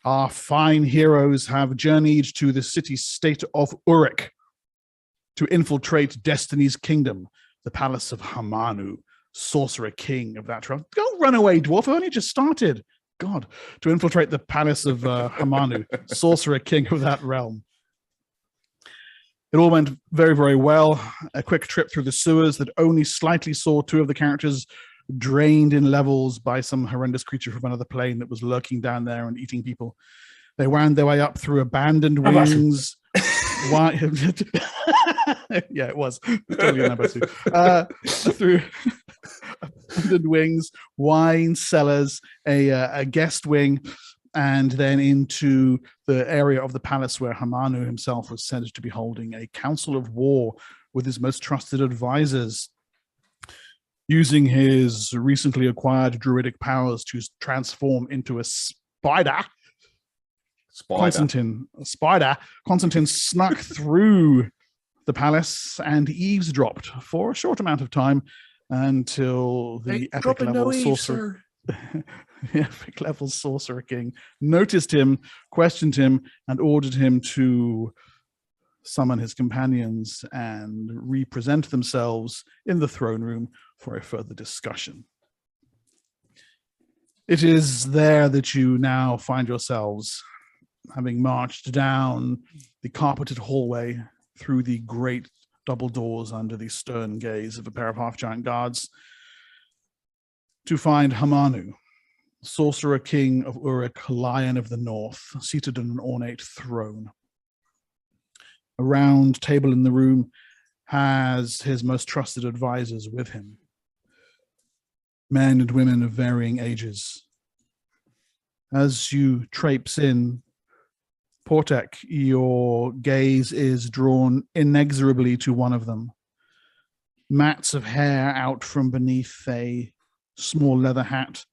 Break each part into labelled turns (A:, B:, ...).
A: Our fine heroes have journeyed to the city-state of Urik to infiltrate Destiny's kingdom, the palace of Hamanu, sorcerer king of that realm. Don't run away, dwarf. I've only just started. God, to infiltrate the palace of Hamanu, sorcerer king of that realm. It all went very, very well. A quick trip through the sewers that only slightly saw two of the characters drained in levels by some horrendous creature from another plane that was lurking down there and eating people. They wound their way up through abandoned wings. Why? Yeah, it was totally an Ambasu. Through abandoned wings, wine cellars, a guest wing, and then into the area of the palace where Hamanu himself was said to be holding a council of war with his most trusted advisors, using his recently acquired druidic powers to transform into a spider. Constantine snuck through the palace and eavesdropped for a short amount of time until the epic level sorcerer. The epic level sorcerer king noticed him, questioned him, and ordered him to summon his companions and represent themselves in the throne room for a further discussion. It is there that you now find yourselves, having marched down the carpeted hallway through the great double doors under the stern gaze of a pair of half-giant guards, to find Hamanu, sorcerer king of Urik, Lion of the North, seated on an ornate throne. A round table in the room has his most trusted advisors with him, men and women of varying ages. As you traipse in, Portek, your gaze is drawn inexorably to one of them. Mats of hair out from beneath a small leather hat,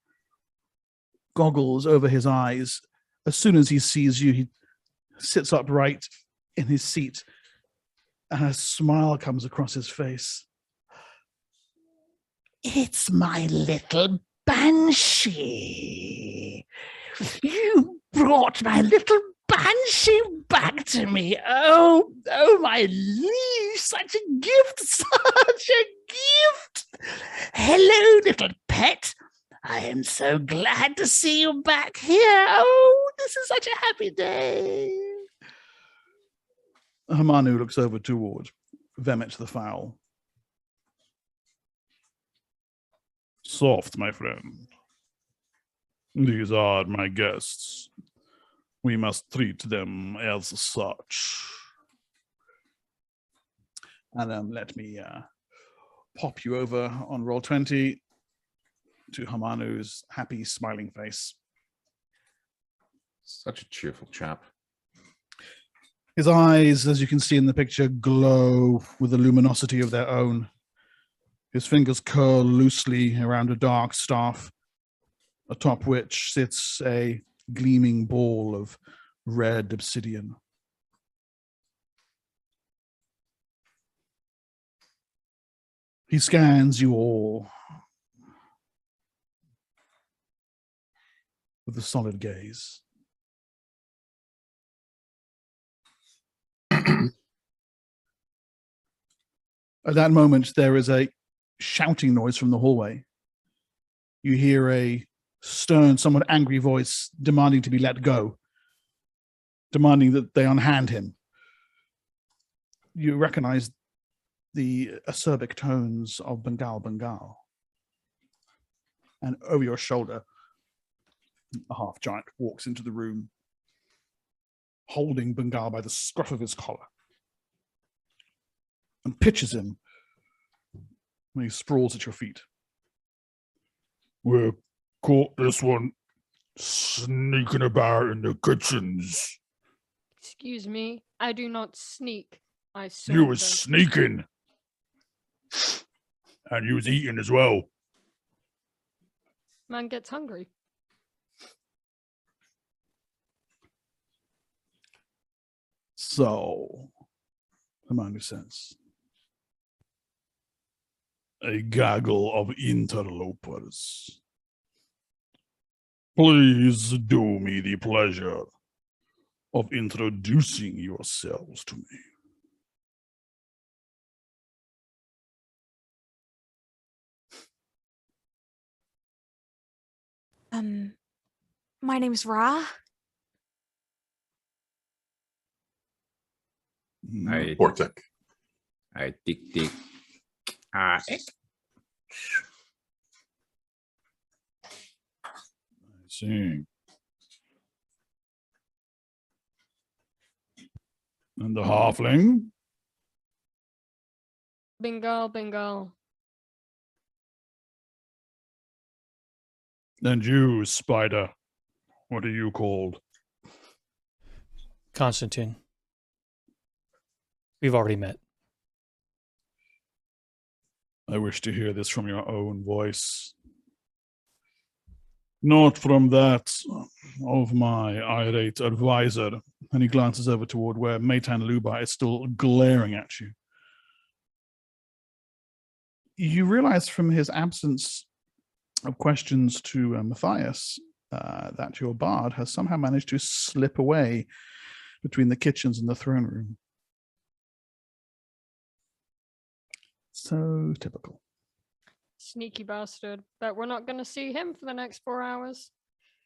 A: goggles over his eyes. As soon as he sees you, he sits upright in his seat, and a smile comes across his face.
B: It's my little banshee. You brought my little banshee back to me. Oh, my liege, such a gift, such a gift. Hello, little pet. I am so glad to see you back here. Oh, this is such a happy day.
A: Hamanu looks over toward Vemet the Fowl. Soft, my friend. These are my guests. We must treat them as such. And let me pop you over on Roll20 to Hamanu's happy, smiling face.
C: Such a cheerful chap.
A: His eyes, as you can see in the picture, glow with the luminosity of their own. His fingers curl loosely around a dark staff, atop which sits a gleaming ball of red obsidian. He scans you all with a solid gaze. At that moment, there is a shouting noise from the hallway. You hear a stern, somewhat angry voice demanding to be let go, demanding that they unhand him. You recognize the acerbic tones of Bengal. And over your shoulder, a half-giant walks into the room, holding Bengal by the scruff of his collar, and pitches him when he sprawls at your feet.
D: We caught this one sneaking about in the kitchens.
E: Excuse me, I do not sneak. I
D: You
E: saunter.
D: was sneaking. And you was eating as well.
E: Man gets hungry.
A: So, Hamanu says,
D: A gaggle of interlopers. Please do me the pleasure of introducing yourselves to me.
C: My name's Ra.
F: I
G: Portek.
F: I tick.
A: I see. And the halfling?
E: Bengal.
D: And you, Spider, what are you called?
H: Constantine. We've already met.
D: I wish to hear this from your own voice. Not from that of my irate advisor. And he glances over toward where Meitan Luba is still glaring at you. You realize from his absence of questions to Matthias that your bard has somehow managed to slip away between the kitchens and the throne room. So typical.
E: Sneaky bastard. Bet we're not going to see him for the next 4 hours.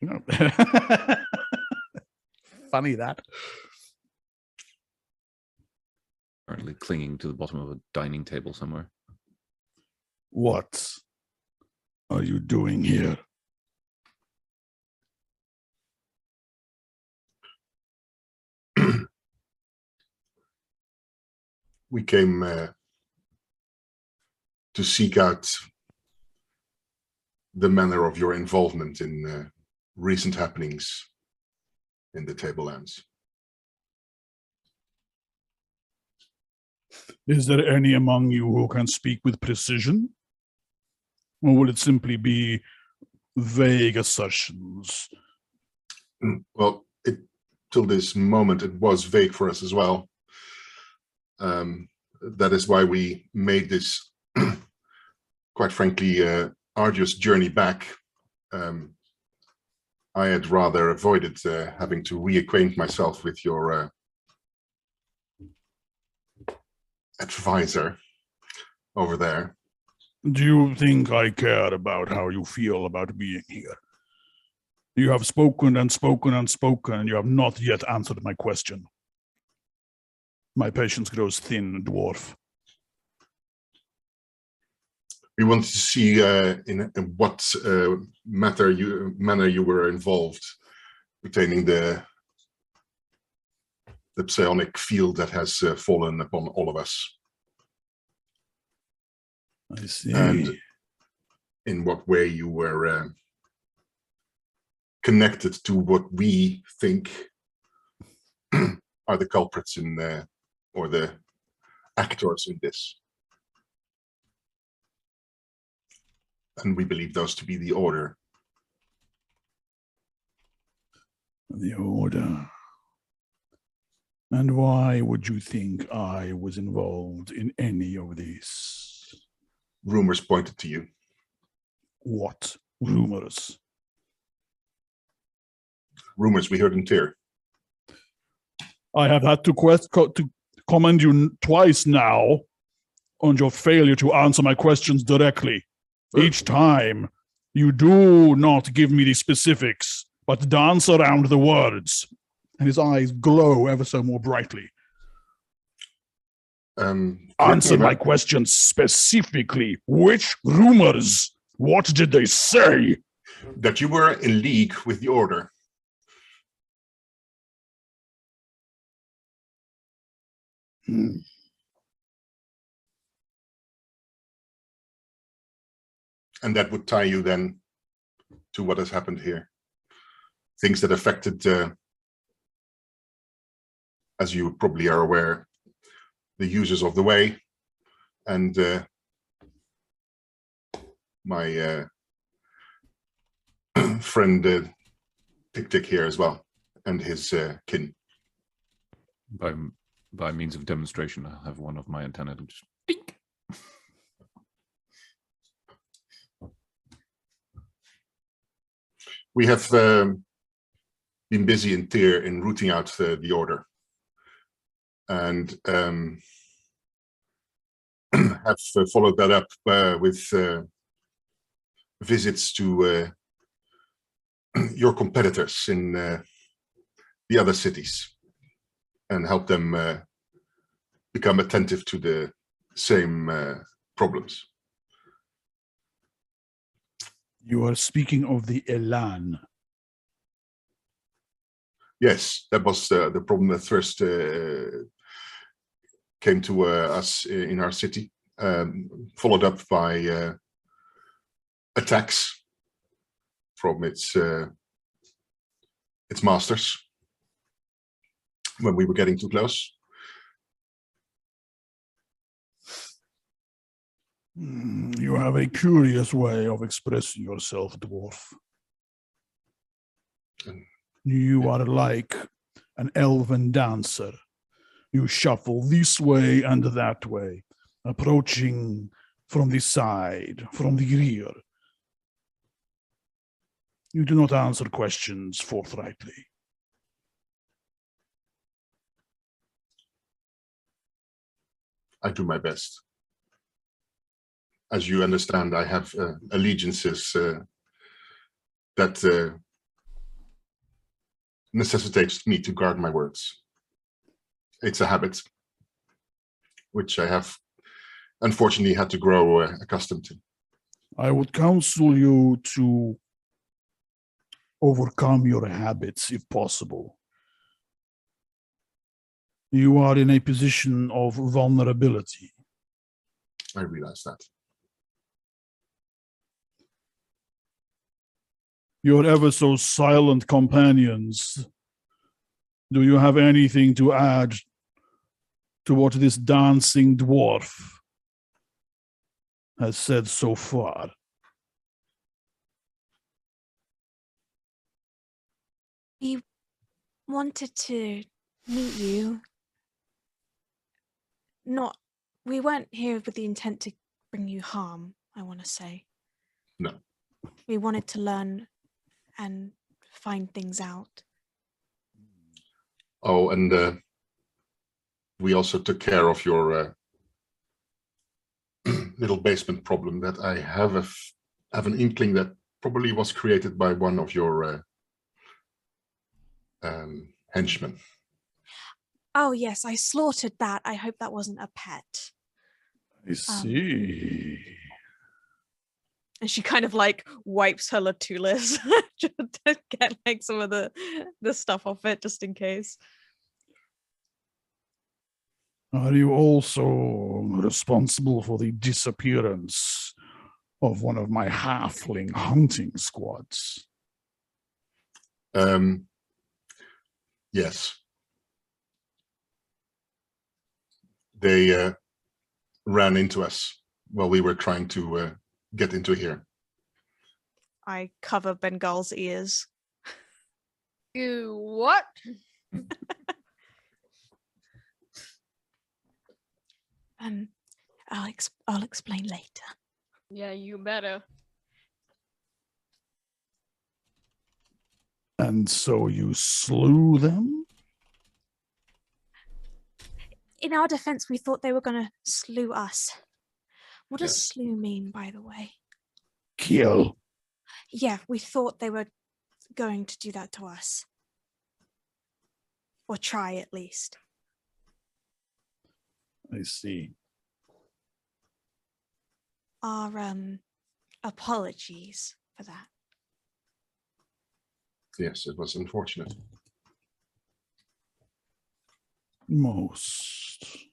A: No. Funny that.
F: Currently clinging to the bottom of a dining table somewhere.
D: What are you doing here?
G: We came to seek out the manner of your involvement in recent happenings in the Tablelands.
D: Is there any among you who can speak with precision? Or will it simply be vague assertions?
G: Well, till this moment, it was vague for us as well. That is why we made this, quite frankly, arduous journey back. I had rather avoided having to reacquaint myself with your advisor over there.
D: Do you think I care about how you feel about being here? You have spoken and spoken and spoken, and you have not yet answered my question. My patience grows thin, dwarf.
G: We wanted to see in what manner you were involved, pertaining the psionic field that has fallen upon all of us.
D: I see.
G: And in what way you were connected to what we think are the culprits in or the actors in this. And we believe those to be the Order.
D: The Order. And why would you think I was involved in any of this?
G: Rumors pointed to you.
D: What rumors?
G: Rumors we heard in Tyr.
D: I have had to commend you twice now on your failure to answer my questions directly. Each time, you do not give me the specifics, but dance around the words. And his eyes glow ever so more brightly. Answer my questions specifically. Which rumors? What did they say?
G: That you were in league with the Order. And that would tie you then to what has happened here. Things that affected, as you probably are aware, the users of the way, and my friend Tick here as well, and his kin.
F: By means of demonstration, I'll have one of my antennae and just dink.
G: We have been busy in Tyr in rooting out the order, and have followed that up with visits to your competitors in the other cities, and help them become attentive to the same problems.
D: You are speaking of the Elan.
G: Yes, that was the problem that first came to us in our city, followed up by attacks from its masters when we were getting too close.
D: You have a curious way of expressing yourself, dwarf. You are like an elven dancer. You shuffle this way and that way, approaching from the side, from the rear. You do not answer questions forthrightly.
G: I do my best. As you understand, I have allegiances that necessitates me to guard my words. It's a habit which I have unfortunately had to grow accustomed to.
D: I would counsel you to overcome your habits if possible. You are in a position of vulnerability.
G: I realize that.
D: Your ever so silent companions, do you have anything to add to what this dancing dwarf has said so far?
C: We wanted to meet you. We weren't here with the intent to bring you harm, I want to say.
G: No.
C: We wanted to learn and find things out.
G: Oh, and we also took care of your little basement problem that I have an inkling that probably was created by one of your henchmen.
C: Oh yes, I slaughtered that. I hope that wasn't a pet.
D: I see.
C: And she kind of like wipes her Latulis just to get like some of the stuff off it, just in case.
D: Are you also responsible for the disappearance of one of my halfling hunting squads?
G: Yes. They ran into us while we were trying to get into here.
C: I cover Bengal's ears.
E: You what?
C: I'll explain later.
E: Yeah, you better.
D: And so you slew them?
C: In our defense, we thought they were going to slew us. What does
G: Yes.
C: slew mean, by the way?
D: Kill.
C: Yeah, we thought they were going to do that to us. Or try, at least.
D: I see.
C: Our apologies for that.
G: Yes, it was unfortunate.
D: Most.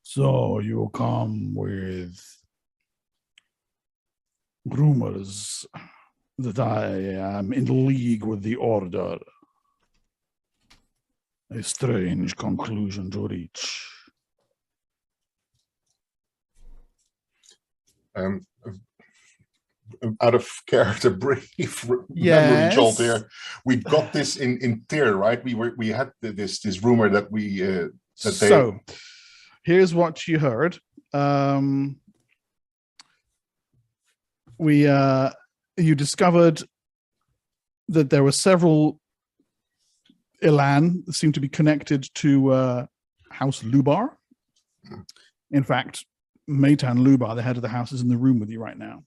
D: So you come with rumors that I am in league with the Order. A strange conclusion to reach.
G: Out of character, brief memory
A: Yes.
G: jolt here. We got this in Tyr, right? We had this rumor that we
A: So here's what you heard. you discovered that there were several Ilan that seemed to be connected to House Lubar. In fact, Maitan Lubar, the head of the house, is in the room with you right now.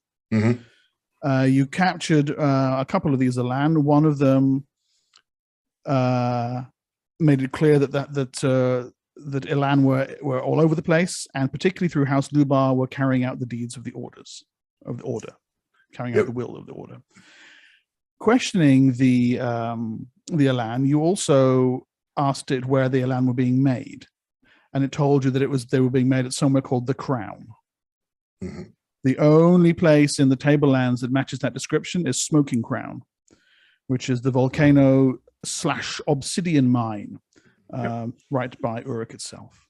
A: You captured a couple of these Ilan. One of them made it clear that Ilan were all over the place, and particularly through House Lubar were carrying out the deeds of the order, carrying out the will of the order. Questioning the Ilan, you also asked it where the Ilan were being made, and it told you that they were being made at somewhere called the Crown. The only place in the Tablelands that matches that description is Smoking Crown, which is the volcano/obsidian mine right by Urik itself.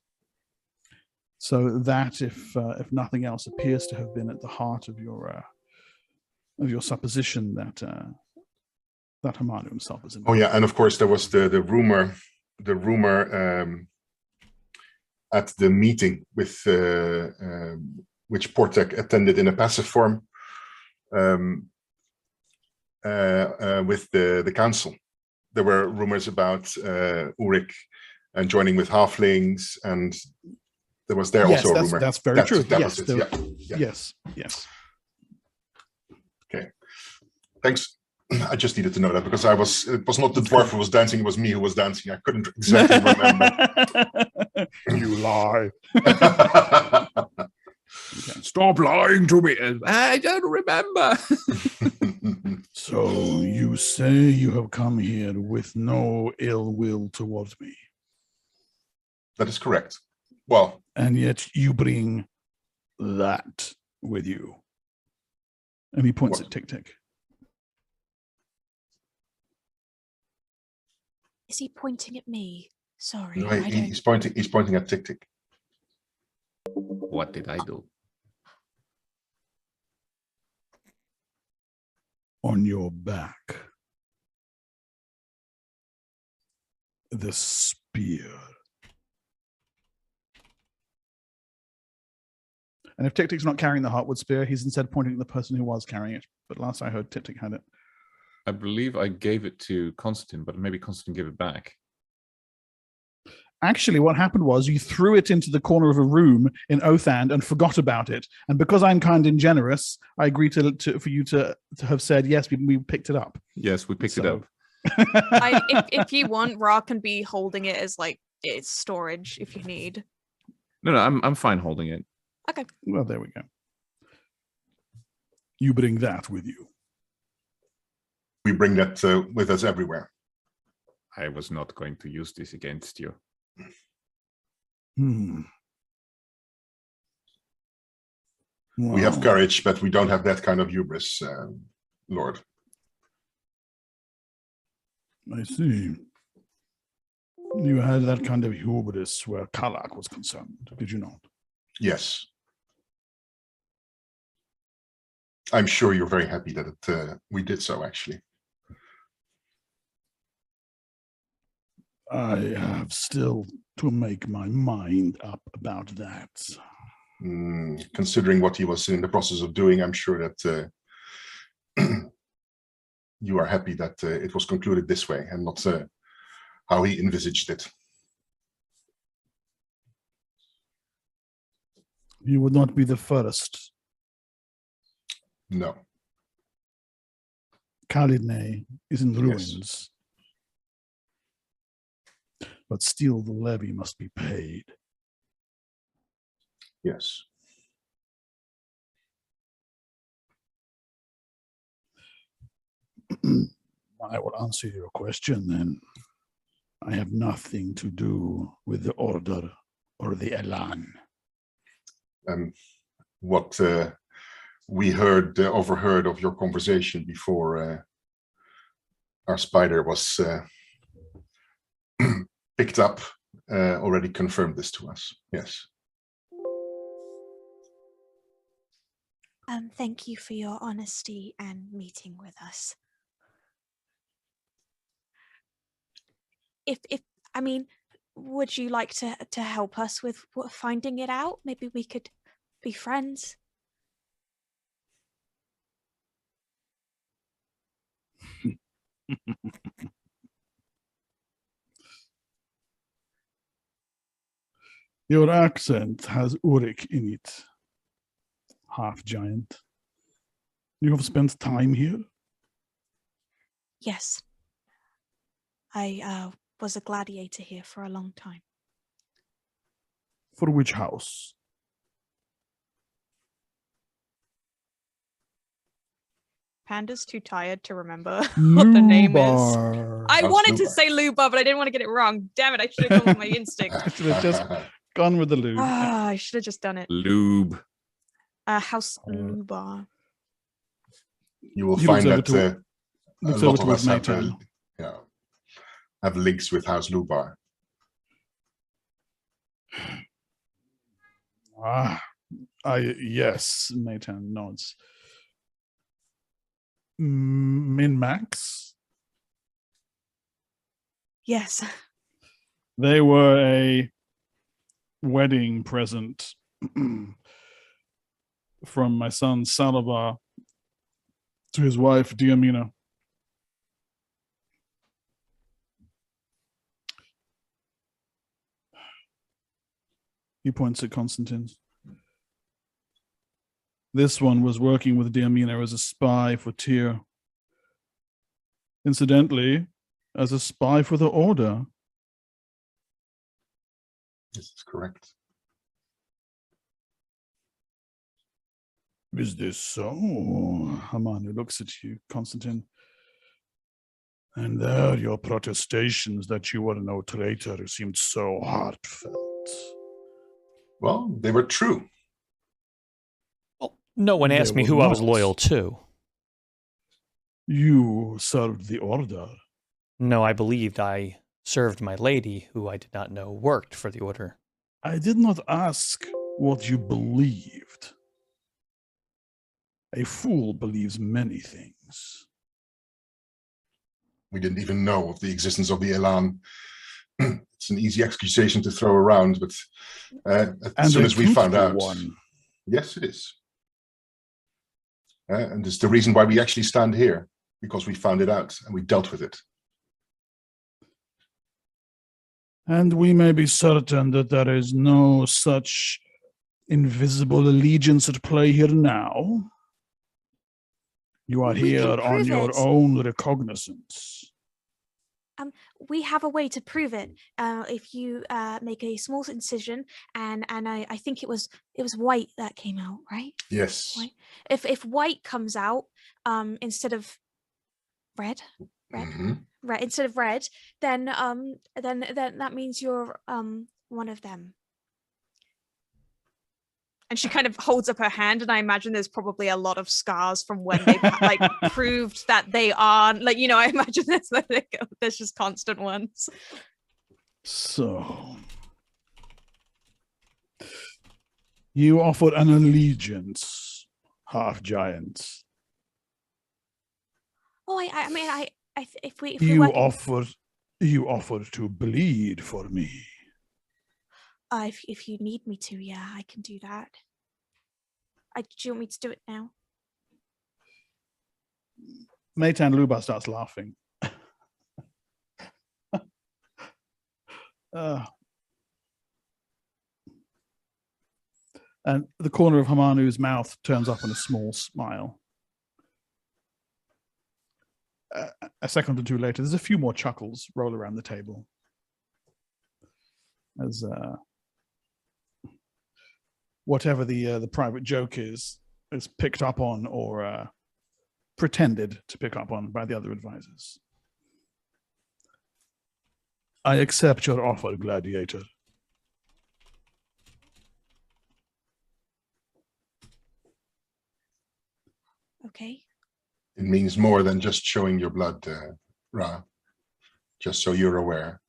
A: So that, if nothing else, appears to have been at the heart of your supposition that Hamanu himself is involved.
G: Oh yeah, and of course there was the rumor at the meeting with which Portek attended in a passive form with the council. There were rumors about Urik and joining with halflings, and there was also a rumor.
A: That's very true.
G: Yes.
A: Yes.
G: Okay. Thanks. I just needed to know that because it was not the dwarf who was dancing, it was me who was dancing. I couldn't exactly remember.
D: You lie.
F: Stop lying to me. I don't remember.
D: So you say you have come here with no ill will towards me.
G: That is correct. Well,
D: and yet you bring that with you.
A: And he points at Tick Tick.
C: Is he pointing at me? Sorry,
G: no, he's pointing at Tick Tick.
F: What did I do?
D: On your back, the spear.
A: And if Tick Tick's not carrying the Heartwood spear, he's instead pointing at the person who was carrying it. But last I heard, Tick Tick had it.
F: I believe I gave it to Constantine, but maybe Constantine gave it back.
A: Actually, what happened was you threw it into the corner of a room in Othand and forgot about it. And because I'm kind and generous, I agreed for you to have said, yes, we picked it up.
F: Yes, we picked it up.
C: If you want, Ra can be holding it as like it's storage if you need.
F: No, I'm fine holding it.
C: Okay.
A: Well, there we go.
D: You bring that with you.
G: We bring that with us everywhere.
F: I was not going to use this against you.
D: Wow.
G: We have courage, but we don't have that kind of hubris, Lord.
D: I see. You had that kind of hubris where Kalak was concerned, did you not?
G: Yes. I'm sure you're very happy that we did so, actually.
D: I have still to make my mind up about that.
G: Considering what he was in the process of doing, I'm sure that you are happy that it was concluded this way and not how he envisaged it.
D: You would not be the first.
G: No.
D: Kalidne is in ruins.
G: Yes.
D: But still the levy must be paid.
G: Yes.
D: I will answer your question then. I have nothing to do with the order or the Elan.
G: What we overheard of your conversation before our spider was picked up, already confirmed this to us. Yes.
C: Thank you for your honesty and meeting with us. If I mean, would you like to help us with finding it out? Maybe we could
H: be friends.
D: Your accent has Urik in it. Half giant. You have spent time here?
H: Yes. I was a gladiator here for a long time.
D: For which house?
C: Panda's too tired to remember what the name is. I
G: House
C: wanted to
G: Lubar.
C: say Luba, but I didn't want to get it wrong. Damn it, I should have gone with my instinct.
A: Should have just gone with the lube.
C: Ah, I should have just done it.
F: Lube.
C: House Luba.
G: You will
A: He
G: find
A: looks over
G: that
A: to-
G: a
A: looks
G: lot
A: over
G: of
A: towards
G: us have,
A: Maytan.
G: have links with House Lubar.
A: Yes, Maytan nods. Min-Max?
H: Yes.
A: They were a wedding present from my son Salabar to his wife Diamina. He points at Constantine. This one was working with Diamina as a spy for Tyr. Incidentally, as a spy for the Order.
G: This is correct.
A: Is this so? Hamanu looks at you, Constantine. And there your protestations that you were no traitor seemed so heartfelt.
G: Well, they were true.
I: Well, no one
A: They
I: asked me
A: were
I: who I was
A: not.
I: loyal to.
A: You served the Order.
I: No, I believed I served my lady, who I did not know worked for the Order.
A: I did not ask what you believed. A fool believes many things.
G: We didn't even know of the existence of the Elan. It's an easy accusation to throw around, but as
A: And
G: soon
A: a
G: as we found
A: truthful
G: out,
A: one.
G: yes, it is. And it's the reason why we actually stand here, because we found it out and we dealt with it.
A: And we may be certain that there is no such invisible allegiance at play here now. You are
H: We can
A: here on
H: prove
A: your
H: it.
A: own recognizance.
H: We have a way to prove it. If you make a small incision, and I think it was white that came out, right?
G: Yes.
H: White. If white comes out instead of red,
G: Mhm.
H: red instead of red, then that means you're one of them.
C: And she kind of holds up her hand, and I imagine there's probably a lot of scars from when they like proved that they are like, you know, I imagine there's just constant ones.
A: So, you offer an allegiance, half giant.
H: Oh, I mean, if we
A: You
H: work
A: offer to bleed for me.
H: if you need me to, yeah, I can do that. Do you want me to do it now?
A: Maytan Luba starts laughing. And the corner of Hamanu's mouth turns up in a small smile. A second or two later, there's a few more chuckles roll around the table. As whatever the private joke is picked up on or pretended to pick up on by the other advisors. I accept your offer, Gladiator.
H: Okay.
G: It means more than just showing your blood, Ra. Just so you're aware.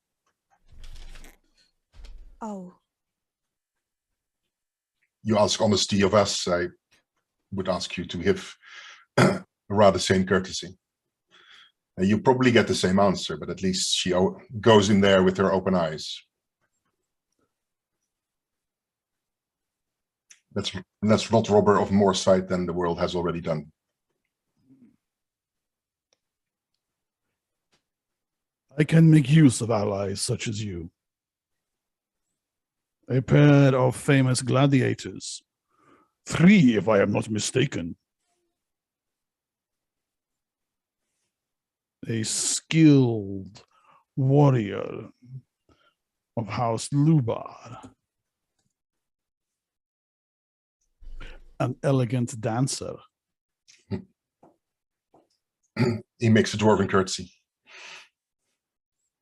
H: Oh.
G: You ask honesty of us, I would ask you to give Ra the same courtesy. You probably get the same answer, but at least she goes in there with her open eyes. Let's not rob her of more sight than the world has already done.
D: I can make use of allies such as you. A pair of famous gladiators. 3, if I am not mistaken. A skilled warrior of House Lubar. An elegant dancer.
G: He makes a dwarven curtsy.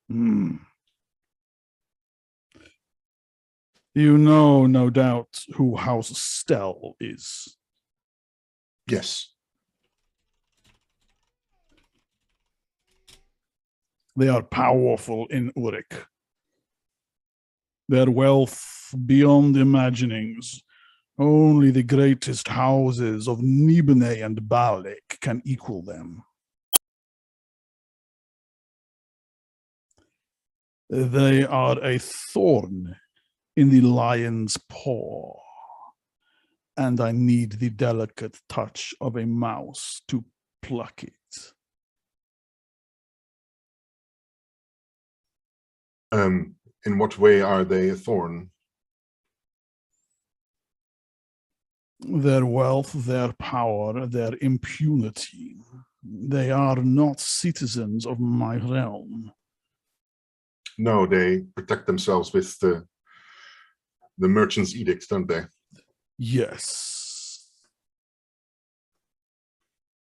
D: You know, no doubt, who House Stell is.
G: Yes.
D: They are powerful in Urik. Their wealth beyond imaginings. Only the greatest houses of Nibene and Balik can equal them. They are a thorn in the lion's paw, and I need the delicate touch of a mouse to pluck it.
G: In what way are they a thorn?
D: Their wealth, their power, their impunity. They are not citizens of my realm.
G: No, they protect themselves with the merchant's edicts, don't they?
D: Yes.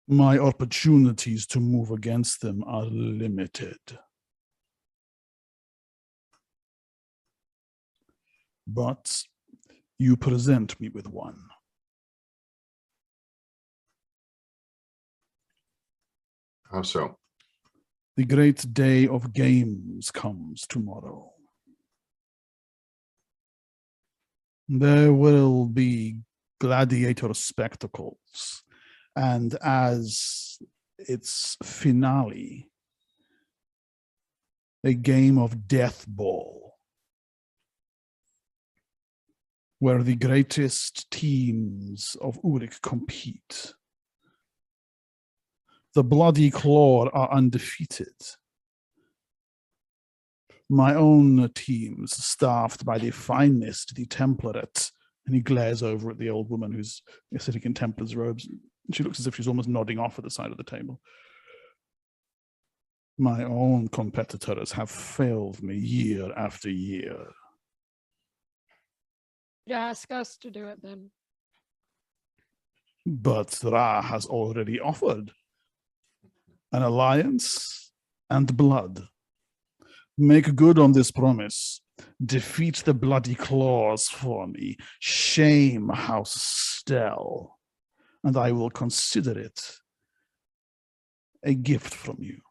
D: My opportunities to move against them are limited. But you present me with one.
G: How so?
D: The great day of games comes tomorrow. There will be gladiator spectacles, and as its finale, a game of death ball, where the greatest teams of Urik compete. The Bloody Claw are undefeated. My own teams, staffed by the finest, the Templaret, and he glares over at the old woman who's sitting in Templar's robes. She looks as if she's almost nodding off at the side of the table. My own competitors have failed me year after year.
E: You ask us to do it then.
D: But Ra has already offered an alliance and blood. Make good on this promise. Defeat the Bloody Claws for me. Shame House Stell. And I will consider it a gift from you,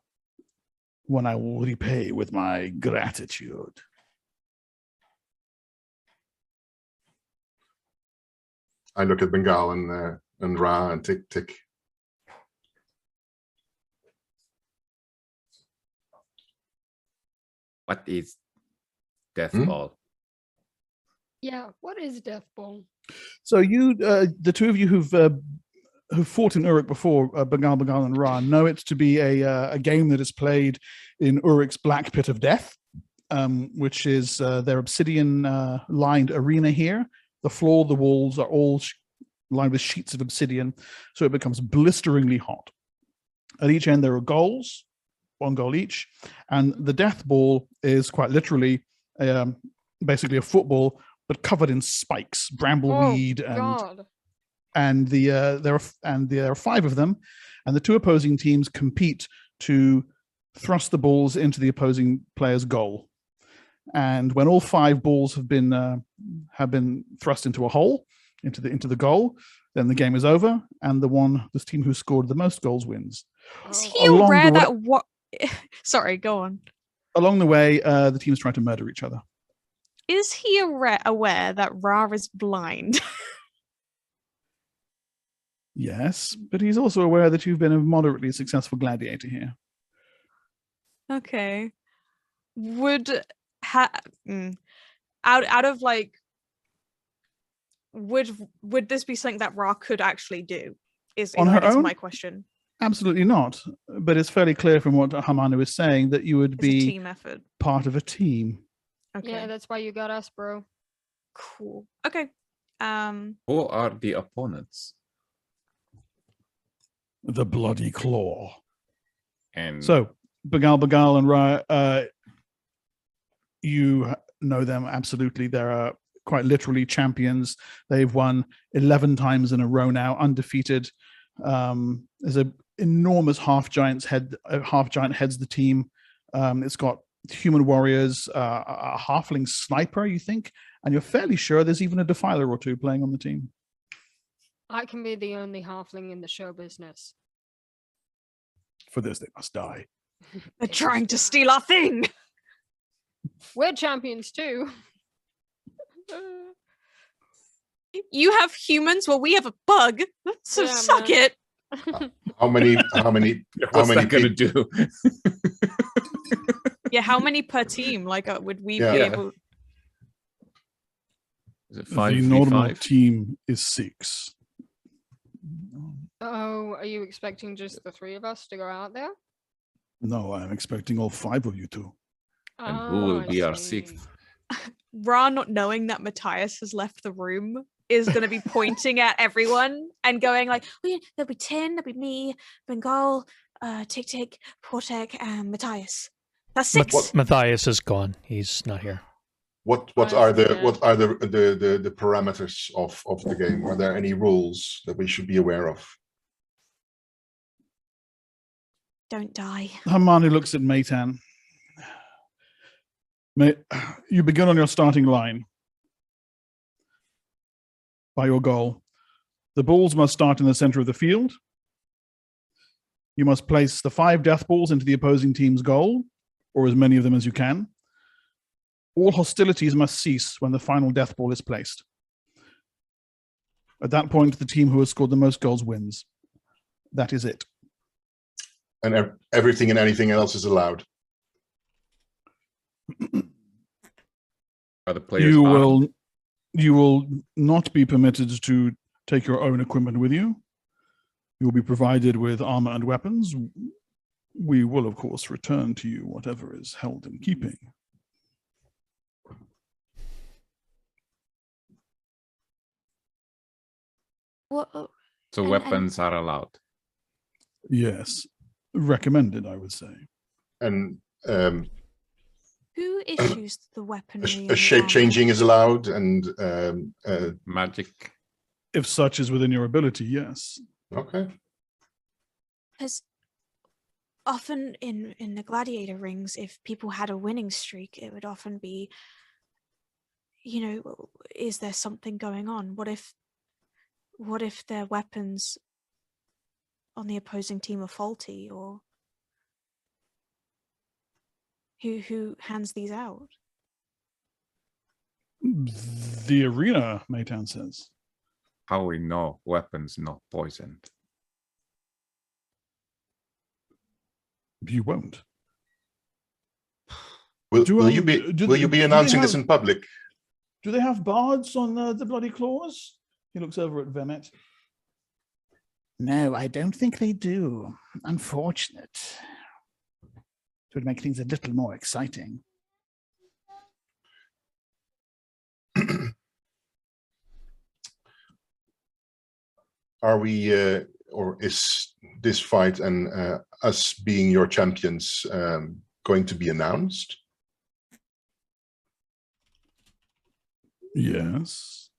D: one I will repay with my gratitude.
G: I look at Bengal and Ra and tick tick.
J: What is Death
G: Hmm?
J: Ball?
E: Yeah, what is Death Ball?
A: So you, the two of you who've fought in Urik before, Bengal, and Ra, know it to be a game that is played in Urik's Black Pit of Death, which is their obsidian-lined arena here. The floor, the walls are all lined with sheets of obsidian, so it becomes blisteringly hot. At each end, there are goals, one goal each, and the death ball is quite literally basically a football, but covered in spikes, brambleweed, and there are 5 of them, and the 2 opposing teams compete to thrust the balls into the opposing player's goal. And when all 5 balls have been thrust into a hole, into the goal, then the game is over, and this team who scored the most goals wins.
C: Is he aware that what? Sorry, go on.
A: Along the way, the teams try to murder each other.
C: Is he aware that Ra is blind?
A: Yes, but he's also aware that you've been a moderately successful gladiator here.
C: Okay. Would out of like would this be something that Ra could actually do? Is
A: On her own?
C: my question.
A: Absolutely not. But it's fairly clear from what Hamanu is saying that you would
C: It's a
A: be
C: team effort.
A: part of a team.
C: Okay.
E: Yeah, that's why you got us, bro.
C: Cool. Okay.
F: Who are the opponents?
D: The Bloody Claw.
F: And
A: So, Bagal and Ra, you know them absolutely. They're quite literally champions. They've won 11 times in a row now, undefeated. There's an enormous half giant heads the team. It's got human warriors, a halfling sniper, you think, and you're fairly sure there's even a defiler or two playing on the team.
E: I can be the only halfling in the show business.
D: For this, they must die.
C: They're trying to steal our thing.
E: We're champions too.
C: You have humans, well, we have a bug. So
E: Yeah,
C: suck
E: man.
C: it.
G: How many
F: what's that gonna do?
C: Yeah, how many per team? Like, would we
G: Yeah.
C: be
F: Yeah.
C: able?
F: Is it
D: The
F: 5
D: normal team is 6.
E: Oh, are you expecting just the 3 of us to go out there?
D: No, I'm expecting all 5 of you to.
F: And who will
E: I
F: be our
E: see.
F: 6th?
C: Ra, not knowing that Matthias has left the room, is going to be pointing at everyone and going like, oh, yeah, there'll be Tin, there'll be me, Bengal, Tick Tick, Portek, and Matthias. That's 6.
I: Matthias is gone. He's not here.
G: What
E: I
G: are
E: see
G: the
E: that.
G: what are the parameters of the game? Are there any rules that we should be aware of?
H: Don't die.
A: Hamanu looks at Maitan. You begin on your starting line by your goal. The balls must start in the center of the field. You must place the 5 death balls into the opposing team's goal, or as many of them as you can. All hostilities must cease when the final death ball is placed. At that point, the team who has scored the most goals wins. That is it.
G: And everything and anything else is allowed.
F: Are the players
A: You
F: armed?
A: will not be permitted to take your own equipment with you. You will be provided with armor and weapons. We will, of course, return to you whatever is held in keeping.
H: What?
F: So
H: and-
F: weapons are allowed.
A: Yes, recommended, I would say.
G: And
H: Who issues the weaponry? and
G: a
H: the
G: shape
H: armor?
G: changing is allowed, and
F: Magic.
A: If such is within your ability, yes.
G: okay.
H: Because often in the gladiator rings, if people had a winning streak, it would often be, is there something going on? What if their weapons on the opposing team are faulty, or who hands these out?
A: The arena, Maitan says.
F: How we know weapons not poisoned?
A: You won't.
G: Will you be announcing this
A: have-
G: in public?
A: Do they have bards on the Bloody Claws? He looks over at Vemet. No, I don't think they do. Unfortunate. It would make things a little more exciting.
G: Are we, or is this fight and us being your champions going to be announced?
A: Yes.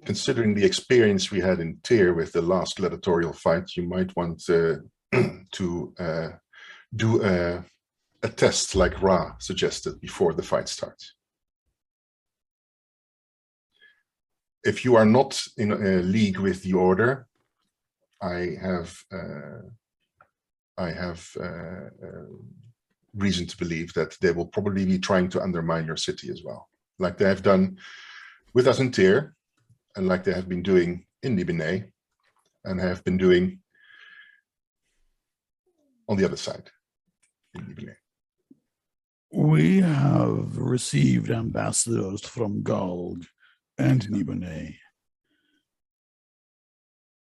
G: Considering the experience we had in Tyr with the last gladiatorial fight, you might want to do a test like Ra suggested before the fight starts. If you are not in a league with the Order, I have reason to believe that they will probably be trying to undermine your city as well, like they have done with us in Tyr, and like they have been doing in Nibene, and have been doing on the other side in Nibene.
A: We have received ambassadors from Galg
D: and Nibone.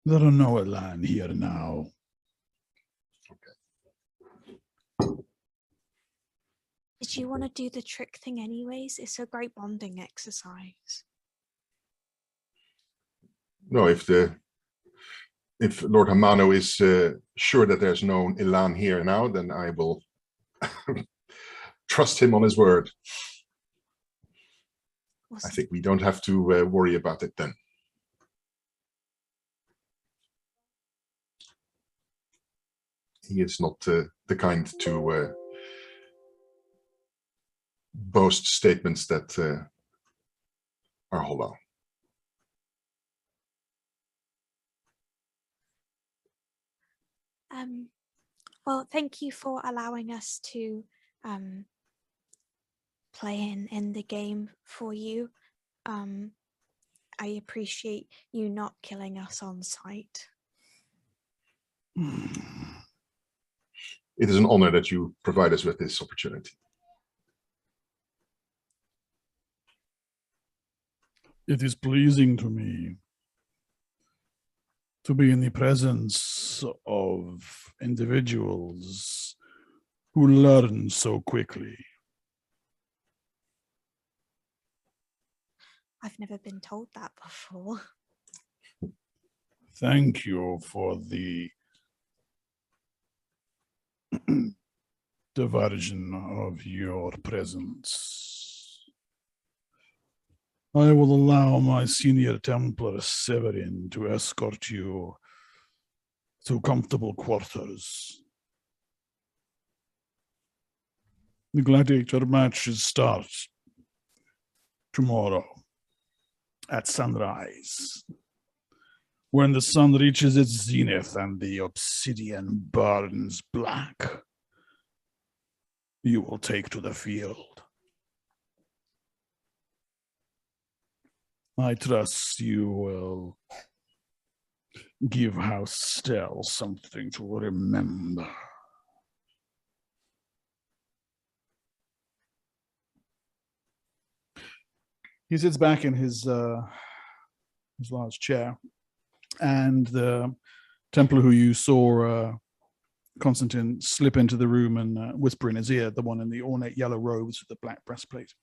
D: There are no Elan here now.
H: Did you want to do the trick thing anyways? It's a great bonding exercise.
G: No, if Lord Hamanu is sure that there's no Elan here now, then I will trust him on his word.
H: Awesome.
G: I think we don't have to worry about it then. He is not the kind to boast statements that are hollow.
H: Well, thank you for allowing us to play in the game for you. I appreciate you not killing us on sight.
G: It is an honor that you provide us with this opportunity.
D: It is pleasing to me to be in the presence of individuals who learn so quickly.
H: I've never been told that before.
D: Thank you for the diversion of your presence. I will allow my senior Templar Severin to escort you to comfortable quarters. The gladiator matches start tomorrow at sunrise. When the sun reaches its zenith and the obsidian burns black, you will take to the field. I trust you will give House Stell something to remember. He sits back in his large chair, and the Templar who you saw Constantine slip into the room and whisper in his ear, the one in the ornate yellow robes with the black breastplate,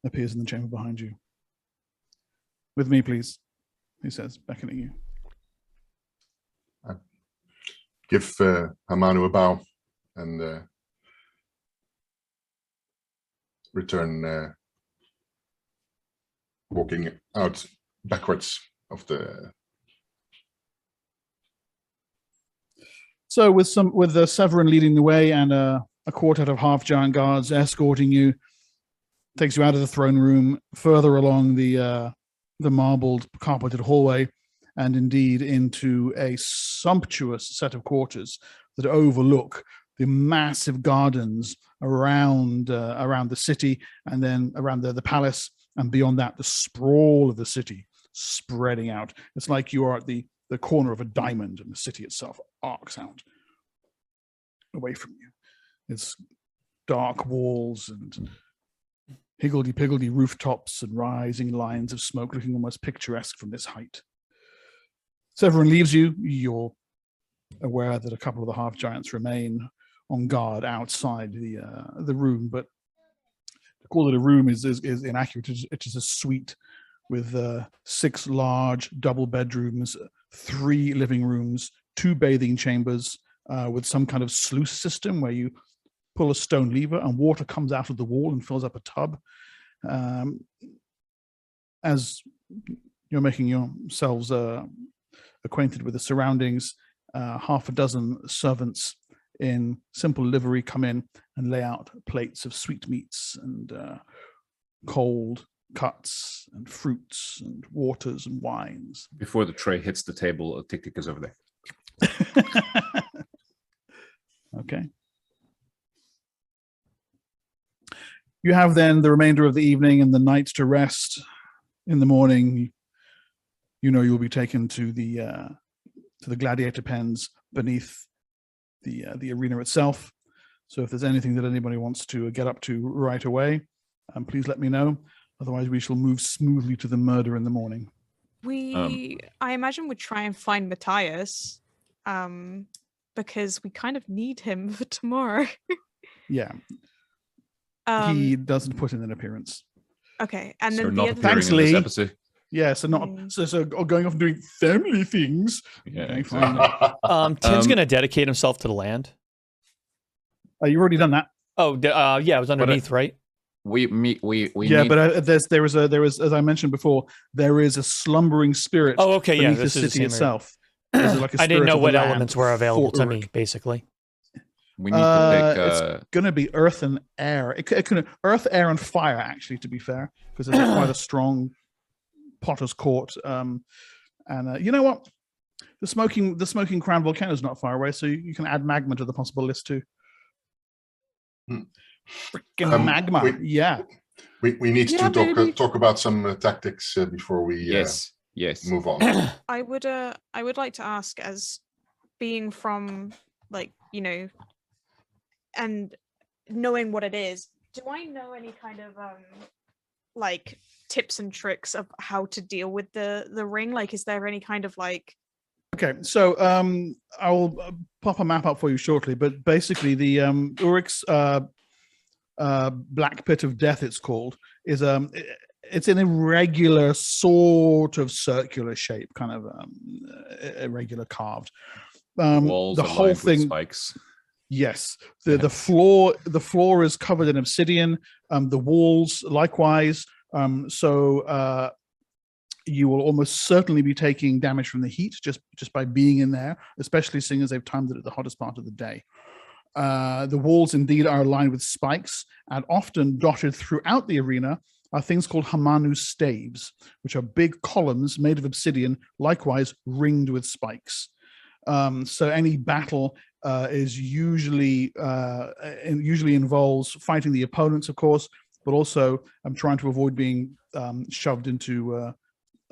D: appears in the chamber behind you. With me, please, he says, beckoning you.
G: Give Hamanu a bow and return walking out backwards of the.
A: So with Severin leading the way and a quartet of half-giant guards escorting you, takes you out of the throne room, further along the marbled, carpeted hallway, and indeed into a sumptuous set of quarters that overlook the massive gardens around the city, and then around the palace, and beyond that, the sprawl of the city spreading out. It's like you are at the corner of a diamond, and the city itself arcs out away from you. It's dark walls and higgledy-piggledy rooftops and rising lines of smoke, looking almost picturesque from this height. Severin leaves you. You're aware that a couple of the half-giants remain on guard outside the room, but to call it a room is inaccurate. It is a suite with 6 large double bedrooms, 3 living rooms, 2 bathing chambers, with some kind of sluice system where you pull a stone lever and water comes out of the wall and fills up a tub. As you're making yourselves acquainted with the surroundings, half a dozen servants in simple livery come in and lay out plates of sweetmeats and cold cuts and fruits and waters and wines.
F: Before the tray hits the table, a tick-tick is over there.
A: Okay. You have then the remainder of the evening and the night to rest. In the morning, you know you'll be taken to the gladiator pens beneath the arena itself. So if there's anything that anybody wants to get up to right away, please let me know. Otherwise, we shall move smoothly to the murder in the morning.
C: I imagine we'd try and find Matthias, because we kind of need him for tomorrow.
A: Yeah, he doesn't put in an appearance.
C: Okay, and
F: So
C: then the
F: not
C: other
F: appearing in this
A: Thankfully-
F: episode.
A: Yeah, so not so going off and doing family things.
F: Yeah,
A: Okay,
F: exactly.
A: fine.
I: Tim's going to dedicate himself to the land.
A: Oh, you've already done that.
I: Oh, yeah, it was underneath, right?
F: We
A: Yeah,
F: need,
A: but there was as I mentioned before, there is a slumbering spirit.
I: Oh, okay, yeah,
A: beneath the
I: this is the
A: city
I: same area.
A: itself. There's like a
I: I didn't
A: spirit
I: know
A: of the
I: what
A: land
I: elements were available
A: for
I: to
A: Urik.
I: me, basically.
F: we need to take.
A: It's going to be earth and air. It can earth, air, and fire. Actually, to be fair, because there's quite a strong Potter's Court. And you know what? The smoking crown volcano is not far away, so you can add magma to the possible list too. Freaking magma! Yeah.
G: We need
A: Yeah,
G: to
A: baby.
G: talk about some tactics before we
F: yes.
G: move on.
C: I would like to ask, as being from, like, you know, and knowing what it is, do I know any kind of like tips and tricks of how to deal with the ring? Like, is there any kind of like...
A: Okay, so I'll pop a map up for you shortly, but basically the Urik's Black Pit of Death, it's called, is it's an irregular sort of circular shape, kind of irregular carved.
F: Walls
A: the
F: are
A: whole
F: lined with
A: thing,
F: spikes.
A: yes. The floor is covered in obsidian. The walls likewise. So you will almost certainly be taking damage from the heat just by being in there, especially seeing as they've timed it at the hottest part of the day. The walls indeed are lined with spikes, and often dotted throughout the arena are things called Hamanu staves, which are big columns made of obsidian, likewise ringed with spikes. So any battle is usually involves fighting the opponents, of course, but also trying to avoid being shoved into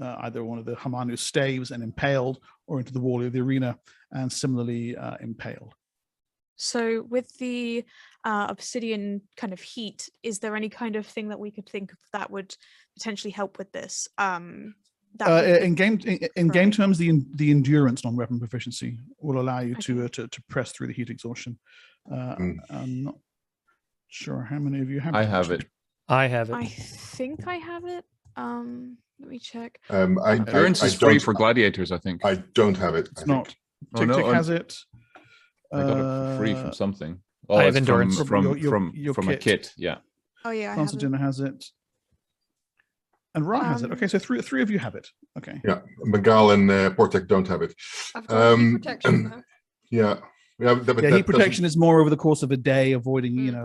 A: either one of the Hamanu staves and impaled, or into the wall of the arena and similarly impaled.
C: So with the obsidian kind of heat, is there any kind of thing that we could think of that would potentially help with this?
A: In game terms, the endurance non-weapon proficiency will allow you to press through the heat exhaustion. I'm not sure how many of you have.
F: I have it.
I: I have it.
C: I think I have it. Let me check.
F: Endurance is free for gladiators, I think.
G: I don't have it.
A: It's not.
F: Oh,
A: Tick
F: no,
A: Tick has it.
F: I got it for free from something. Oh,
I: I have
F: it's
I: endurance.
F: from
A: Your
F: a kit. Yeah.
C: Oh yeah, I have it.
A: Constantine has it. And Ra has it. Okay, so three of you have it. Okay.
G: Yeah, Bengal and Portek don't have it.
E: I've got heat protection though.
G: Yeah.
A: Heat protection is more over the course of a day, avoiding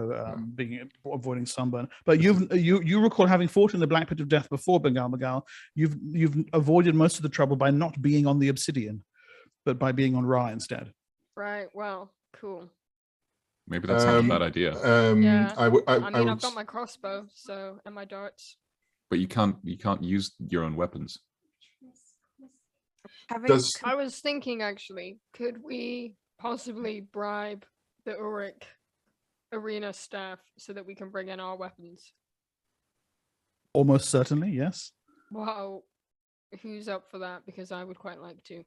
A: avoiding sunburn. But you recall having fought in the Black Pit of Death before, Bengal. You've avoided most of the trouble by not being on the obsidian, but by being on Ra instead.
E: Right. Well, cool.
F: Maybe that's not a bad idea.
E: Yeah.
G: I would
E: I've got my crossbow, so and my darts.
F: But you can't use your own weapons.
E: I was thinking, actually, could we possibly bribe the Urik arena staff so that we can bring in our weapons?
A: Almost certainly, yes.
E: Wow. Who's up for that? Because I would quite like to.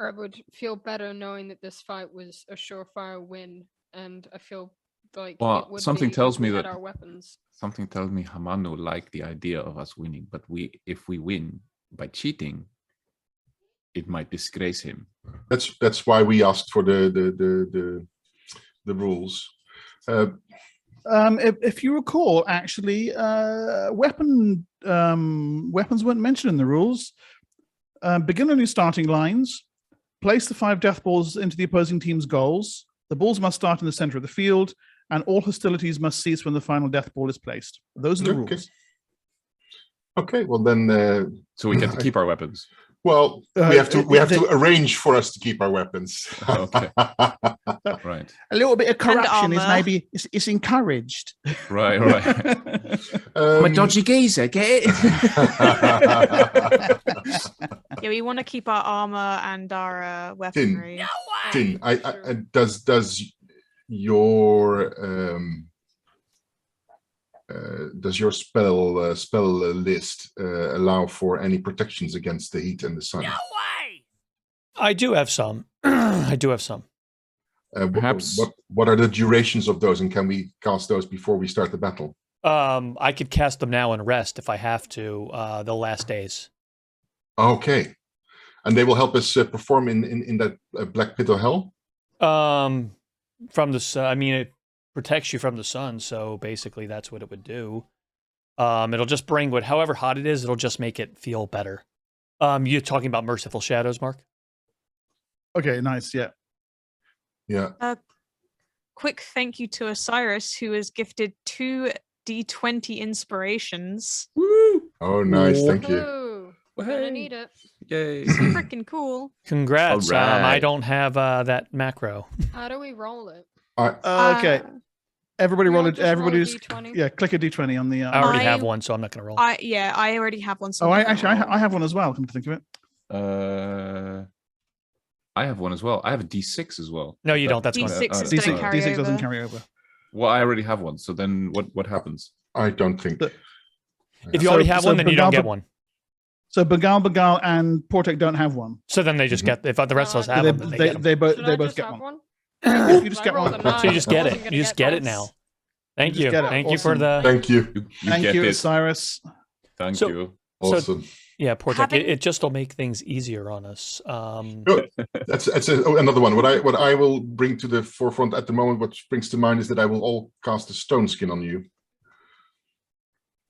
E: I would feel better knowing that this fight was a surefire win, and I feel like it would
F: something
E: be
F: tells
E: if
F: me
E: we had
F: that
E: our weapons.
F: Something tells me Hamanu like the idea of us winning, but if we win by cheating, it might disgrace him.
G: That's why we asked for the rules.
A: If you recall, actually, weapons weren't mentioned in the rules. Begin on your starting lines. Place the 5 death balls into the opposing team's goals. The balls must start in the center of the field, and all hostilities must cease when the final death ball is placed. Those are the rules.
G: Okay, well then.
F: So we get to keep our weapons.
G: Well, we have to arrange for us to keep our weapons.
F: Okay. Right.
A: A little bit of corruption is
C: armor.
A: maybe it's encouraged.
F: Right.
J: I'm a dodgy geezer, get it?
C: Yeah, we want to keep our armor and our weaponry.
G: Tin, does your does your spell list allow for any protections against the heat and the sun?
I: I do have some. I do have some.
F: Perhaps-
G: What are the durations of those, and can we cast those before we start the battle?
I: I could cast them now and rest if I have to. The last days.
G: Okay, and they will help us perform in that black pit of hell.
I: From the sun. I mean, it protects you from the sun, so basically that's what it would do. It'll just bring however hot it is, it'll just make it feel better. You're talking about merciful shadows, Mark?
A: Okay, nice. Yeah.
G: Yeah.
C: Quick thank you to Osiris, who has gifted 2 D20 inspirations.
G: Oh, nice. Thank you.
E: Ooh, gonna need it.
F: Yay.
C: Freaking cool.
I: Congrats. I
F: Alright.
I: don't have that macro.
E: How do we roll it?
A: Okay. Everybody
E: We
A: roll
E: all
A: it.
E: just roll a
A: Everybody just
E: D20?
A: click a d20 on the.
I: I already have
C: I-
I: one, so I'm not going to roll.
C: I already have one. So
A: Oh,
C: I'm not
A: actually,
C: gonna roll.
A: I have one as well. Come to think of it.
F: I have one as well. I have a D6 as well.
I: No, you don't. That's
C: D6
I: going
C: is
A: D6
C: gonna carry
A: D6 doesn't
C: over.
A: carry over.
F: Well, I already have one. So then what happens?
G: I don't think.
I: If you
A: So-
I: already have
A: so
I: one, then you don't
A: Bengal-
I: get one.
A: So Bagal and Portek don't have one.
I: So then they just get. If the rest of us have
A: they,
I: them, then they
A: they,
I: get them.
A: they both
E: Should
A: they
E: I
A: both
E: just
A: get
E: have
A: one.
E: one?
A: You just
E: I
A: get
E: rolled
A: one.
E: a nine.
I: So you just get
E: I wasn't
I: it.
E: gonna
I: You just get it
E: both.
I: now. Thank
A: just
I: you.
A: get it.
I: Thank you for
A: Awesome.
I: the.
G: Thank you.
F: You
A: Thank
F: get
A: you,
F: it.
A: Osiris.
F: Thank
I: So-
F: you.
I: So-
G: Awesome.
I: Yeah, Portek.
C: Having-
I: It just will make things easier on us.
G: That's another one. What I will bring to the forefront at the moment, what springs to mind, is that I will all cast a stone skin on you.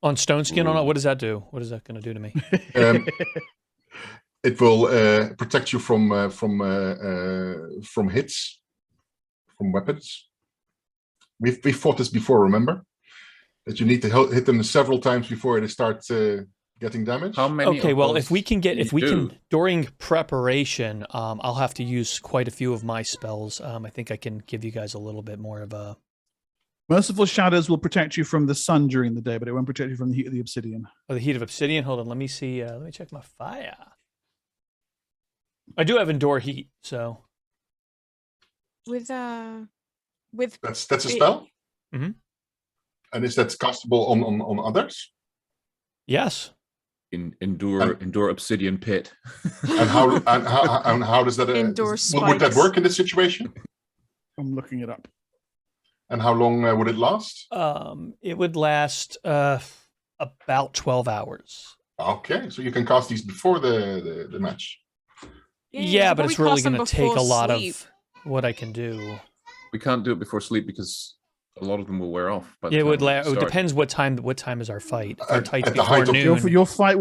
I: On stone skin on it,
F: Ooh.
I: what does that do? What is that going to do to me?
G: It will protect you from hits, from weapons. We fought this before, remember? That you need to hit them several times before they start getting damage.
F: How many?
I: Okay,
F: of
I: well,
F: those
I: if we can get,
F: do
I: if
F: you
I: we
F: do?
I: can, during preparation, I'll have to use quite a few of my spells. I think I can give you guys a little bit more of a.
A: Merciful shadows will protect you from the sun during the day, but it won't protect you from the heat of the obsidian.
I: Oh, the heat of obsidian. Hold on, let me see. Let me check my fire. I do have endure heat, so
C: With
G: That's a spell.
I: Mhm.
G: And is that castable on others?
I: yes.
F: Endure obsidian pit.
G: And how does that?
C: Indoor
G: would that
C: spikes.
G: work in this situation?
A: I'm looking it up.
G: And how long would it last?
I: It would last about 12 hours.
G: Okay, so you can cast these before the match.
I: Yeah, but
C: probably
I: it's really
C: cast them
I: going to take a
C: before
I: lot
C: sleep.
I: of what I can do.
F: We can't do it before sleep because a lot of them will wear off. By the
I: Yeah, it would.
F: time we
I: It
F: start.
I: depends what time. What time is our fight? If our
G: At
I: fight's
G: the
I: before
G: height of-
I: noon.
A: Your fight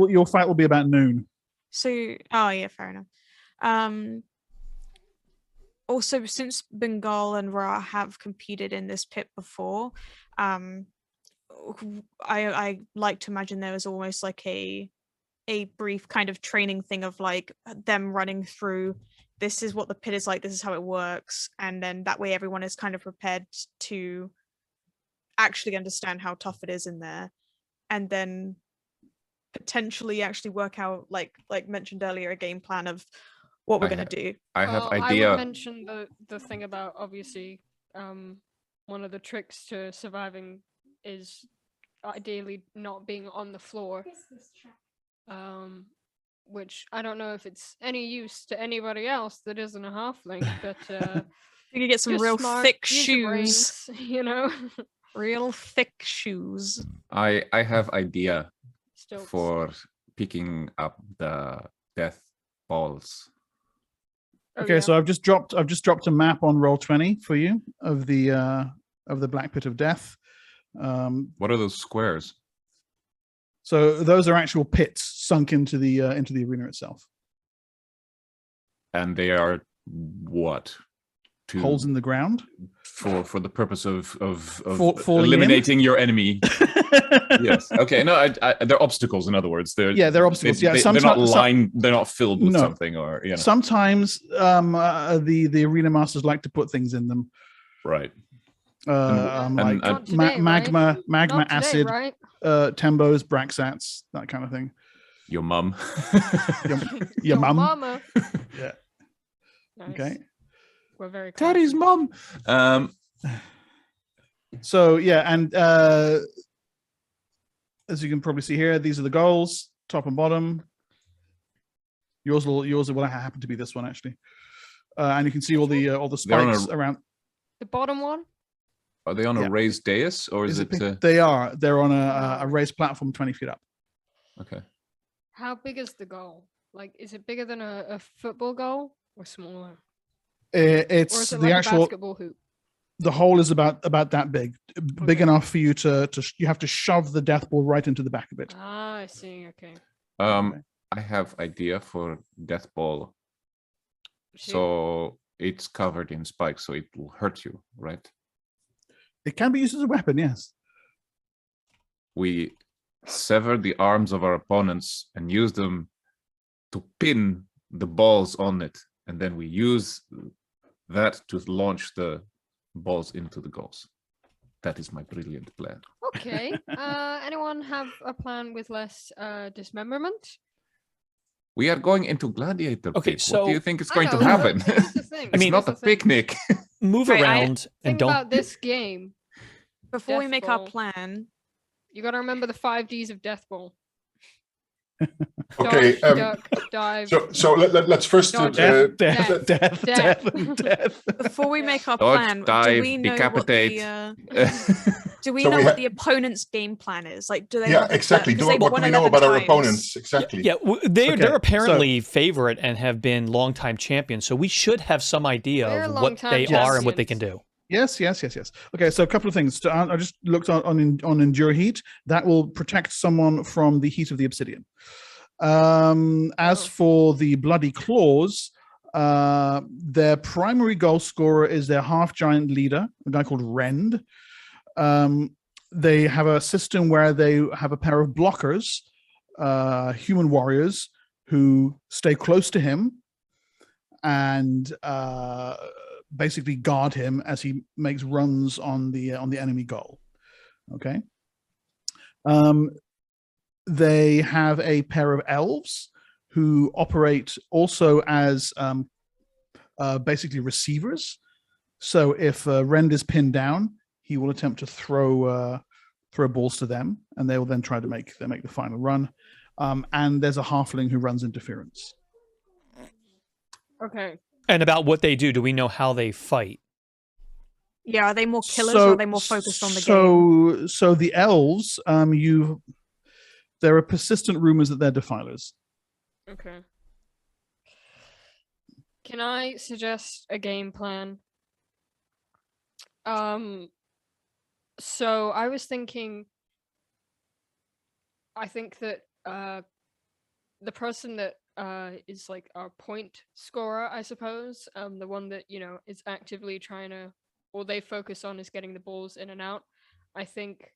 A: will be about noon.
C: So, oh yeah, fair enough. Also, since Bengal and Ra have competed in this pit before, I like to imagine there was almost like a brief kind of training thing of like them running through. This is what the pit is like. This is how it works, and then that way everyone is kind of prepared to actually understand how tough it is in there, and then potentially actually work out like mentioned earlier a game plan of what we're
F: I
C: gonna do.
F: I have
E: I
F: idea.
E: would mention the thing about obviously one of the tricks to surviving is ideally not being on the floor. Which I don't know if it's any use to anybody else that isn't a halfling, but
C: You could get some
E: you're
C: real
E: smart,
C: thick
E: use your
C: shoes.
E: brains, you know.
C: Real thick shoes.
F: I have idea
E: Stilts.
F: for picking up the death balls.
E: Oh,
A: Okay,
E: yeah.
A: so I've just dropped a map on Roll20 for you of the Black Pit of Death.
F: What are those squares?
A: So those are actual pits sunk into the arena itself.
F: And they are what?
A: Holes in the ground.
F: For the purpose of
A: Falling in?
F: eliminating your enemy. Yes. Okay. No, they're obstacles. In other words, they're
A: They're obstacles.
F: They,
A: Yeah,
F: they're not
A: sometimes-
F: lined. They're not filled with
A: No.
F: something, or you know.
A: Sometimes the arena masters like to put things in them.
F: Right.
A: Like
E: Not today,
A: magma
E: Not today,
A: acid,
E: right?
A: Tembos, Braxats, that kind of thing.
F: Your mum.
A: Your mum.
E: Mama.
A: Yeah.
E: Nice.
A: Okay.
E: We're very close.
F: Daddy's mum.
A: So yeah, and as you can probably see here, these are the goals, top and bottom. Yours will happen to be this one actually, and you can see all the spikes around.
E: The bottom one.
F: Are they on a raised dais, or is it?
A: They are. They're on a raised platform 20 feet up.
F: Okay.
E: How big is the goal? Like, is it bigger than a football goal or smaller?
A: It's
E: or is it
A: the
E: like
A: actual
E: a basketball hoop.
A: The hole is about that big, big enough for you to you have to shove the death ball right into the back of it.
E: Ah, I see. Okay.
F: I have idea for death ball. So it's covered in spikes, so it will hurt you, right?
A: It can be used as a weapon, yes.
F: We sever the arms of our opponents and use them to pin the balls on it, and then we use that to launch the balls into the goals. That is my brilliant plan.
E: Okay. Anyone have a plan with less dismemberment?
F: We are going into Gladiator
I: Okay,
F: Pit.
I: so
F: what do you think is going to
E: know,
F: happen?
E: but here's the thing,
F: It's
I: mean,
F: not a picnic.
I: Move
C: Right,
I: around and
E: Think
I: don't.
E: about this game.
C: Before we
E: Death
C: make our
E: ball.
C: plan,
E: You got to remember the 5 Ds of Death Ball.
G: Okay.
E: Dodge, duck, dive.
G: So let's first
E: Dodge.
A: Death,
E: Death.
A: death,
E: Death.
A: death.
C: before we make our
F: Dodge,
C: plan, do
F: dive,
C: we know
F: decapitate.
C: do we
G: So
C: know
G: we
C: what
G: ha-
C: the opponent's game plan is? Like, do they
G: yeah,
C: want
G: exactly.
C: because they've
G: What
C: won
G: do we know
C: 11
G: about our
C: times.
G: opponents? Exactly.
I: Yeah, they're
A: Okay,
I: apparently favorite and have been longtime champions, so we should have some idea
E: We're
I: of what
E: longtime
I: they are and what they can
E: champions.
I: do.
A: Yes. Okay, so a couple of things. I just looked on Endure Heat. That will protect someone from the heat of the obsidian. As for the Bloody Claws, their primary goal scorer is their half-giant leader, a guy called Rend. They have a system where they have a pair of blockers, human warriors, who stay close to him and basically guard him as he makes runs on the enemy goal. Okay. They have a pair of elves who operate also as basically receivers. So if Rend is pinned down, he will attempt to throw balls to them, and they will then try to make the final run. And there's a halfling who runs interference.
E: Okay.
I: And about what they do we know how they fight?
C: Yeah, are they more killers or are they more focused on the game?
A: So the elves, there are persistent rumors that they're defilers.
E: Okay. Can I suggest a game plan? So I was thinking, I think that the person that is like our point scorer, I suppose, the one that, you know, is actively trying to, all they focus on is getting the balls in and out. I think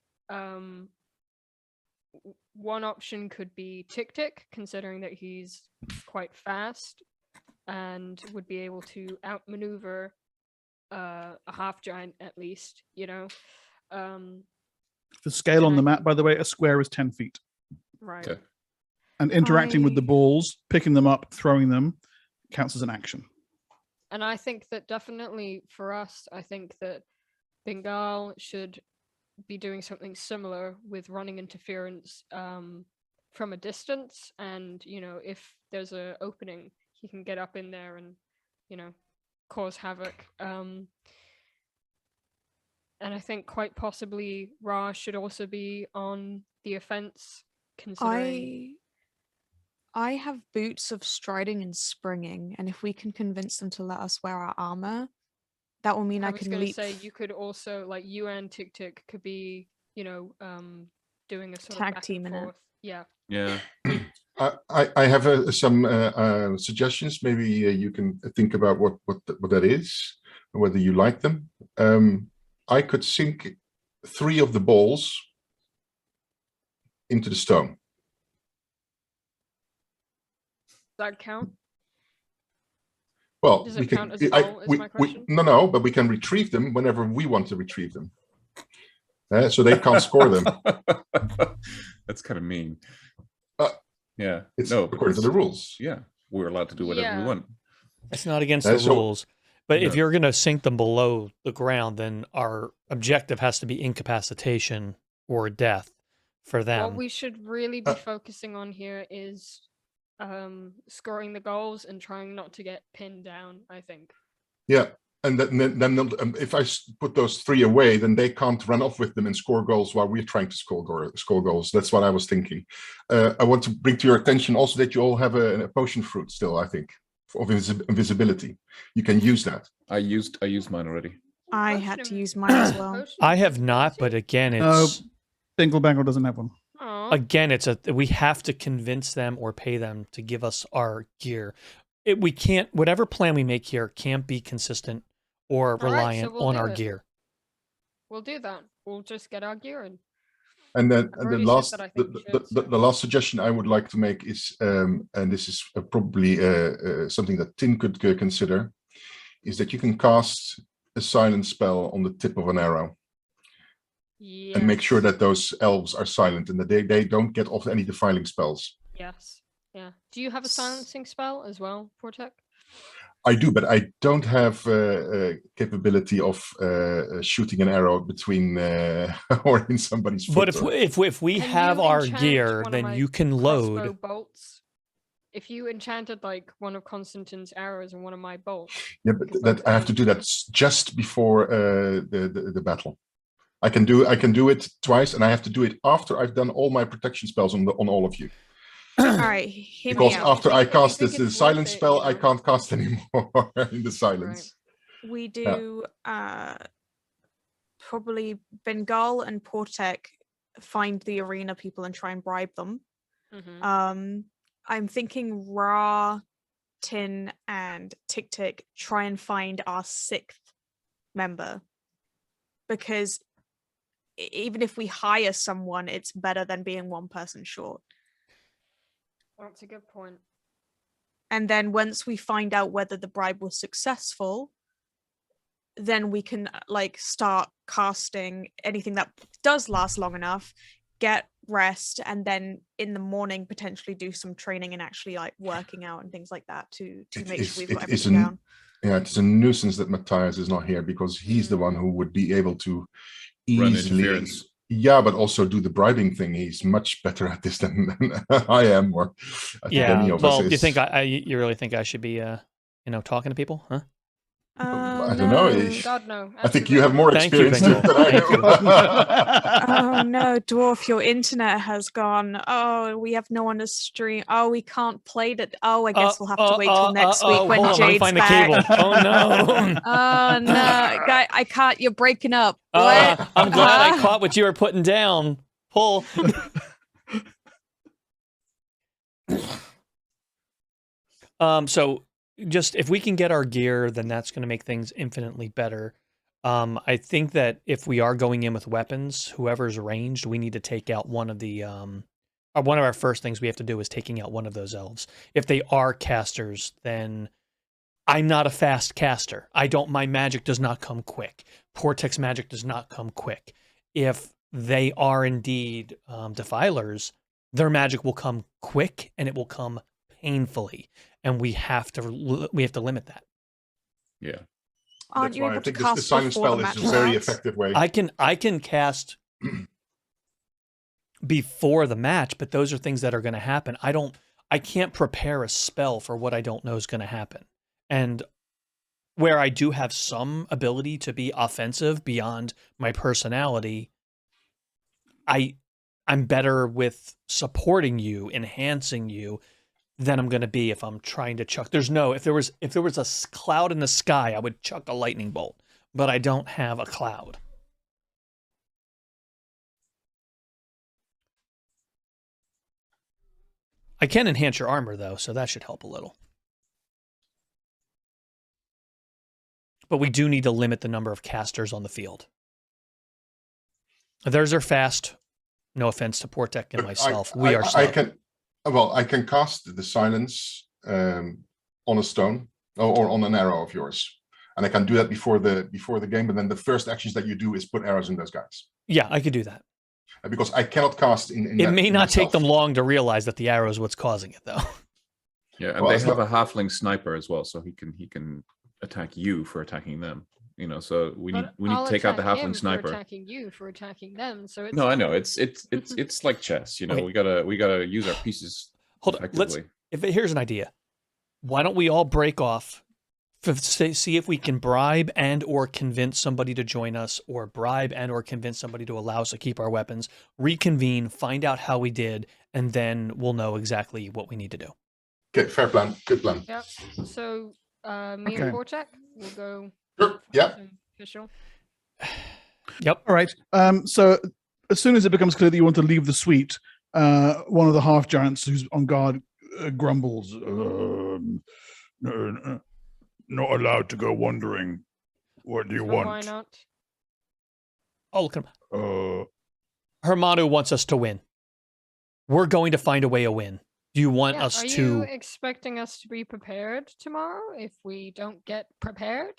E: one option could be Tick Tick, considering that he's quite fast and would be able to outmaneuver a half giant at least, you know.
A: For scale on the map, by the way, a square is 10 feet.
E: Right.
F: Okay.
A: And interacting with the balls, picking them up, throwing them, counts as an action.
E: And I think that definitely for us, I think that Bengal should be doing something similar with running interference from a distance. And, you know, if there's an opening, he can get up in there and, you know, cause havoc. And I think quite possibly Ra should also be on the offense, considering...
C: I have boots of striding and springing, and if we can convince them to let us wear our armor, that will mean I
E: was
C: can
E: gonna
C: leap.
E: say you could also, like, you and Tick Tick could be, you know, doing a sort
C: Tag
E: of back
C: team
E: and
C: in it.
E: forth. Yeah.
F: Yeah.
G: I have some suggestions. Maybe you can think about what that is and whether you like them. I could sink 3 of the balls into the stone.
E: Does that count?
G: Well,
E: Does
G: we
E: it
G: can.
E: count as a goal, is my question?
G: No, but we can retrieve them whenever we want to retrieve them. So they can't score them.
F: That's kind of mean.
G: Yeah, it's
F: no,
G: according to the rules.
F: Yeah, we're allowed to do whatever we
E: Yeah.
F: want.
I: It's not against the
G: So-
I: rules. But if
F: No.
I: you're going to sink them below the ground, then our objective has to be incapacitation or death for them.
E: What we should really be focusing on here is scoring the goals and trying not to get pinned down, I think.
G: Yeah, and then if I put those 3 away, then they can't run off with them and score goals while we're trying to score goals. That's what I was thinking. I want to bring to your attention also that you all have a potion fruit still, I think, of invisibility. You can use that.
F: I used mine already.
H: I had to use mine as well.
I: I have not, but again, it's
A: Bingle Bangle doesn't have one.
I: again, we have to convince them or pay them to give us our gear. We can't, whatever plan we make here can't be consistent or reliant on our gear.
E: We'll do that. We'll just get our gear in.
G: And then the last suggestion I would like to make is, and this is probably something that Tin could consider, is that you can cast a silent spell on the tip of an arrow.
E: Yes.
G: And make sure that those elves are silent and that they don't get off any defiling spells.
E: Yes. Yeah. Do you have a silencing spell as well, Portek?
G: I do, but I don't have capability of shooting an arrow between or in somebody's foot.
I: But if we have our gear, then you can load
E: bolts. If you enchanted like one of Constantine's arrows and one of my bolts.
G: Yeah, but that I have to do that just before the battle. I can do it twice, and I have to do it after I've done all my protection spells on all of you.
H: All right, hear
G: Because
H: me out.
G: after I cast the silence spell, I can't cast anymore in the silence.
H: Right. We do probably Bengal and Portek find the arena people and try and bribe them.
E: Mm-hmm.
H: I'm thinking Ra, Tin, and Tick Tick try and find our 6th member. Because even if we hire someone, it's better than being one person short.
E: That's a good point.
H: And then once we find out whether the bribe was successful, then we can like start casting anything that does last long enough, get rest, and then in the morning potentially do some training and actually like working out and things like that to make sure we've got everything down.
G: Yeah, it's a nuisance that Matthias is not here because he's the one who would be able to easily. Yeah, but also do the bribing thing. He's much better at this than I am, or I think any of us is.
I: You think you really think I should be, talking to people, huh?
G: I don't know.
E: God, no.
G: I think you have more experience than I do.
H: Oh no, Dwarf, your internet has gone. Oh, we have no one to stream. Oh, we can't play that. Oh, I guess we'll have to wait till next week when Jade's
I: find
H: back.
I: The cable. Oh no.
H: Oh no, guy, I can't. You're breaking up.
I: I'm glad I caught what you were putting down. Pull. So just if we can get our gear, then that's going to make things infinitely better. I think that if we are going in with weapons, whoever's ranged, we need to take out one of the one of our first things we have to do is taking out one of those elves. If they are casters, then I'm not a fast caster. My magic does not come quick. Portek's magic does not come quick. If they are indeed defilers, their magic will come quick and it will come painfully, and we have to limit that.
F: Yeah.
H: Aren't you able to
G: the
H: cast
G: silent
H: before
G: spell
H: the
G: is a
H: match
G: very
H: starts?
G: effective way.
I: I can cast before the match, but those are things that are going to happen. I can't prepare a spell for what I don't know is going to happen. And where I do have some ability to be offensive beyond my personality, I'm better with supporting you, enhancing you, than I'm going to be if I'm trying to chuck. If there was a cloud in the sky, I would chuck a lightning bolt, but I don't have a cloud. I can enhance your armor though, so that should help a little. But we do need to limit the number of casters on the field. Theirs are fast. No offense to Portek and myself. We are slow.
G: I can cast the silence on a stone or on an arrow of yours, and I can do that before the game. And then the first actions that you do is put arrows in those guys.
I: Yeah, I could do that.
G: Because I cannot cast in
I: it may not take them long to realize that the arrow is what's causing it, though.
F: Yeah, and they have a halfling sniper as well, so he can attack you for attacking them. You know, so we need
E: I'll
F: to take out the
E: attack him
F: halfling sniper.
E: For attacking you for attacking them. So it's
F: No, I know it's like chess. You know,
I: Okay.
F: we gotta use our pieces
I: Hold on.
F: effectively.
I: Here's an idea. Why don't we all break off? See if we can bribe and or convince somebody to join us, or bribe and or convince somebody to allow us to keep our weapons, reconvene, find out how we did, and then we'll know exactly what we need to do.
G: Okay, fair plan. Good plan.
E: Yep. So me
A: Okay.
E: and Vortek will go.
G: Sure. Yeah.
E: Official.
I: Yep.
A: All right. So as soon as it becomes clear that you want to leave the suite, one of the half giants who's on guard grumbles.
D: Not allowed to go wandering. What do you want?
E: Why not?
I: Oh, look at him.
D: Uh,
I: Hamanu wants us to win. We're going to find a way to win. Do you want us
E: Are
I: to?
E: you expecting us to be prepared tomorrow if we don't get prepared?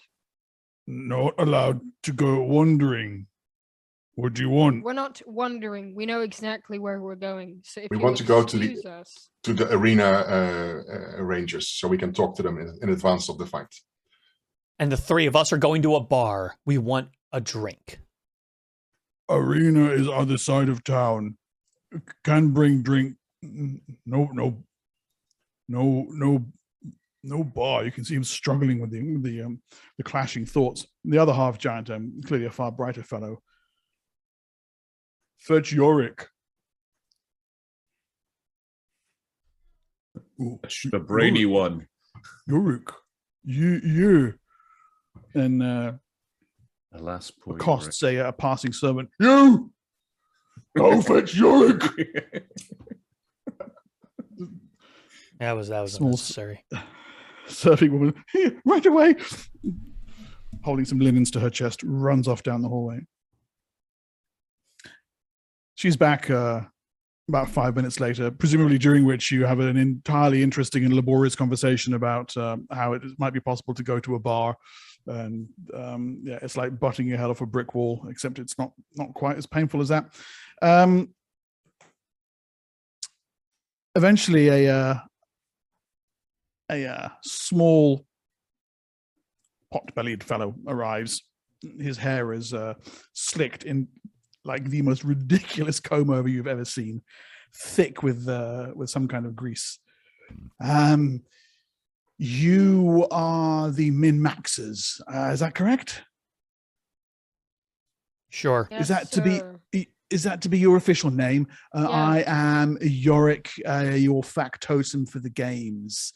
D: not allowed to go wandering. What do you want?
E: We're not wondering. We know exactly where we're going. So if
G: We
E: you
G: want to go to
E: excuse us,
G: the arena rangers so we can talk to them in advance of the fight.
I: And the three of us are going to a bar. We want a drink.
D: Arena is other side of town. Can bring drink. No bar. You can see him struggling with the clashing thoughts. The other half giant, clearly a far brighter fellow. Fetch Urik.
F: That's the brainy one.
D: Urik. You.
A: And
F: Alas, poor
A: accosts a passing servant.
D: You. Go fetch Urik.
I: That was
A: Small
I: unnecessary.
A: Serving woman, "Here, right away," holding some linens to her chest, runs off down the hallway. She's back about 5 minutes later, presumably during which you have an entirely interesting and laborious conversation about how it might be possible to go to a bar. And yeah, it's like butting your head off a brick wall, except it's not quite as painful as that. Eventually, a small pot-bellied fellow arrives. His hair is slicked in like the most ridiculous comb over you've ever seen, thick with some kind of grease. You are the min-maxers, is that correct?
I: Sure.
E: yes,
A: Is that to be?
E: sir.
A: Is that to be your official name? I am Urik, your factotum for the games.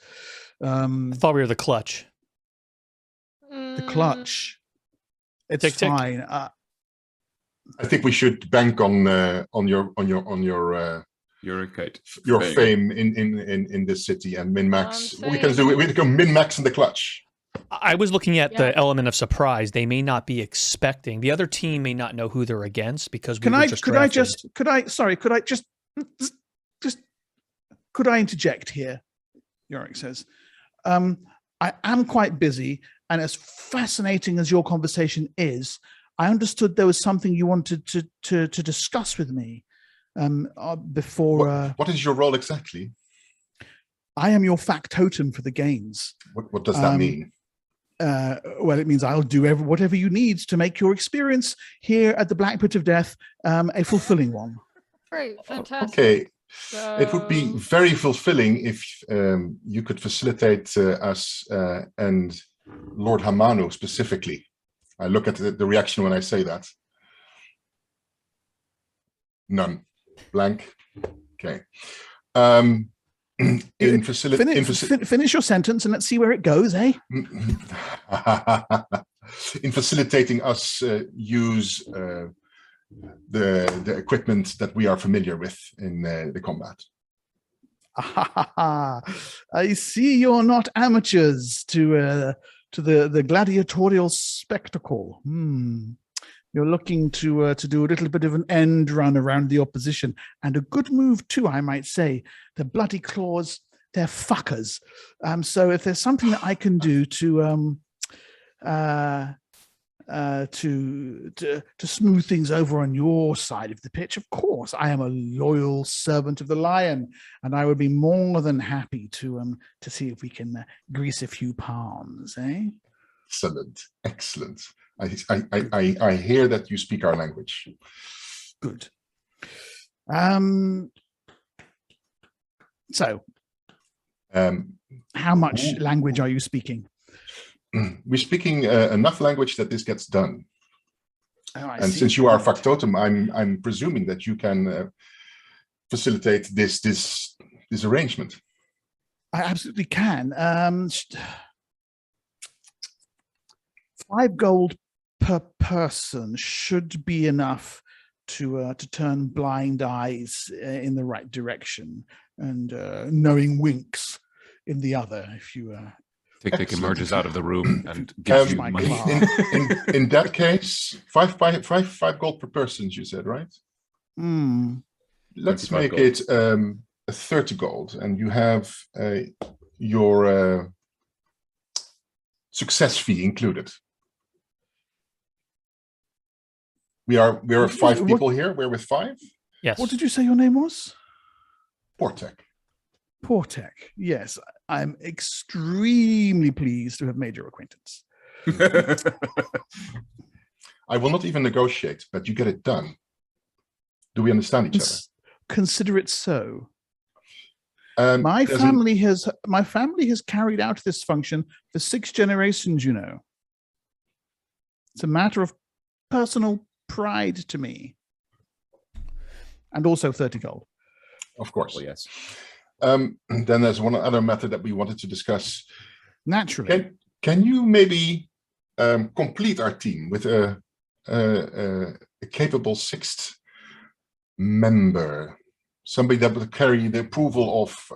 I: I thought we were the clutch.
A: The clutch. It's
I: Tick, tick.
A: fine.
G: I think we should bank on your
F: Urikite.
G: your
F: Fame.
G: fame in this city and min-max.
E: I'm
G: We can do it. We can go min-max in the clutch.
I: I was looking at
E: Yeah.
I: the element of surprise. They may not be expecting. The other team may not know who they're against because we
A: Could
I: were
A: I interject here? Urik says, I am quite busy, and as fascinating as your conversation is, I understood there was something you wanted to discuss with me before.
G: What is your role exactly?
A: I am your factotum for the games.
G: What does that mean?
A: Well, it means I'll do whatever you need to make your experience here at the Black Pit of Death a fulfilling one.
E: Great, fantastic.
G: Okay.
E: So,
G: It would be very fulfilling if you could facilitate us and Lord Hamanu specifically. I look at the reaction when I say that. None. Blank. Okay.
A: Finish your sentence and let's see where it goes, eh?
G: In facilitating us use the equipment that we are familiar with in the combat.
A: I see you're not amateurs to the gladiatorial spectacle. You're looking to do a little bit of an end run around the opposition, and a good move too, I might say. The bloody claws, they're fuckers. So if there's something that I can do to smooth things over on your side of the pitch, of course, I am a loyal servant of the lion, and I would be more than happy to see if we can grease a few palms, eh?
G: Excellent, excellent. I hear that you speak our language.
A: Good. So, how much language are you speaking?
G: We're speaking enough language that this gets done.
A: Oh, I
G: And
A: see.
G: since you are factotum, I'm presuming that you can facilitate this arrangement.
A: I absolutely can. 5 gold per person should be enough to turn blind eyes in the right direction and knowing winks in the other. If you
F: Tick emerges out of the room and gives you
A: my
F: money.
A: claw.
G: In that case, five gold per person, you said, right? Let's
F: 25
G: make
F: gold.
G: it 30 gold, and you have your success fee included. We are 5 people here. We're with 5.
I: Yes.
A: What did you say your name was?
G: Portek.
A: Portek. Yes, I'm extremely pleased to have made your acquaintance.
G: I will not even negotiate, but you get it done. Do we understand each other?
A: Consider it so. My family has carried out this function for 6 generations, you know. It's a matter of personal pride to me. And also 30 gold.
G: Of course.
F: Well, yes.
G: Then there's one other matter that we wanted to discuss.
A: Naturally.
G: Can you maybe complete our team with a capable 6th member? Somebody that would carry the approval of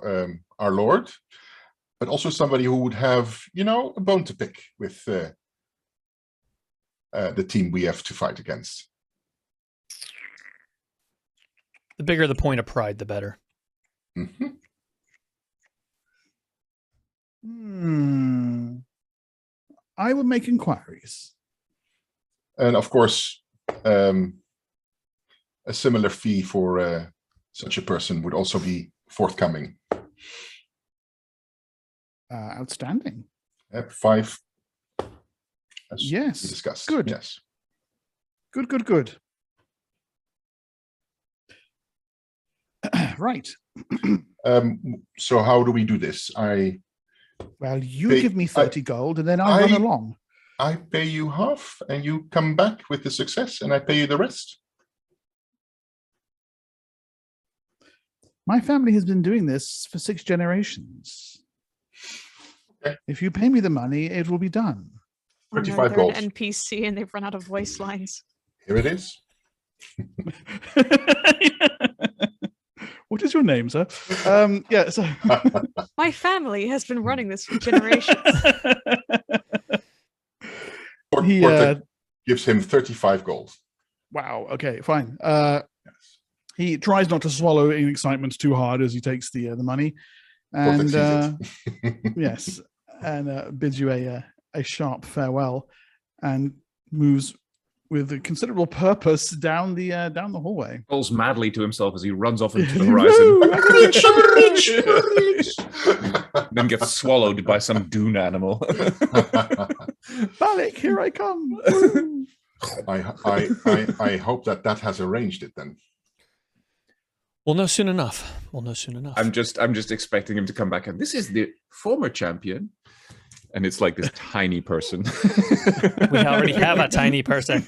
G: our Lord, but also somebody who would have, a bone to pick with the team we have to fight against.
I: The bigger the point of pride, the better.
A: I will make inquiries.
G: And of course, a similar fee for such a person would also be forthcoming.
A: Outstanding.
G: 5.
A: Yes.
G: We discussed.
A: Good.
G: Yes.
A: Good. Right.
G: So how do we do this?
A: Well, you give me 30 gold and then I run along.
G: I pay you half and you come back with the success and I pay you the rest.
A: My family has been doing this for 6 generations.
G: Okay.
A: If you pay me the money, it will be done.
G: 35
H: they're
G: gold.
H: an NPC and they've run out of voice lines.
G: Here it is.
A: What is your name, sir? Yeah. So
H: My family has been running this for generations.
G: Portek gives him 35 gold.
A: Wow. Okay. Fine. He tries not to swallow in excitement too hard as he takes the money, and yes, and bids you a sharp farewell, and moves with a considerable purpose down the hallway.
F: Calls madly to himself as he runs off into the horizon. Then gets swallowed by some dune animal.
A: Balik, here I come.
G: I hope that has arranged it then.
I: We'll know soon enough.
F: I'm just expecting him to come back and this is the former champion. And it's like this tiny person.
I: We already have a tiny person.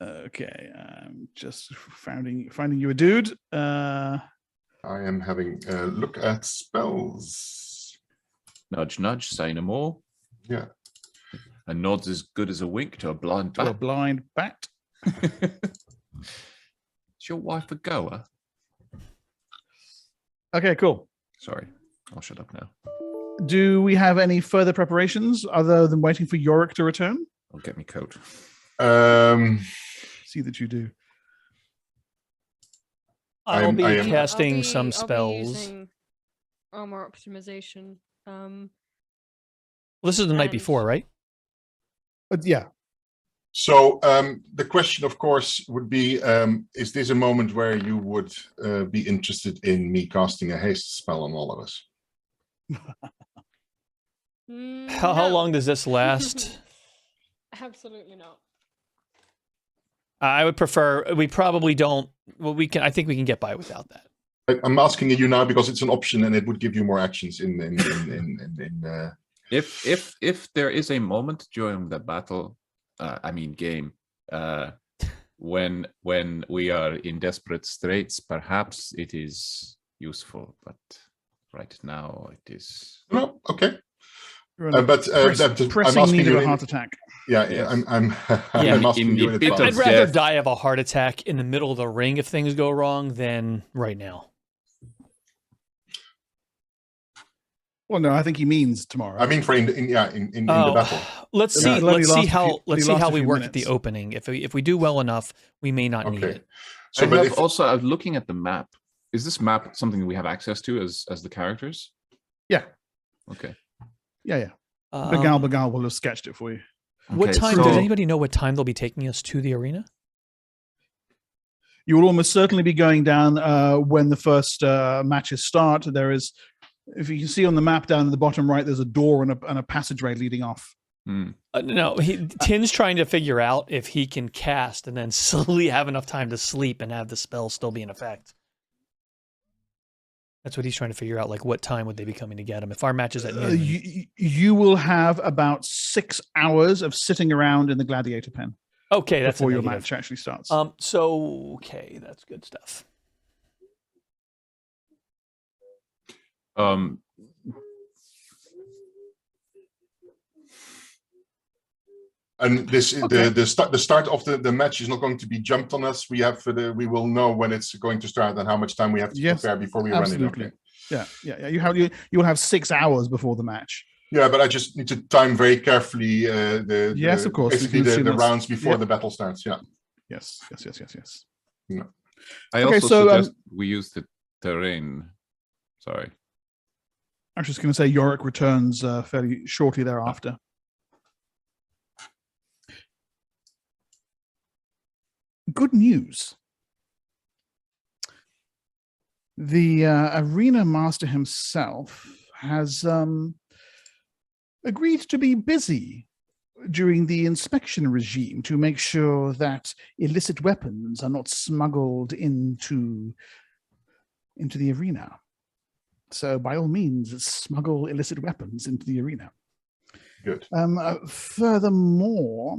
A: Okay, I'm just finding you a dude.
G: I am having a look at spells.
F: Nudge, nudge, say no more.
G: Yeah.
F: A nod's as good as a wink to a blind bat.
A: To a blind bat.
F: Is your wife a goer?
A: Okay, cool.
F: Sorry, I'll shut up now.
A: Do we have any further preparations other than waiting for Urik to return?
F: I'll get me coat.
A: See that you do.
I: I'll be
G: I am-
I: casting some
E: I'll be
I: spells.
E: using armor optimization.
I: Well, this is the night
E: and-
I: before, right?
A: Yeah.
G: So the question, of course, would be, is this a moment where you would be interested in me casting a haste spell on all of us?
I: How
E: No.
I: long does this last?
E: Absolutely not.
I: I would prefer. We probably don't. Well, we can. I think we can get by without that.
G: I'm asking you now because it's an option and it would give you more actions in
F: If there is a moment during the battle, game, when we are in desperate straits, perhaps it is useful. But right now, it is.
G: No, okay. I'm
A: Pressing
G: asking
A: need
G: you
A: of a heart attack.
G: Yeah,
F: Yes.
G: I'm
I: Yeah,
G: asking you in
F: in bit
G: advance.
I: I'd rather
F: death.
I: die of a heart attack in the middle of the ring if things go wrong than right now.
A: Well, no, I think he means tomorrow.
G: I mean, for in the battle.
I: Let's
A: It'll
I: see.
A: only
I: Let's see
A: last a
I: how.
A: few-
I: Let's
A: it'll
I: see
A: last
I: how
A: a
I: we
A: few
I: work at the
A: minutes.
I: opening. If we do well enough, we may not need
G: Okay.
I: it.
G: So,
F: I
G: but
F: have
G: if
F: also, I was looking at the map. Is this map something we have access to as the characters?
A: Yeah.
F: Okay.
A: Yeah.
I: Um,
A: Bagal will have sketched it for you.
I: What
F: Okay,
I: time?
F: so-
I: Does anybody know what time they'll be taking us to the arena?
A: You will almost certainly be going down when the first matches start. There is, if you can see on the map down at the bottom right, there's a door and a passageway leading off.
I: No, Tin's trying to figure out if he can cast and then have enough time to sleep and have the spell still be in effect. That's what he's trying to figure out. Like, what time would they be coming to get him? If our match is at noon,
A: You will have about 6 hours of sitting around in the gladiator pen
I: okay, that's
A: before
I: a
A: your
I: negative.
A: match actually starts.
I: So okay, that's good stuff.
G: And this
A: Okay.
G: the start of the match is not going to be jumped on us. We will know when it's going to start and how much time we have to
A: Yes,
G: prepare before we
A: absolutely.
G: run it. Okay.
A: Yeah. You will have 6 hours before the match.
G: Yeah, but I just need to time very carefully
A: Yes, of course. We
G: basically
A: can assume
G: the
A: that's-
G: rounds before
A: yep.
G: the battle starts. Yeah.
A: Yes.
F: I
A: Okay,
F: also
A: so,
F: suggest we use the terrain. Sorry.
A: I was just going to say Yorick returns fairly shortly thereafter. Good news. The arena master himself has agreed to be busy during the inspection regime to make sure that illicit weapons are not smuggled into the arena. So by all means, smuggle illicit weapons into the arena.
G: Good.
A: Furthermore,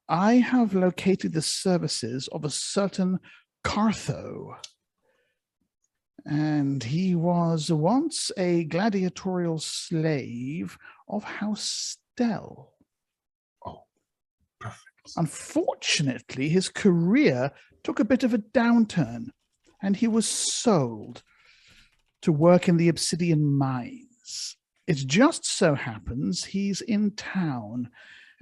A: I have located the services of a certain Cartho. And he was once a gladiatorial slave of House Stell.
G: Oh, perfect.
A: Unfortunately, his career took a bit of a downturn, and he was sold to work in the obsidian mines. It just so happens he's in town,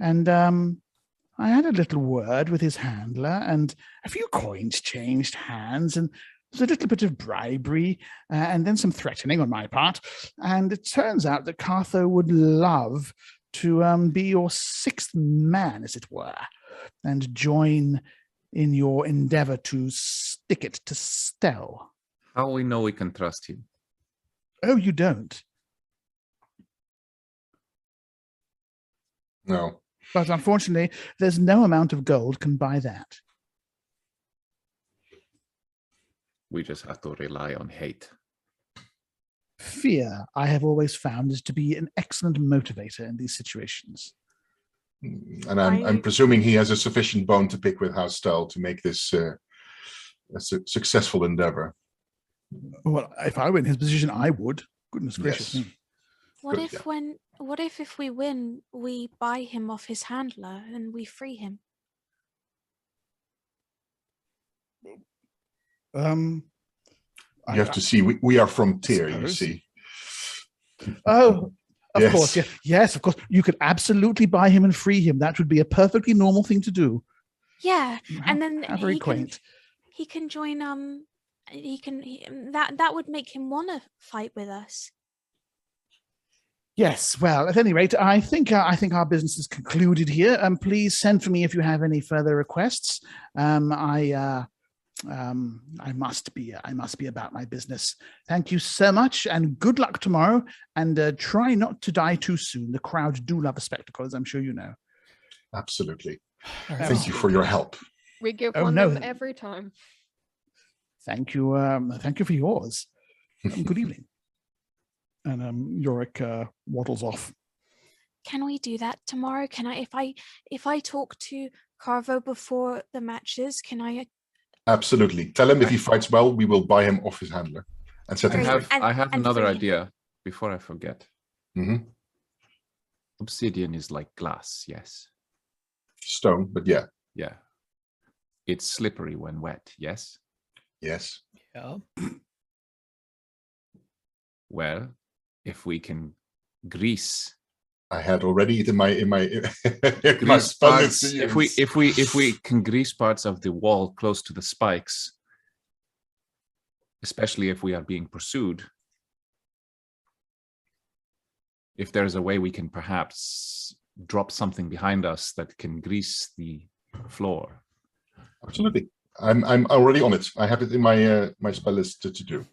A: and I had a little word with his handler, and a few coins changed hands, and there's a little bit of bribery, and then some threatening on my part, and it turns out that Cartho would love to be your sixth man, as it were, and join in your endeavor to stick it to Stell.
F: How we know we can trust him?
A: Oh, you don't?
G: No.
A: But unfortunately, there's no amount of gold can buy that.
F: We just have to rely on hate.
A: Fear, I have always found, is to be an excellent motivator in these situations.
G: And I'm presuming he has a sufficient bone to pick with House Stell to make this a successful endeavor.
A: Well, if I were in his position, I would. Goodness gracious
G: Yes.
A: me.
C: What if we win, we buy him off his handler and we free him?
G: You have to see, we are from Tyr, you
A: suppose.
G: see.
A: Oh, of
G: Yes.
A: course. Yeah. Yes, of course. You could absolutely buy him and free him. That would be a perfectly normal thing to do.
C: Yeah,
A: How-
C: and then
A: how very
C: he
A: quaint.
C: can join. That would make him want to fight with us.
A: Yes, well, at any rate, I think our business is concluded here. Please send for me if you have any further requests. I must be about my business. Thank you so much, and good luck tomorrow. And try not to die too soon. The crowd do love a spectacle, as I'm sure you know.
G: Absolutely.
I: All right.
G: Thank you for your help.
E: We give
A: Oh,
E: one
A: no.
E: them every time.
A: Thank you. Thank you for yours. Good evening. And Urik waddles off.
H: Can we do that tomorrow? Can I, if I talk to Carvo before the matches, can I?
G: Absolutely. Tell him if he fights well, we will buy him off his handler and set him
H: Great.
G: free.
H: And-
F: I have
H: and
F: another
H: free.
F: idea before I forget.
G: Mhm.
F: Obsidian is like glass, yes.
G: Stone, but yeah.
F: Yeah. It's slippery when wet, yes?
G: Yes.
I: Yeah.
F: Well, if we can grease
G: I had already it in my in my
F: grease
G: spell
F: parts,
G: list to
F: if we can grease parts of the wall close to the spikes, especially if we are being pursued, if there's a way we can perhaps drop something behind us that can grease the floor.
G: Absolutely. I'm already on it. I have it in my my spell list to do.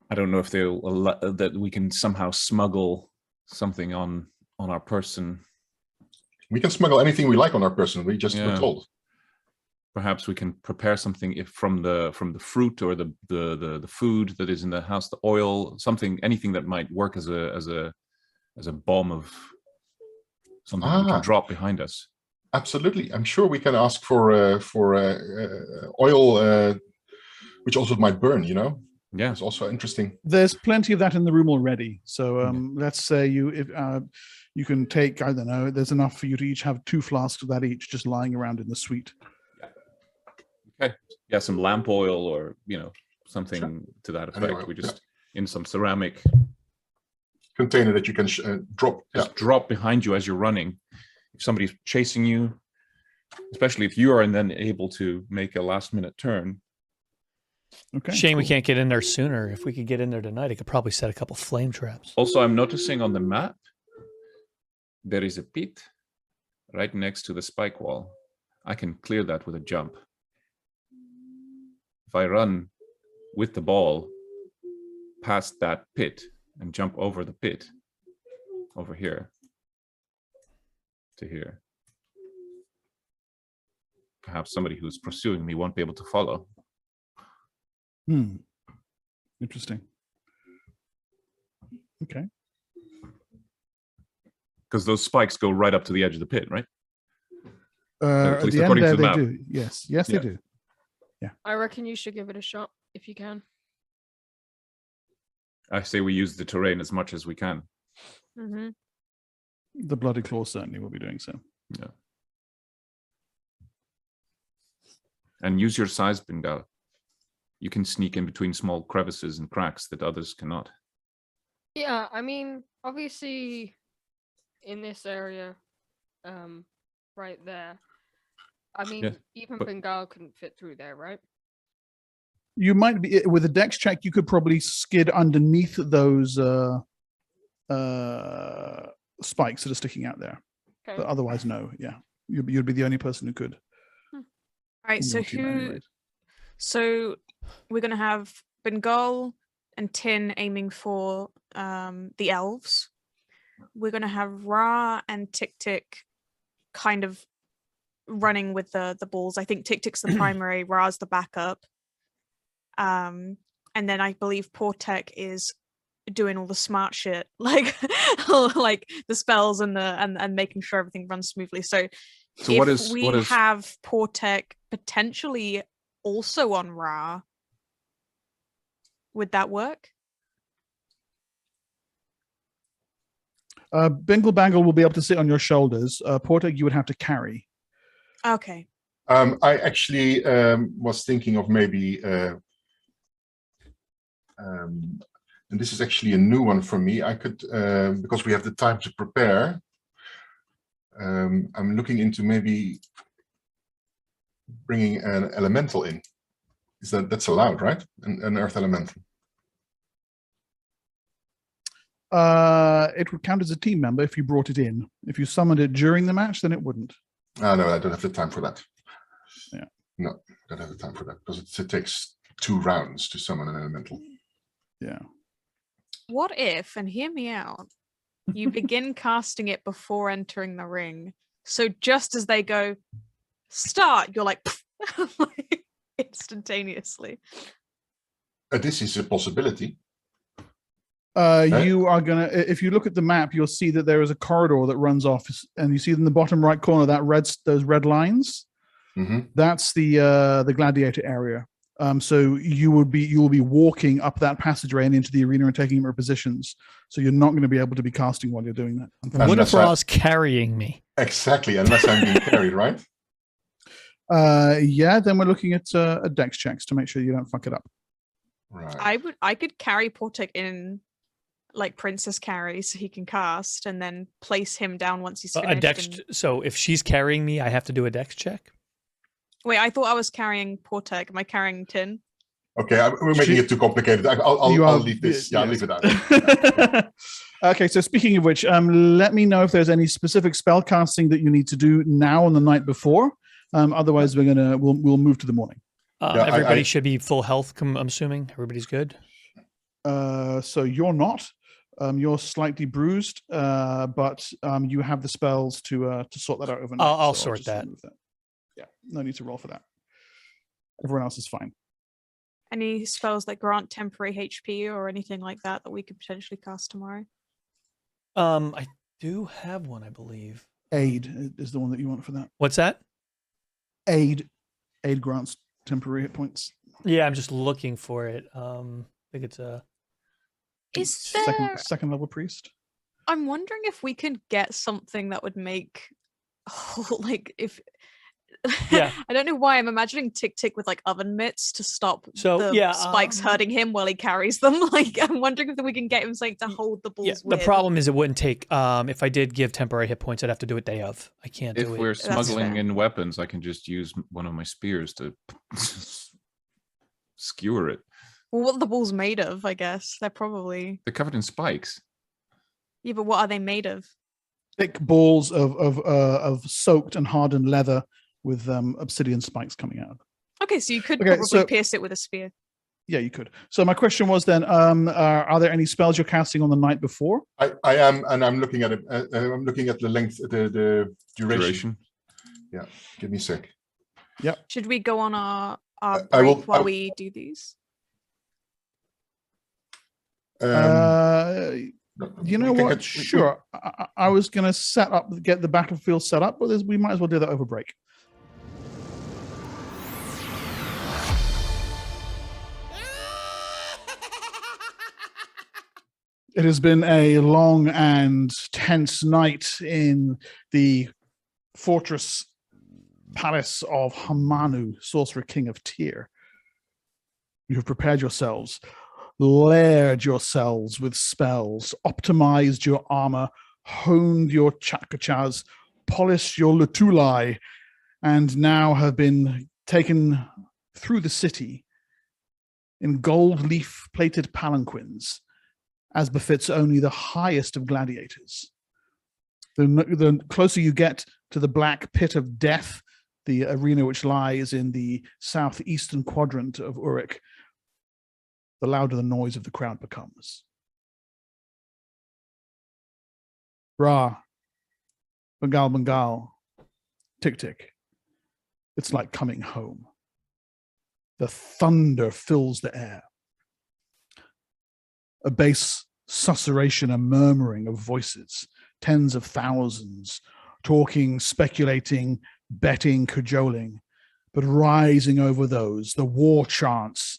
F: I don't know if that we can somehow smuggle something on our person.
G: We can smuggle anything we like on our person. We just were
F: Yeah.
G: told.
F: Perhaps we can prepare something if from the fruit or the food that is in the house, the oil, something, anything that might work as a bomb of something we can drop behind us.
G: Absolutely. I'm sure we can ask for oil, which also might burn. You know.
F: Yeah,
G: it's also interesting.
A: There's plenty of that in the room already. So let's say you can take, I don't know, there's enough for you to each have 2 flasks of that each just lying around in the suite.
F: Okay. Yeah, some lamp oil or something to that effect.
G: Anyway,
F: we just in some ceramic
G: container that you can drop.
F: Just drop behind you as you're running. If somebody's chasing you, especially if you are then able to make a last-minute turn.
A: Okay.
I: Shame we can't get in there sooner. If we could get in there tonight, I could probably set a couple flame traps.
F: Also, I'm noticing on the map, there is a pit right next to the spike wall. I can clear that with a jump. If I run with the ball past that pit and jump over the pit, over here to here, perhaps somebody who's pursuing me won't be able to follow.
A: Interesting. Okay.
F: Because those spikes go right up to the edge of the pit, right?
A: At
F: least
A: the end
F: according to
A: there
F: the
A: they
F: map.
A: do. Yes,
F: Yeah.
A: they do.
E: I reckon you should give it a shot if you can.
F: I say we use the terrain as much as we can.
E: Mm-hmm.
A: The Bloody Claw certainly will be doing so.
F: Yeah. And use your size, Bengal. You can sneak in between small crevices and cracks that others cannot.
E: Yeah, I mean, obviously, in this area, right there. I mean, even
F: but-
E: Bengal couldn't fit through there, right?
A: You might be with a dex check. You could probably skid underneath those spikes that are sticking out there.
E: Okay.
A: But otherwise, no. Yeah, you'd be the only person who could.
H: All right.
A: in
H: So
A: your team at any
H: who?
A: rate.
H: So we're gonna have Bengal and Tin aiming for the elves. We're gonna have Ra and Tick Tick kind of running with the balls. I think Tick Tick's the primary, Ra's the backup. And then I believe Portek is doing all the smart shit, like like the spells and making sure everything runs smoothly. So if we have Portek potentially also on Ra, would that work?
A: Bingle Bangle will be able to sit on your shoulders. Portek, you would have to carry.
H: Okay.
G: I actually was thinking of maybe, and this is actually a new one for me. I could, because we have the time to prepare, I'm looking into maybe bringing an elemental in. That's allowed, right? An earth elemental.
A: It would count as a team member if you brought it in. If you summoned it during the match, then it wouldn't.
G: No, I don't have the time for that.
A: Yeah.
G: No, I don't have the time for that because it takes 2 rounds to summon an elemental.
A: Yeah.
H: What if, and hear me out, you begin casting it before entering the ring. So just as they go, start, you're like, like instantaneously.
G: This is a possibility.
A: You are gonna, if you look at the map, you'll see that there is a corridor that runs off, and you see in the bottom right corner those red lines.
G: Mm-hmm.
A: That's the gladiator area. So you will be walking up that passageway and into the arena and taking your positions. So you're not going to be able to be casting while you're doing that.
I: What if Ra's carrying me?
G: Exactly, unless I'm being carried, right?
A: Yeah, then we're looking at dex checks to make sure you don't fuck it up.
G: Right.
H: I could carry Portek in like princess carry so he can cast and then place him down once he's finished.
I: A dex. So if she's carrying me, I have to do a dex check.
H: Wait, I thought I was carrying Portek. Am I carrying Tin?
G: Okay, we're making it too complicated. I'll leave this. Yeah,
A: yes.
G: I'll leave it out.
A: Okay, so speaking of which, let me know if there's any specific spell casting that you need to do now on the night before. Otherwise, we'll move to the morning.
I: Everybody should be full health. I'm assuming everybody's good.
A: So you're not. You're slightly bruised, but you have the spells to sort that out overnight.
I: I'll
A: so
I: sort
A: just
I: that.
A: remove that. Yeah, no need to roll for that. Everyone else is fine.
H: Any spells that grant temporary HP or anything like that we could potentially cast tomorrow?
I: I do have one, I believe.
A: Aid is the one that you want for that.
I: What's that?
A: Aid grants temporary hit points.
I: Yeah, I'm just looking for it. I think it's a
H: Is there...
A: second level priest.
H: I'm wondering if we could get something that would make like if
I: Yeah.
H: I don't know why I'm imagining Tick with like oven mitts to stop
I: So,
H: the
I: yeah,
H: spikes hurting him while he carries them. Like I'm wondering if we can get him something to hold the balls with.
I: The problem is it wouldn't take. If I did give temporary hit points, I'd have to do it day of. I can't
F: If
I: do it.
F: we're smuggling
H: fair.
F: in weapons, I can just use one of my spears to skewer it.
H: Well, what are the balls made of? I guess they're probably.
F: They're covered in spikes.
H: Yeah, but what are they made of?
A: Thick balls of soaked and hardened leather with obsidian spikes coming out.
H: Okay, so you could
A: Okay,
H: probably
A: so-
H: pierce it with a spear.
A: Yeah, you could. So my question was then, are there any spells you're casting on the night before?
G: I am, and I'm looking at it. I'm looking at the length, the duration. Yeah, give me a sec.
H: Should we go on our
G: I will-
H: break while we do these?
A: You know
G: we can
A: what?
G: get-
A: Sure. I was going to get the battlefield set up, but we might as well do that over break. It has been a long and tense night in the fortress palace of Hamanu, sorcerer king of Tyr. You have prepared yourselves, layered yourselves with spells, optimized your armor, honed your chakachas, polished your lutuli, and now have been taken through the city in gold leaf plated palanquins, as befits only the highest of gladiators. The closer you get to the black pit of death, the arena which lies in the southeastern quadrant of Urik, the louder the noise of the crowd becomes. Ra, Bengal, tick tick. It's like coming home. The thunder fills the air. A bass susurration, a murmuring of voices, tens of thousands, talking, speculating, betting, cajoling, but rising over those, the war chants,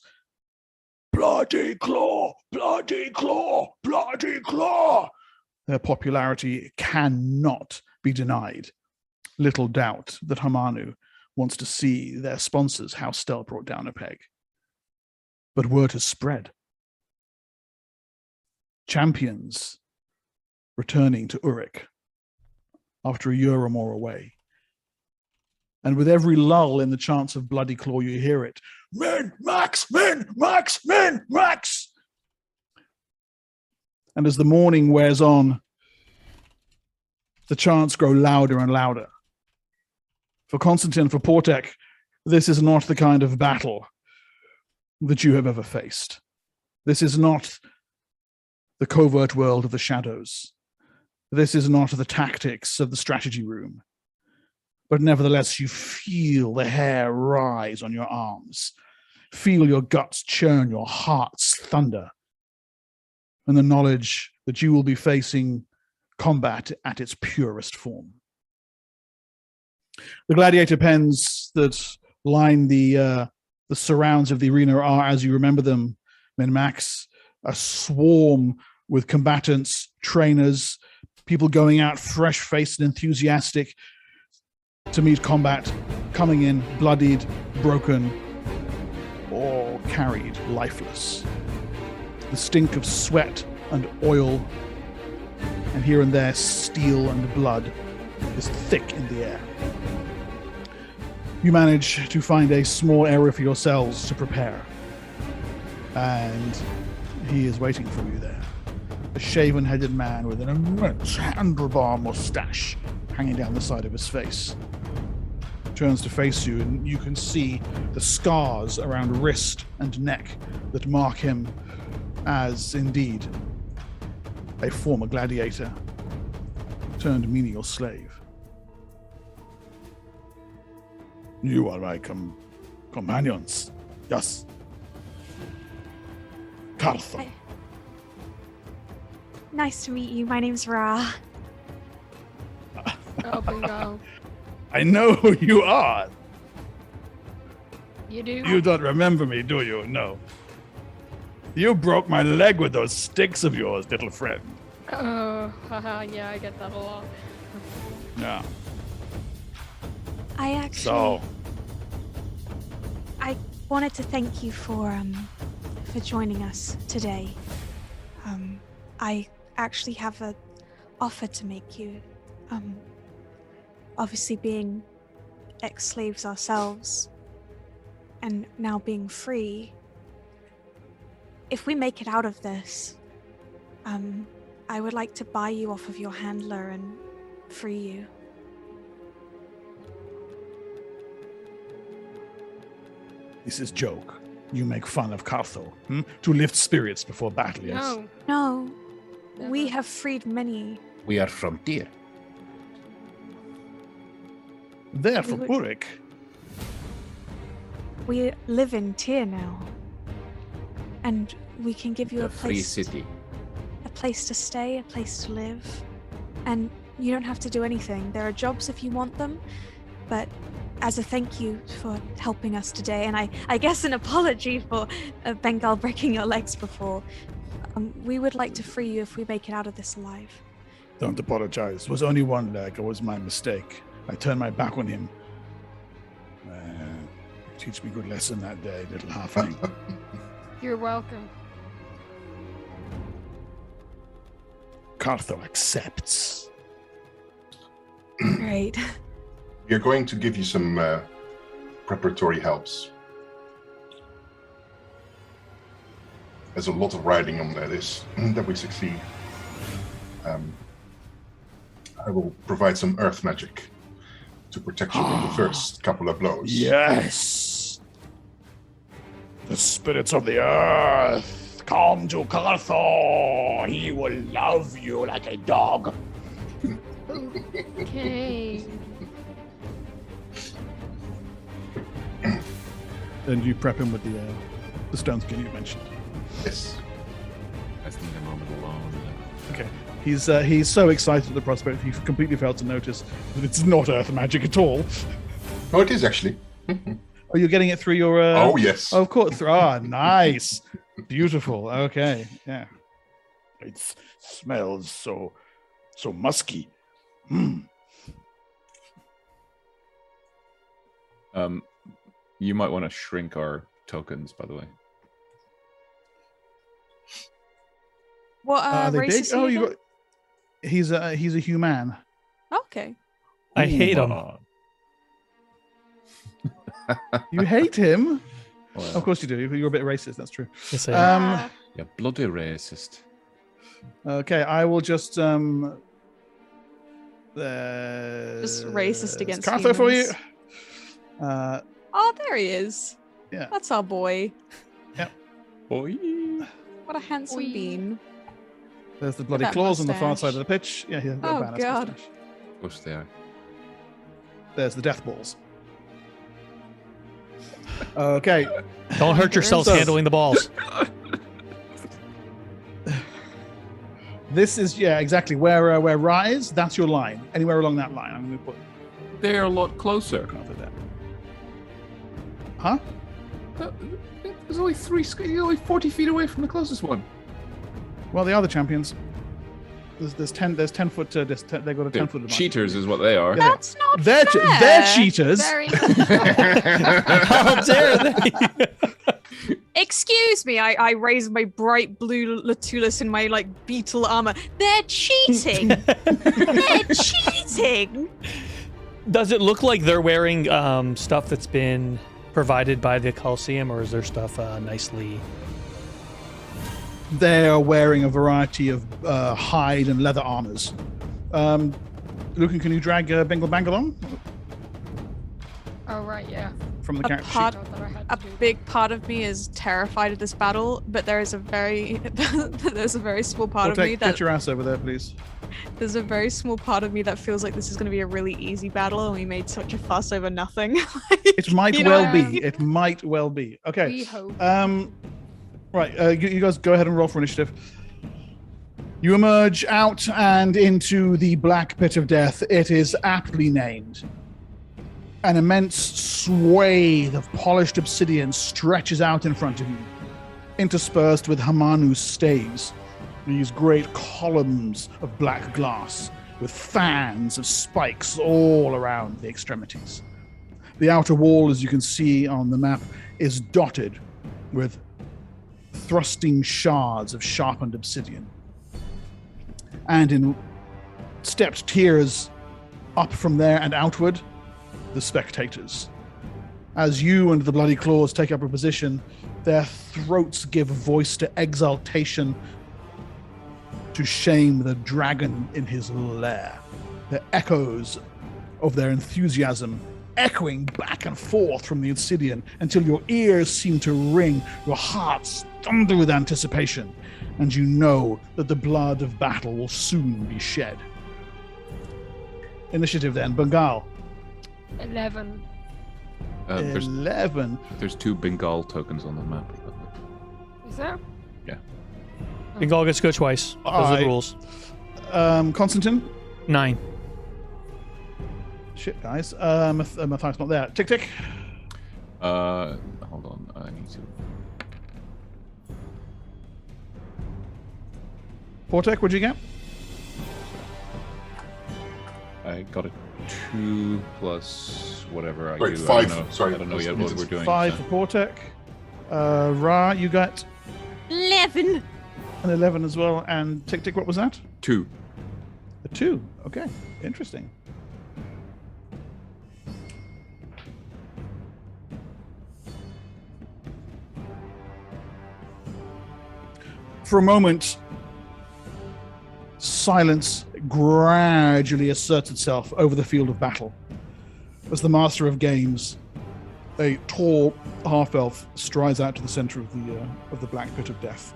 A: bloody claw, bloody claw, bloody claw. Their popularity cannot be denied. Little doubt that Hamanu wants to see their sponsors House Stell brought down a peg. But word has spread. Champions returning to Urik after a year or more away. And with every lull in the chants of bloody claw, you hear it. Men, max, men, max, men, max. And as the morning wears on, the chants grow louder and louder. For Constantine, for Portek, this is not the kind of battle that you have ever faced. This is not the covert world of the shadows. This is not the tactics of the strategy room. But nevertheless, you feel the hair rise on your arms, feel your guts churn, your hearts thunder, and the knowledge that you will be facing combat at its purest form. The gladiator pens that line the surrounds of the arena are, as you remember them, Min-Max, a swarm with combatants, trainers, people going out fresh-faced and enthusiastic to meet combat, coming in bloodied, broken, or carried lifeless. The stink of sweat and oil, and here and there steel and blood, is thick in the air. You manage to find a small area for yourselves to prepare, and he is waiting for you there. A shaven-headed man with an immense handlebar mustache hanging down the side of his face turns to face you, and you can see the scars around wrist and neck that mark him as, indeed, a former gladiator turned menial slave. You are my companions, yes. Cartho.
H: Nice to meet you. My name's Ra.
E: Oh, bingo.
D: I know who you are.
E: You do?
D: You don't remember me, do you? No. You broke my leg with those sticks of yours, little friend.
E: Oh, haha, yeah, I get that a lot.
D: Yeah.
H: I actually...
D: So,
H: I wanted to thank you for joining us today. I actually have an offer to make you. Obviously being ex-slaves ourselves and now being free, if we make it out of this, I would like to buy you off of your handler and free you.
A: This is joke. You make fun of Cartho, to lift spirits before battle, yes?
E: No.
H: No, we
E: Never.
H: have freed many.
J: We are from Tyr.
A: They're from
H: would-
A: Urik.
H: We live in Tyr now, and we can give you
J: The
H: a
J: free
H: place,
J: city.
H: a place to stay, a place to live, and you don't have to do anything. There are jobs if you want them, but as a thank you for helping us today, and I guess an apology for Bengal breaking your legs before, we would like to free you if we make it out of this alive.
A: Don't apologize. It was only one leg. It was my mistake. I turned my back on him. Teach me good lesson that day, little halfling.
E: You're welcome.
A: Cartho accepts.
H: Great.
G: We're going to give you some preparatory helps. There's a lot of riding on this that we succeed. I will provide some earth magic to protect you from the first couple of blows.
D: yes. The spirits of the earth, come to Cartho. He will love you like a dog.
E: Okay.
A: And you prep him with the stone skin you mentioned.
G: Yes.
F: I just need a moment alone.
A: Okay. He's so excited at the prospect, he completely failed to notice that it's not earth magic at all.
G: Oh, it is actually.
A: Oh, you're getting it through your...
G: Oh, yes.
A: Oh, of course. Nice. Beautiful. Okay. Yeah.
D: It smells so musky.
F: You might want to shrink our tokens, by the way.
H: What
A: Are they
H: race
A: big?
H: is he
A: Oh,
H: again?
A: he's a human.
H: Okay.
I: I hate him.
A: You hate him?
F: Well,
A: Of course you do. You're a bit racist. That's true.
I: Yes, I am.
F: yeah, bloody racist.
A: Okay, I will just
H: racist against
A: Cartho for you.
H: humans. Oh, there he is.
A: Yeah.
H: That's our boy.
F: Boy.
H: What a handsome
E: Oi.
H: bean.
A: There's the bloody
H: that
A: claws on the far side
H: mustache.
A: of the pitch. Yeah, he's got
H: Oh,
A: a badass
H: God.
A: mustache.
F: Of course they are.
A: There's the death balls. Okay.
I: Don't hurt yourselves
A: So-
I: handling the balls.
A: This is exactly where Ra is. That's your line. Anywhere along that line. I'm going to put
F: They're a lot closer.
A: Cartho there. Huh?
F: There's only you're only 40 feet away from the closest one.
A: Well, they are the champions. There's 10 foot. They've got a 10 foot advantage.
F: Cheaters is what they are.
A: Yeah,
H: That's not
A: they're
H: fair.
A: they're cheaters.
E: Very
I: How dare they?
H: Excuse me, I raise my bright blue Latulus in my beetle armor. They're cheating. They're cheating.
I: Does it look like they're wearing stuff that's been provided by the Coliseum, or is their stuff nicely?
A: They're wearing a variety of hide and leather armors. Lucan, can you drag Bengal Bangle on
E: Oh right, yeah.
A: from the
H: A
A: character
H: part-
A: sheet?
E: Not that I had
H: A
E: to do.
H: big part of me is terrified of this battle, but there is a very there's a very small part of me
A: Get
H: that
A: your ass over there, please.
H: there's a very small part of me that feels like this is going to be a really easy battle, and we made such a fuss over nothing.
A: It might
H: You know,
A: well be. It might well be. Okay.
E: We hope.
A: Right. You guys go ahead and roll for initiative. You emerge out and into the black pit of death. It is aptly named. An immense swathe of polished obsidian stretches out in front of you, interspersed with Hamanu's staves. These great columns of black glass with fans of spikes all around the extremities. The outer wall, as you can see on the map, is dotted with thrusting shards of sharpened obsidian. And in stepped tiers up from there and outward, the spectators. As you and the Bloody Claws take up a position, their throats give voice to exultation, to shame the dragon in his lair. The echoes of their enthusiasm echoing back and forth from the obsidian until your ears seem to ring, your hearts thunder with anticipation, and you know that the blood of battle will soon be shed. Initiative then, Bengal.
E: 11.
F: There's
A: 11.
F: 2 Bengal tokens on the map.
E: Is there?
I: Bengal gets to go twice. Those are
A: Alright.
I: the rules.
A: Constantine.
I: 9.
A: Shit, guys. Matthias not there. Tick, tick.
F: Hold on. I need to.
A: Portek, what'd you get?
F: I got a 2 plus whatever I
G: Wait,
F: do.
G: 5.
F: I don't know.
G: Sorry,
F: I don't know
G: that's
F: yet what
G: muted.
F: we're doing.
A: 5
F: so-
A: for Portek. Ra, you got
H: 11.
A: an 11 as well. And Tick, tick, what was that?
F: 2.
A: A 2. Okay, interesting. For a moment, silence gradually asserts itself over the field of battle. As the master of games, a tall half-elf strides out to the center of the black pit of death.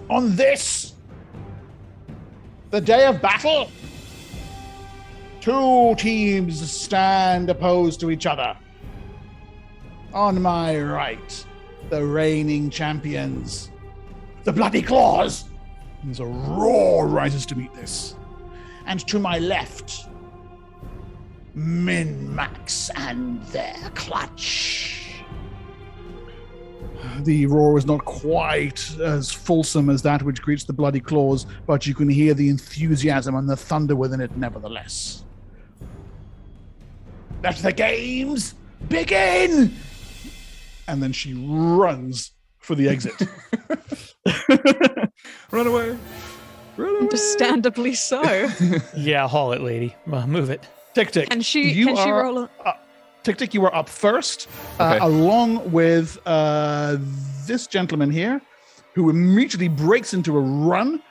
A: On this, the day of battle, 2 teams stand opposed to each other. On my right, the reigning champions, the Bloody Claws. There's a roar rises to meet this. And to my left, Min-Max and their clutch. The roar is not quite as fulsome as that which greets the Bloody Claws, but you can hear the enthusiasm and the thunder within it nevertheless. Let the games begin! And then she runs for the exit.
F: Run away!
H: Understandably so.
I: Yeah, haul it, lady. Move it.
A: Tick, tick.
H: Can she
A: You
H: can she
A: are-
H: roll a
A: Tick, tick, you are up first,
F: Okay.
A: along with this gentleman here, who immediately breaks into a run.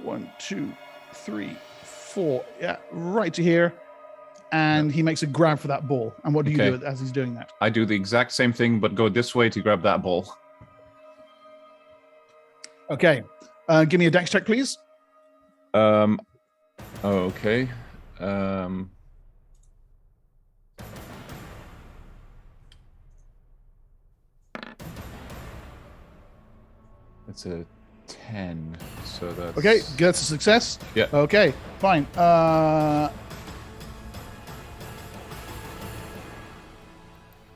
A: 1, 2, 3, 4. Yeah, right to here. And he makes a grab for that ball. And what do you
F: Okay.
A: do as he's doing that?
F: I do the exact same thing, but go this way to grab that ball.
A: Okay. Give me a dex check, please.
F: Okay. It's a 10, so that's...
A: Okay, that's a success.
F: Yeah.
A: Okay, fine.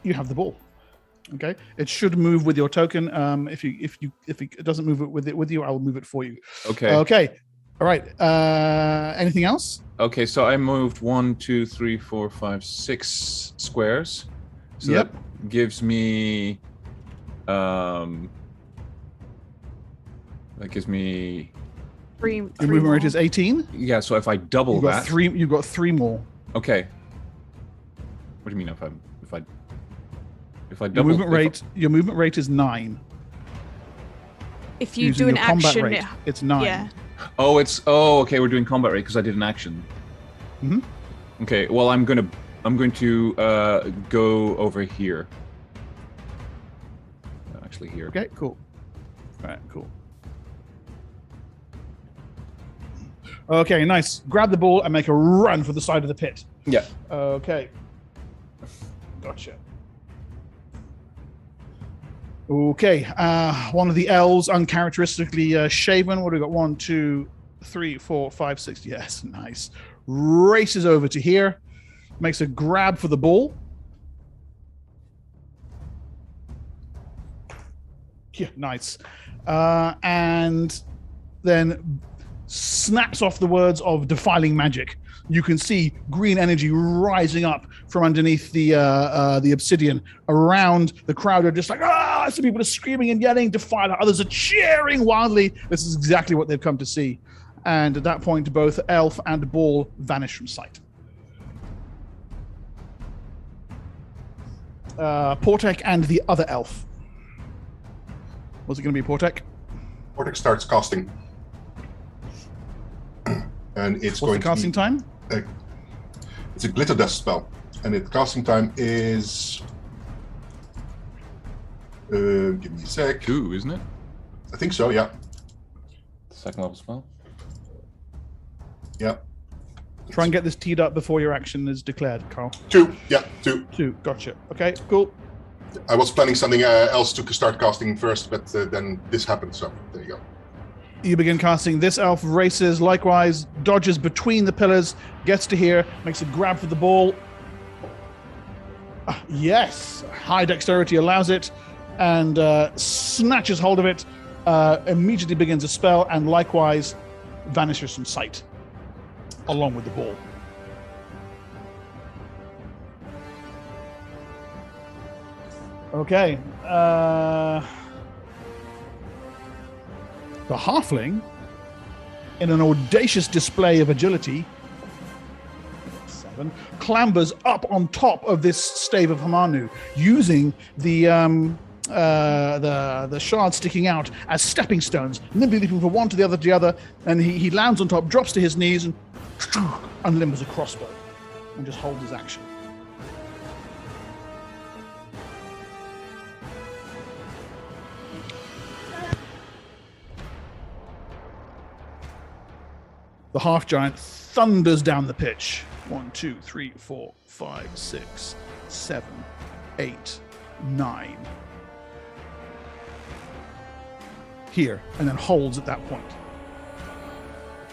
A: You have the ball. Okay, it should move with your token. If it doesn't move it with you, I'll move it for you.
F: Okay.
A: Okay. All right. Anything else?
F: Okay, so I moved 1, 2, 3, 4, 5, 6 squares. So
A: Yep.
F: that gives me
H: Three.
A: Your movement rate is 18.
F: yeah, so if I double
A: You've got
F: that.
A: three. You've got 3 more.
F: Okay. What do you mean if I
A: Your
F: double
A: movement rate is 9.
H: If you
A: Using
H: do an
A: your combat
H: action,
A: rate, it's 9.
H: yeah.
F: okay, we're doing combat rate because I did an action.
A: Mhm.
F: Okay, well I'm going to go over here. Actually here.
A: Okay, cool. All right, cool. Okay, nice. Grab the ball and make a run for the side of the pit.
F: Yeah.
A: Okay. Gotcha. Okay, one of the elves, uncharacteristically shaven. What do we got? 1, 2, 3, 4, 5, 6. Yes, nice. Races over to here, makes a grab for the ball. Yeah, nice. And then snaps off the words of defiling magic. You can see green energy rising up from underneath the obsidian. Around the crowd are just like, ah! Some people are screaming and yelling, defile. Others are cheering wildly. This is exactly what they've come to see. And at that point, both elf and ball vanish from sight. Portek and the other elf. Was it going to be Portek?
G: Portek starts casting. And it's
A: What's
G: going
A: the casting
G: to be,
A: time?
G: It's a glitter dust spell, and its casting time is. Give me a sec.
F: 2, isn't it?
G: I think so. Yeah.
F: Second level spell.
G: Yeah.
A: Try and get this teed up before your action is declared, Carl.
G: 2. Yeah. 2.
A: 2. Gotcha. Okay, cool.
G: I was planning something else to start casting first, but then this happened. So there you go.
A: You begin casting. This elf races, likewise, dodges between the pillars, gets to here, makes a grab for the ball. Yes, high dexterity allows it, and snatches hold of it, immediately begins a spell, and likewise vanishes from sight, along with the ball. Okay. The halfling, in an audacious display of agility, 7, clambers up on top of this stave of Hamanu, using the shards sticking out as stepping stones, nimbly leaping from one to the other, and he lands on top, drops to his knees, and unlimbers a crossbow, and just holds his action. The half-giant thunders down the pitch. 1, 2, 3, 4, 5, 6, 7, 8, 9. Here, and then holds at that point.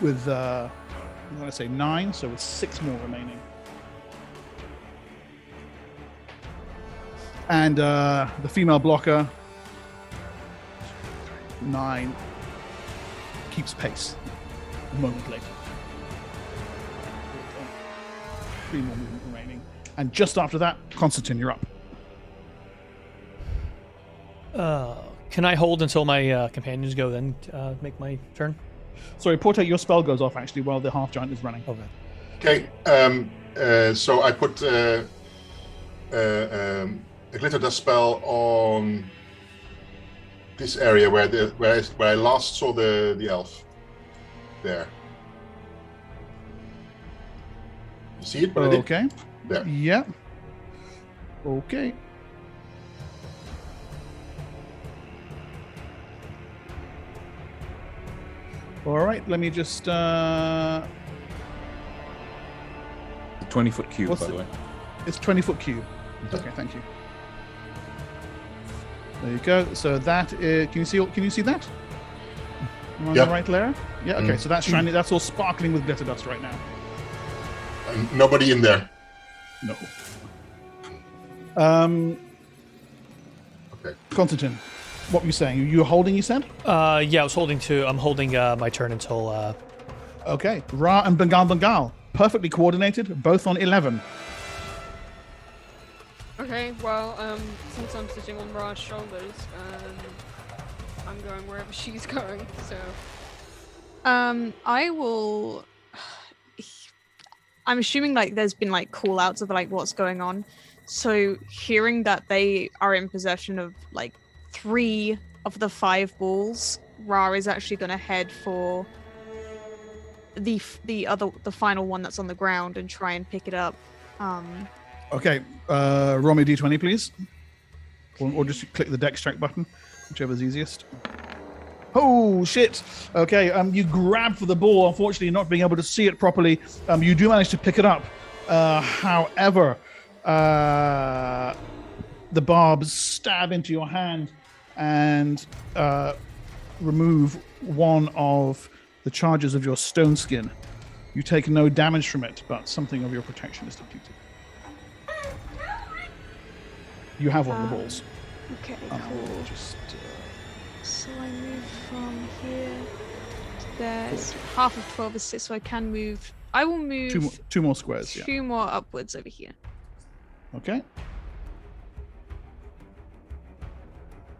A: With, I'm going to say 9, so with 6 more remaining. And the female blocker, 9, keeps pace. A moment later. 3 more movement remaining. And just after that, Constantine, you're up.
I: Can I hold until my companions go then make my turn?
A: Sorry, Portek, your spell goes off actually while the half giant is running.
I: Okay.
G: Okay. So I put a glitter dust spell on this area where I last saw the elf. There. You see it? What I did?
A: Okay.
G: There.
A: Yeah. Okay. All right. Let me just.
F: 20-foot cube,
A: What's
F: by the
A: it?
F: way.
A: It's 20-foot cube. Okay. Thank you. There you go. So that is, can you see that? Am I on
G: Yeah.
A: the right layer? Yeah. Okay.
G: Mm.
A: So that's shiny. That's all sparkling with glitter dust right now.
G: And nobody in there.
A: No.
G: Okay.
A: Constantine, what were you saying? You were holding, you said?
I: Yeah, I'm holding my turn until
A: Okay. Ra and Bengal. Perfectly coordinated, both on 11.
E: Okay, well, since I'm sitting on Ra's shoulders, I'm going wherever she's going, so...
H: I will. I'm assuming like there's been like call outs of like what's going on. So hearing that they are in possession of like 3 of the 5 balls, Ra is actually going to head for the final one that's on the ground and try and pick it up.
A: Okay. Roll me D20, please. Or just click the dex track button, whichever's easiest. Oh, shit. Okay, you grab for the ball, unfortunately not being able to see it properly. You do manage to pick it up. However, the barbs stab into your hand and remove one of the charges of your stone skin. You take no damage from it, but something of your protection is depleted. You have one of the balls.
H: Okay,
A: I'll
H: cool.
A: just,
H: So I move from here to there. It's half of 12 is 6, so I can move. I will move
A: two more squares, yeah.
H: 2 more upwards over here.
A: Okay.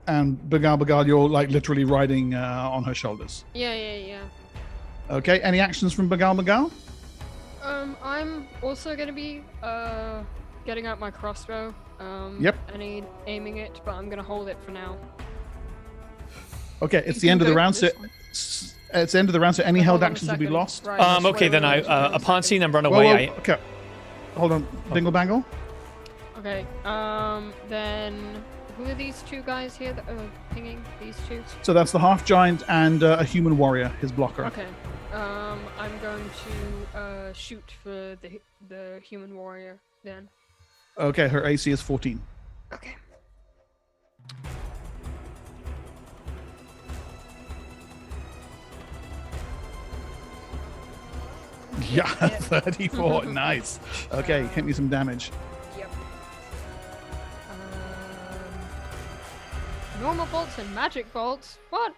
A: And Bagal, you're like literally riding on her shoulders.
E: Yeah.
A: Okay, any actions from Bagal?
E: I'm also gonna be, getting out my crossbow.
A: Yep.
E: And aiming it, but I'm gonna hold it for now.
A: Okay, it's
H: You
A: the end
H: can
A: of the
H: go
A: round,
H: for
A: so
H: this
A: it's the end of the round, so any
E: Hold
A: held
E: on a
A: actions will be
E: second.
A: lost.
E: Right, just
I: okay,
E: wait,
I: then
E: wait,
I: I
E: wait,
I: upon seeing them run
A: Whoa,
I: away,
A: whoa, okay. Hold on, Dingle Bangle.
E: Okay, then who are these 2 guys here that are pinging? These 2?
A: So that's the half giant and a human warrior, his blocker.
E: Okay. I'm going to shoot for the human warrior then.
A: Okay, her AC is 14.
E: Okay.
A: Yeah, 34. Nice. Okay, hit me some damage.
E: Yep. Normal bolts and magic bolts. What?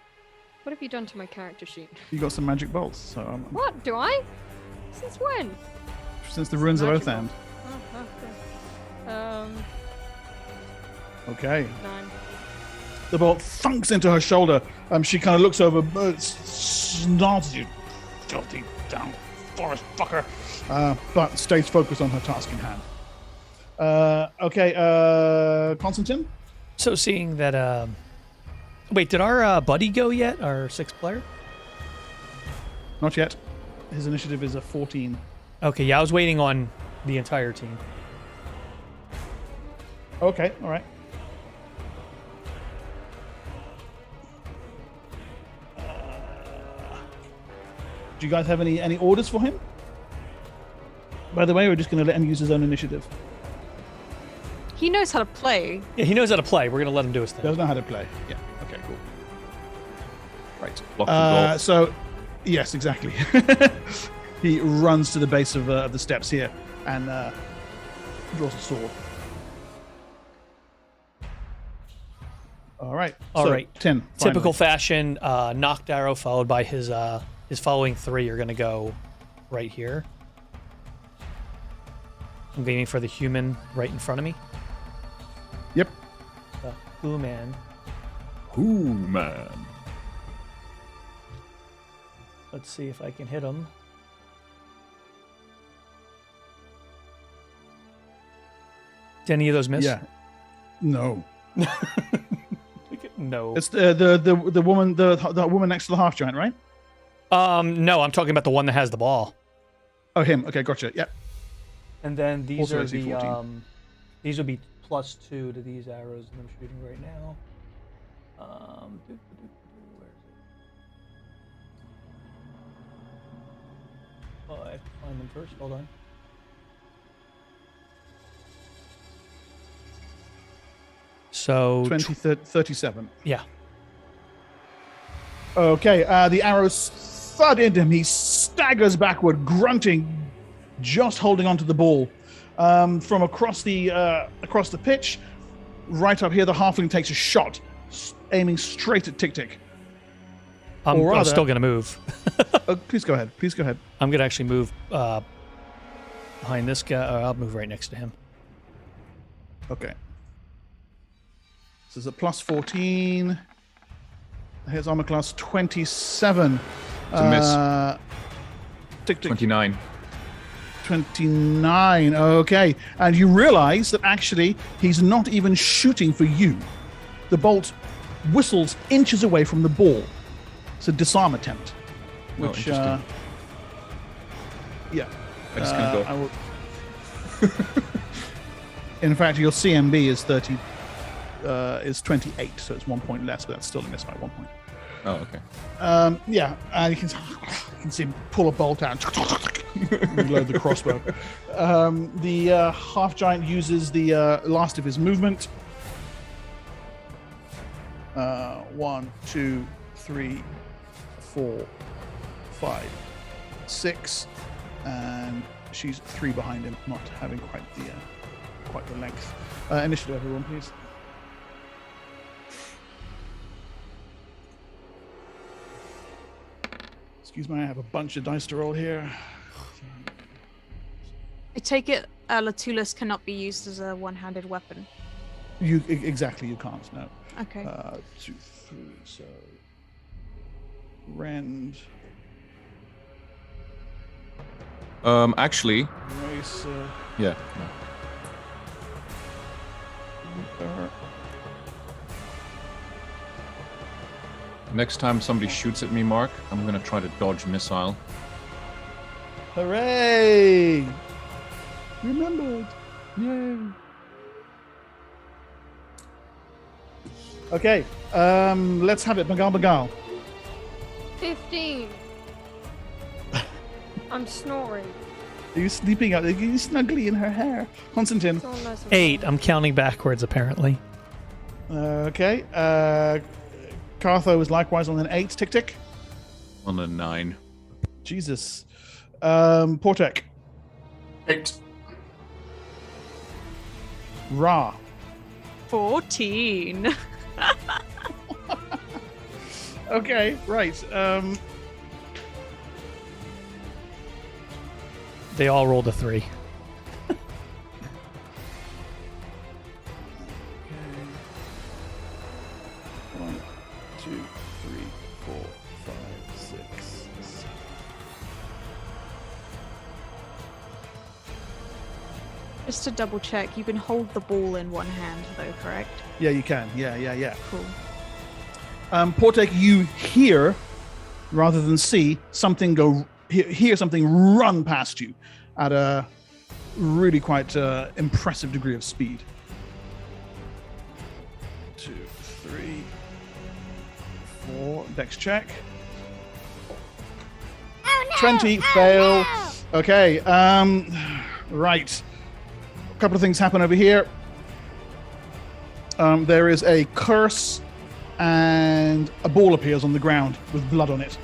E: What have you done to my character sheet?
A: You got some magic bolts. So
E: What? Do I? Since when?
A: since the ruins of
E: Magic
A: Oathand.
E: Oh, okay.
A: Okay.
E: 9.
A: The bolt thunks into her shoulder. She kind of looks over, snarls at you, filthy down forest fucker, but stays focused on her task in hand. Okay, Constantine?
I: So seeing that, wait, did our buddy go yet? Our 6th player?
A: Not yet. His initiative is a 14.
I: Okay, yeah, I was waiting on the entire team.
A: Okay, all right. Do you guys have any orders for him? By the way, we're just going to let him use his own initiative.
H: He knows how to play.
I: Yeah, he knows how to play. We're gonna let him do his thing.
A: Does know how to play. Yeah. Okay. Cool. Right.
F: Block the goal.
A: So, yes, exactly. He runs to the base of the steps here and draws a sword. All right.
I: All
A: so,
I: right.
A: 10.
I: Typical
A: finally.
I: fashion, knocked arrow followed by his following 3 are gonna go right here. I'm aiming for the human right in front of me.
A: Yep.
I: Ooh, man.
F: Ooh, man.
I: Let's see if I can hit him. Did any of those miss?
A: Yeah. No.
I: No.
A: It's the woman the woman next to the half giant, right?
I: No, I'm talking about the one that has the ball.
A: Oh, him. Okay, gotcha. Yep.
I: And then these
A: Also
I: are
A: AC
I: the
A: 14.
I: these would be +2 to these arrows that I'm shooting right now. Where is it? Oh, I have to find them first. Hold on. So
A: 37.
I: Yeah.
A: Okay, the arrows thud into him. He staggers backward, grunting, just holding onto the ball. From across the pitch, right up here, the halfling takes a shot, aiming straight at Tick.
I: I'm still gonna move.
A: Please go ahead. Please go ahead.
I: I'm gonna actually move behind this guy. Or I'll move right next to him.
A: Okay. This is a +14. His armor class 27.
F: It's a miss.
A: Tick.
F: 29.
A: 29. Okay. And you realize that actually he's not even shooting for you. The bolt whistles inches away from the ball. It's a disarm attempt.
F: Oh,
A: Which,
F: interesting.
A: yeah.
F: I just can't go.
A: I will... In fact, your CMB is 28, so it's 1 point less, but that's still a miss by 1 point.
F: Oh, okay.
A: Yeah, and you can see him pull a bolt out, reload the crossbow. The half giant uses the last of his movement. 1, 2, 3, 4, 5, 6, and she's 3 behind him, not having quite the length. Initiative, everyone, please. Excuse me, I have a bunch of dice to roll here.
H: I take it Latulus cannot be used as a one-handed weapon.
A: Exactly, you can't. No.
H: Okay.
A: 2, 3. So, Rend.
F: Actually,
A: Racer.
F: yeah. No. Next time somebody shoots at me, Mark, I'm gonna try to dodge missile.
A: Hooray! Remembered. Yay. Okay, let's have it. Bagal.
E: 15. I'm snoring.
A: Are you sleeping out? Are you snuggly in her hair? Constantine.
E: It's all nice and
I: 8.
E: warm.
I: I'm counting backwards, apparently.
A: Okay. Cartho is likewise on an 8. Tick.
F: On a 9.
A: Jesus. Portek.
G: 8.
A: Ra.
H: 14.
A: Okay, right.
I: They all rolled a 3.
A: One, 2, 3, 4, 5, 6, 7.
H: Just to double check, you can hold the ball in one hand, though, correct?
A: Yeah, you can. Yeah.
H: Cool.
A: Portek, you hear, rather than see, something hear something run past you at a really quite impressive degree of speed. 2, 3, 4. Dex check.
K: Oh, no!
A: 20 fail. Okay. Right. A couple of things happen over here. There is a curse, and a ball appears on the ground with blood on it.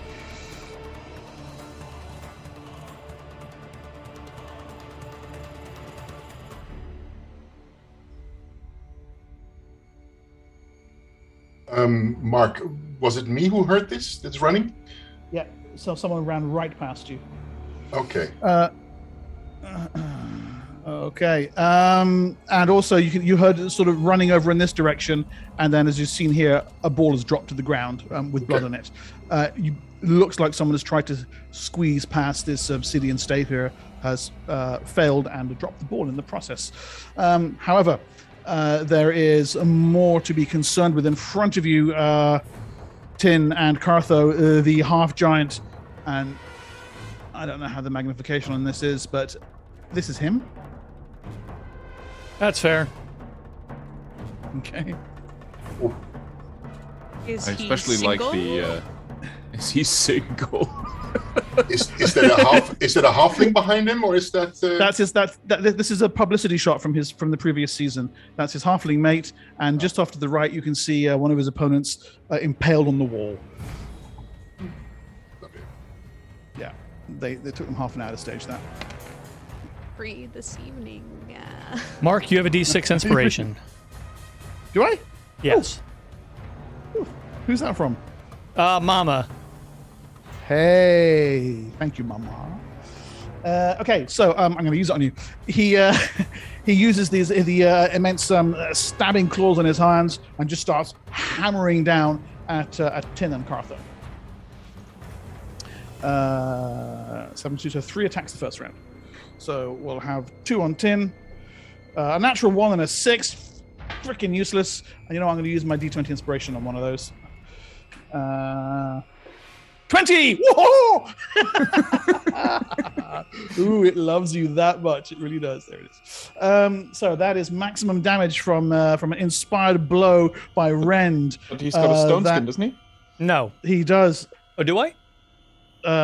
G: Mark, was it me who heard this? That's running?
A: Yeah, so someone ran right past you.
G: Okay.
A: Okay. And also, you heard it sort of running over in this direction, and then, as you've seen here, a ball has dropped to the ground with blood on it. Looks like someone has tried to squeeze past this obsidian stave here, has failed and dropped the ball in the process. However, There is more to be concerned with in front of you, Tin and Cartho, the half giant, and I don't know how the magnification on this is, but this is him.
I: That's fair.
A: Okay.
H: Is
F: I
H: he
F: especially like
H: single?
F: the. Is he single?
G: Is that a half? Is that a halfling behind him, or is that?
A: That's his. This is a publicity shot from the previous season. That's his halfling mate, and just off to the right, you can see one of his opponents impaled on the wall. Yeah, they took them half an hour to stage that.
H: Free this evening.
I: Mark, you have a D6 inspiration.
A: Do I?
I: Yes.
A: Who's that from?
I: Mama.
A: Hey, thank you, Mama. Okay, so I'm going to use it on you. He uses the immense stabbing claws on his hands and just starts hammering down at Tin and Cartho. 7-2, so 3 attacks the first round. So we'll have 2 on Tin, a natural 1 and a 6. Freaking useless. And you know what? I'm going to use my D20 inspiration on one of those. 20! Whoa! Ooh, it loves you that much. It really does. There it is. So that is maximum damage from an inspired blow by Rend.
K: But he's got a stone skin, doesn't he?
I: No.
A: He does.
I: Oh, do I?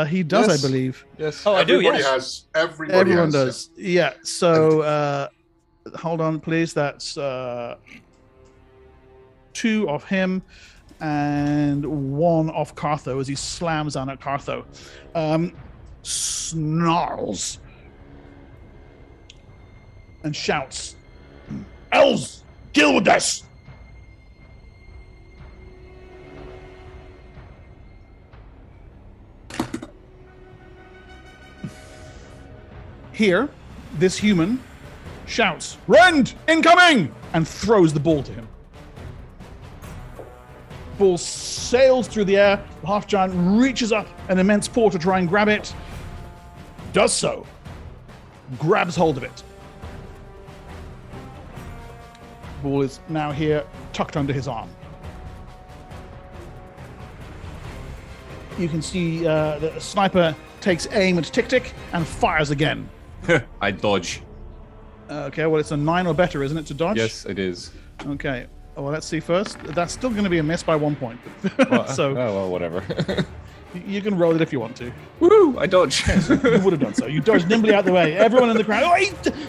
A: He does,
K: Yes.
A: I believe.
K: Yes.
I: Oh, I do,
G: Everybody
I: yes.
G: has. Everybody
A: Everyone
G: has,
A: does. Yeah. So hold on, please. That's 2 of him and 1 off Cartho as he slams down at Cartho. Snarls and shouts, "Elves, deal with this!" Here, this human shouts, "Rend, incoming!" and throws the ball to him. Ball sails through the air. The half giant reaches up an immense paw to try and grab it. Does so. Grabs hold of it. Ball is now here, tucked under his arm. You can see the sniper takes aim at Tick Tick and fires again.
F: I dodge.
A: Okay, well, it's a 9 or better, isn't it, to dodge?
F: Yes, it is.
A: Okay. Well, let's see first. That's still going to be a miss by 1 point.
F: Well,
A: So
F: well, whatever.
A: you can roll it if you want to.
F: Woo! I dodge.
A: You would have done so. You dodged nimbly out the way. Everyone in the crowd, oh,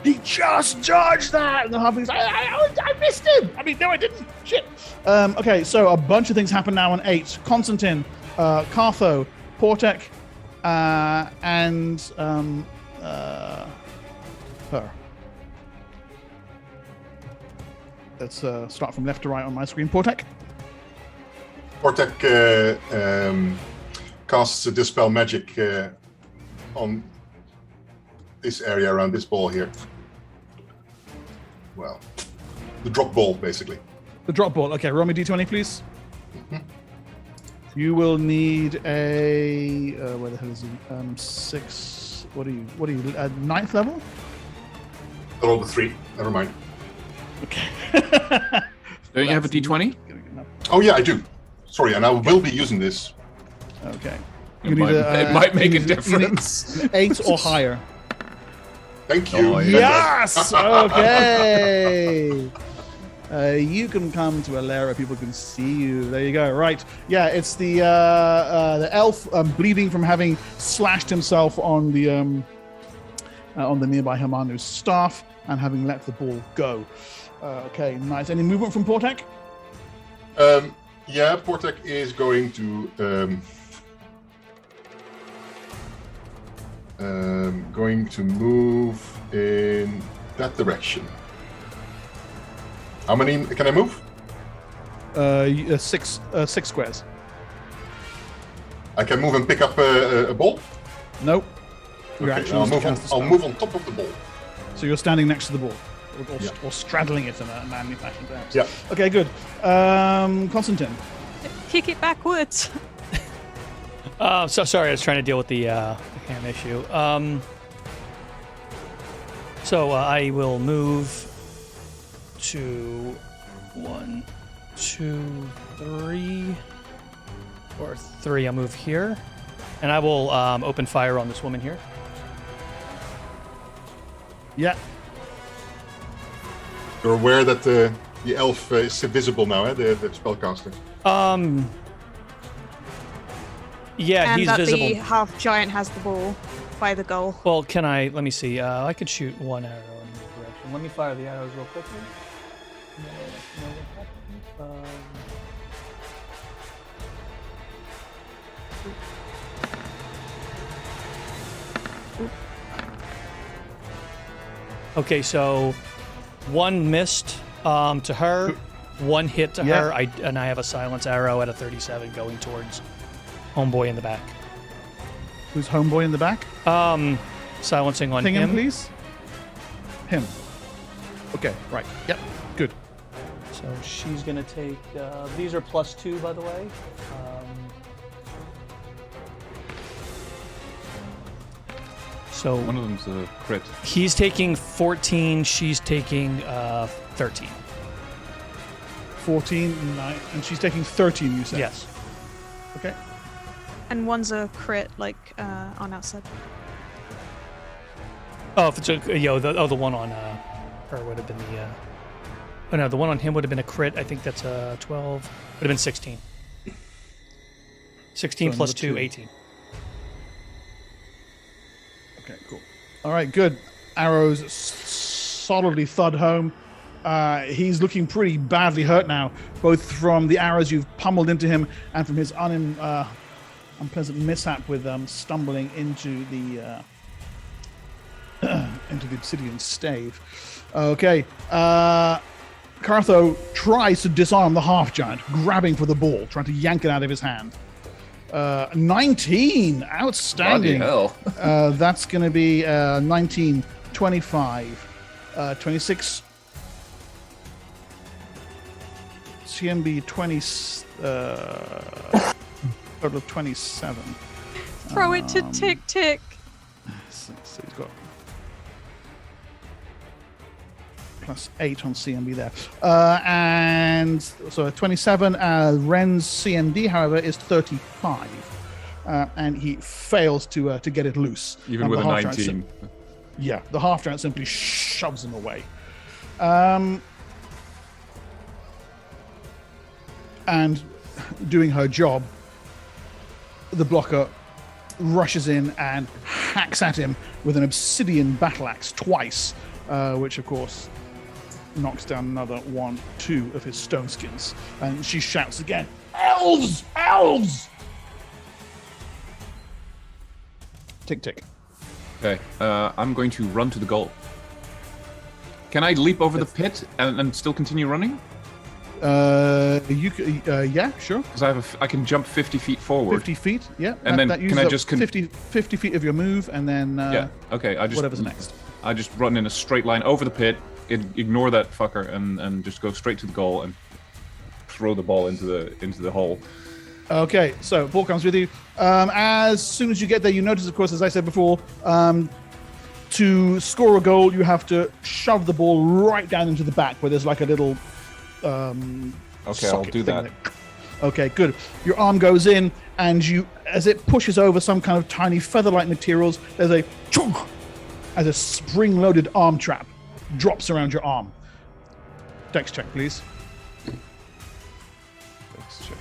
A: he just dodged that. And the halfling's like, I missed him. I mean, no, I didn't. Shit. Okay, so a bunch of things happen now on 8. Constantine, Cartho, Portek, and her. Let's start from left to right on my screen. Portek.
G: Portek casts a Dispel Magic on this area around this ball here. Well, the drop ball, basically.
A: The drop ball. Okay, roll me D20, please. You will need a where the hell is he? 6. What are you? 9th level?
G: I rolled a 3. Never mind.
A: Okay.
F: Don't you have a D20?
G: Oh yeah, I do. Sorry, and I will be using this.
A: Okay.
F: It might make a difference.
A: 8 or higher.
G: Thank you.
F: Oh, yeah.
A: Yes. Okay. You can come to a lair where people can see you. There you go. Right. Yeah, it's the elf bleeding from having slashed himself on the nearby Hamanu's staff and having let the ball go. Okay, nice. Any movement from Portek?
G: Yeah, Portek is going to move in that direction. How many can I move?
A: 6 squares.
G: I can move and pick up a ball.
A: Nope. Your
G: Okay,
A: action
G: I'll
A: is to
G: move on.
A: cast the
G: I'll
A: spell.
G: move on top of the ball.
A: So you're standing next to the ball,
G: Yeah.
A: or straddling it in a manly fashion, perhaps.
G: Yeah.
A: Okay, good. Constantine.
H: Kick it backwards.
I: So sorry, I was trying to deal with the hand issue. So I will move to 1, 2, 3, or 3. I'll move here, and I will open fire on this woman here.
A: Yeah.
G: You're aware that the elf is visible now, eh? The spellcaster.
I: Yeah,
H: and
I: he's
H: that
I: visible.
H: the half giant has the ball by the goal.
I: Well, can I? Let me see. I could shoot one arrow in this direction. Let me fire the arrows real quickly. Okay, so one missed to her, one hit to her, and I have a silence arrow at a 37 going towards homeboy in the back.
A: Who's homeboy in the back?
I: Silencing on
A: Ping
I: him.
A: him, please. Him. Okay, right. Yep, good.
I: So she's gonna take. These are +2, by the way. So
F: one of them's a crit.
I: He's taking 14. She's taking 13.
A: 14, 9, and she's taking 13. You said.
I: Yes.
A: Okay.
H: And one's a crit, like on outside.
I: Oh, if it's a the one on her would have been the. Oh no, the one on him would have been a crit. I think that's a 12. Would have been 16. 16
A: So
I: plus
A: another
I: 2, 18.
A: Okay, cool. All right, good. Arrows solidly thud home. He's looking pretty badly hurt now, both from the arrows you've pummeled into him and from his unpleasant mishap with stumbling into the obsidian stave. Okay. Cartho tries to disarm the half-giant, grabbing for the ball, trying to yank it out of his hand. 19! Outstanding!
F: Bloody hell.
A: That's going to be 19, 25, 26... CMB 20... total of 27.
H: Throw it to Tick Tick.
A: So he's got +8 on CMB there. And so 27. Ren's CMD, however, is 35. And he fails to get it loose.
F: Even
A: and
F: with
A: the
F: a
A: half-giant
F: 19.
A: Yeah, the half-giant simply shoves him away. And doing her job, the blocker rushes in and hacks at him with an obsidian battle axe twice, which of course knocks down another 1, 2 of his stone skins. And she shouts again, "Elves! Elves!" Tick, tick.
F: Okay, I'm going to run to the goal. Can I leap over the pit and still continue running?
A: Yeah, sure.
F: Because I can jump 50 feet forward.
A: 50 feet, yeah.
F: And then
A: that
F: can I just
A: 50 feet of your move, and then
F: yeah, okay.
A: whatever's next.
F: I just run in a straight line over the pit, ignore that fucker, and just go straight to the goal and throw the ball into the hole.
A: Okay, so ball comes with you. As soon as you get there, you notice, of course, as I said before, to score a goal, you have to shove the ball right down into the back, where there's like a little.
F: Okay, I'll do that.
A: Okay, good. Your arm goes in, and as it pushes over some kind of tiny feather-like materials, there's a chunk as a spring-loaded arm trap drops around your arm. Dex check, please.
F: Dex check.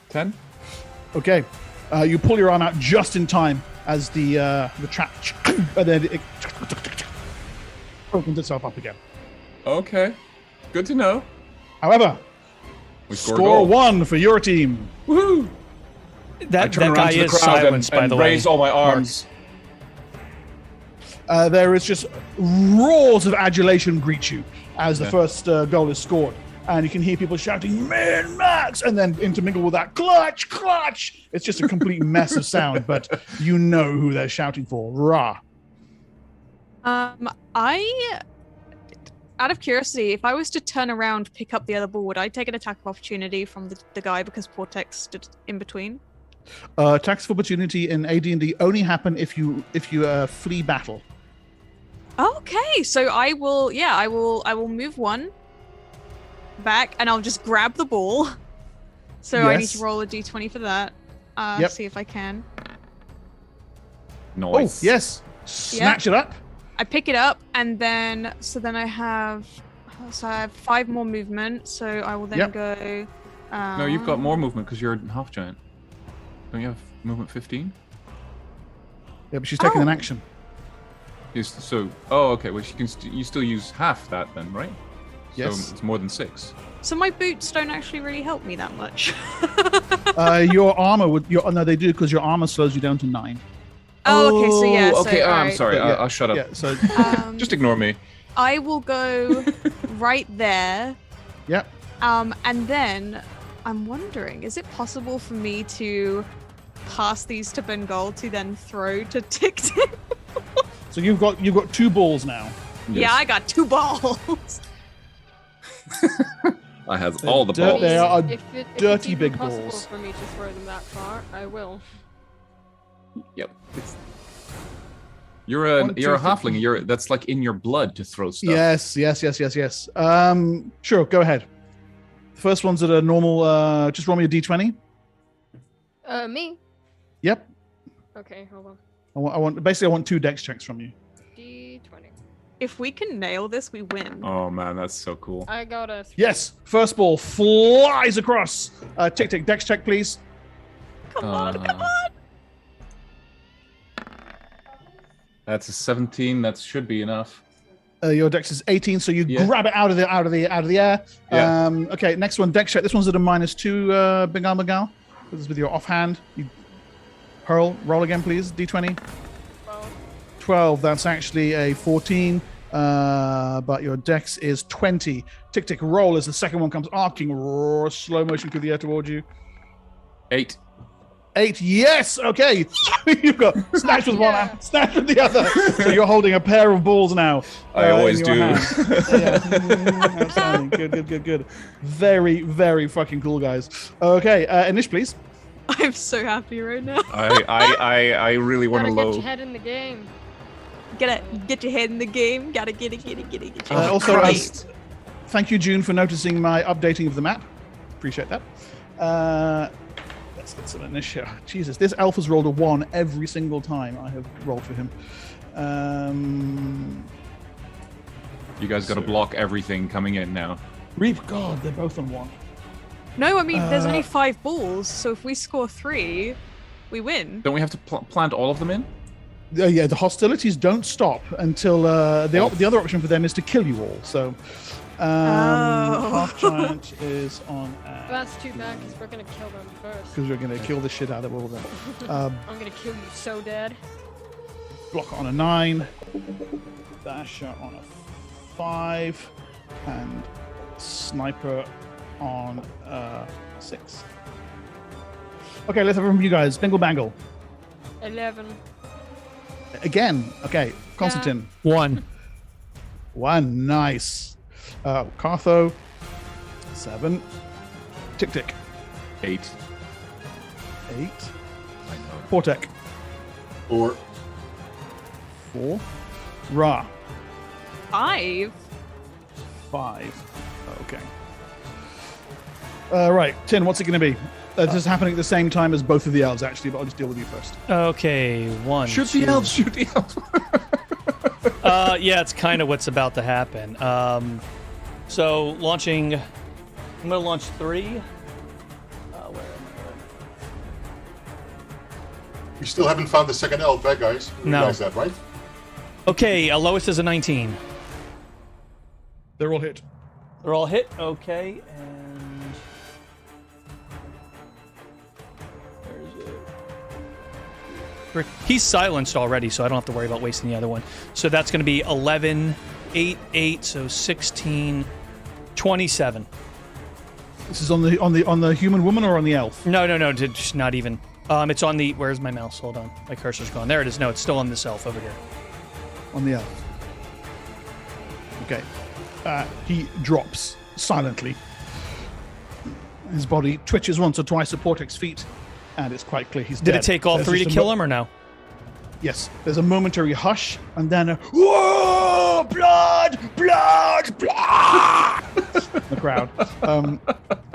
F: 10.
A: Okay, you pull your arm out just in time as the trap, and then it opens itself up again.
F: Okay, good to know.
A: However,
F: We score a
A: score
F: goal.
A: 1 for your team.
F: Woohoo!
I: That
F: turn around
I: guy
F: to the
I: is
F: crowd
I: silenced, by
F: and
I: the way.
F: raise all my arms.
A: There is just roars of adulation greet you as the first goal is scored. And you can hear people shouting, "Man, Max!" and then intermingle with that, "Clutch, clutch!" It's just a complete mess of sound, but you know who they're shouting for. Rah.
H: Out of curiosity, if I was to turn around, pick up the other ball, would I take an attack of opportunity from the guy because Portex stood in between?
A: Attacks of opportunity in AD&D only happen if you flee battle.
H: Okay, so I will move one back, and I'll just grab the ball. So I need
A: Yes.
H: to roll a d20 for that.
A: Yep.
H: See if I can.
F: Nice.
A: Oh, yes. Snatch it up.
H: I pick it up, and then I have 5 more movement. So I will then
A: Yep.
H: go.
F: No, you've got more movement because you're a half giant. Don't you have movement 15?
A: Yeah, but she's taking an
H: Oh.
A: action.
F: Okay. Well, you still use half that then, right?
A: Yes.
F: So it's more than 6.
H: So my boots don't actually really help me that much.
A: Your armor would. No, they do because your armor slows you down to 9.
H: Oh, okay. So yeah.
F: Okay.
H: So,
F: I'm
H: alright.
F: sorry.
A: Yeah,
F: I'll shut up.
A: Yeah. So.
F: Just ignore me.
H: I will go right there.
A: Yep.
H: And then I'm wondering, is it possible for me to pass these to Bengal to then throw to Tic Tic?
A: So you've got 2 balls now.
H: Yeah, I got 2 balls.
F: I have all the
A: Dirt
F: balls.
A: there. are
E: If it's
A: dirty
E: even
A: big
E: possible
A: balls.
E: for me to throw them that far, I will.
F: Yep. You're a
A: 1, 2,
F: halfling. That's like in your blood to throw stuff.
A: Yes. Sure. Go ahead. The first one's at a normal. Just roll me a d20.
E: Me?
A: Yep.
E: Okay, hold on.
A: I want 2 dex checks from you.
E: D20.
H: If we can nail this, we win.
F: Oh man, that's so cool.
E: I got a 3.
A: Yes. First ball flies across. Tic Tic, dex check, please.
H: Come on.
F: That's a 17. That should be enough.
A: Your dex is 18, so you grab it out of the air.
F: Yeah.
A: Okay, next one, dex check. This one's at a -2, Bengal. This is with your offhand. You roll again, please. D20. 12. That's actually a 14. But your dex is 20. Tic Tic, roll as the second one comes arcing, slow motion through the air towards you.
F: 8.
A: 8. Yes. Okay. You've got snatch with one hand, snatch with the other. So you're holding a pair of balls now.
F: I always
A: in
F: do.
A: your hand. Outstanding. Good. Very, very fucking cool, guys. Okay. Anish, please.
H: I'm so happy right now.
F: I really want to
E: Gotta get
F: load.
E: your head in the game.
H: Get your head in the game. Gotta get it.
A: Also, thank you, June, for noticing my updating of the map. Appreciate that. Let's get some Anish here. Jesus, this elf has rolled a 1 every single time I have rolled for him.
F: You guys got to block everything coming in now.
A: Reap, God, they're both on 1.
H: No, I mean, there's only 5 balls, so if we score 3, we win.
F: Don't we have to plant all of them in?
A: Yeah, the hostilities don't stop until the other option for them is to kill you all. So, half giant is on.
E: That's too bad because we're gonna kill them first.
A: Because we're gonna kill the shit out of all of them.
E: I'm gonna kill you so dead.
A: Block on a 9, Dasher on a 5, and Sniper on 6. Okay, let's have it from you guys. Bingle bangle.
E: 11.
A: Again. Okay, Constantine.
I: 1.
A: 1. Nice. Cartho. 7. Tic Tic.
F: 8.
A: 8. Portek.
G: 4.
A: 4. Ra.
H: 5.
A: 5. Okay. Right, Tin, what's it going to be? This is happening at the same time as both of the elves, actually, but I'll just deal with you first.
I: Okay, 1.
F: Shoot the elves! Shoot the elves!
I: Yeah, it's kind of what's about to happen. So launching, I'm gonna launch 3. Where am I?
G: We still haven't found the second elf, right, guys? You
I: No.
G: realize that, right?
I: Okay, lowest is a 19.
A: They're all hit.
I: They're all hit. Okay, and he's silenced already, so I don't have to worry about wasting the other one. So that's going to be 11, 8, 8, so 16, 27.
A: This is on the human woman or on the elf?
I: No, just not even. It's on the. Where's my mouse? Hold on, my cursor's gone. There it is. No, it's still on this elf over here.
A: On the elf. Okay. He drops silently. His body twitches once or twice at Portek's feet, and it's quite clear he's
I: Did
A: dead.
I: it take all
A: There's
I: 3 to
A: just a
I: kill him or no?
A: Yes, there's a momentary hush, and then a whoa, blood, blood, blood. The crowd.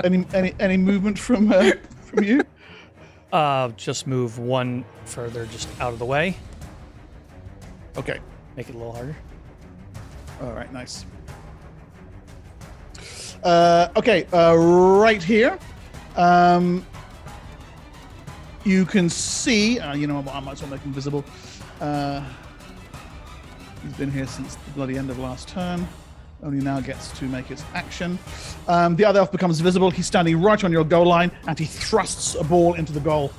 A: Any movement from you?
I: Just move one further, just out of the way.
A: Okay.
I: Make it a little harder.
A: All right, nice. Okay, right here. You can see, you know, I might as well make him visible. He's been here since the bloody end of last turn. Only now gets to make its action. The other elf becomes visible. He's standing right on your goal line, and he thrusts a ball into the goal.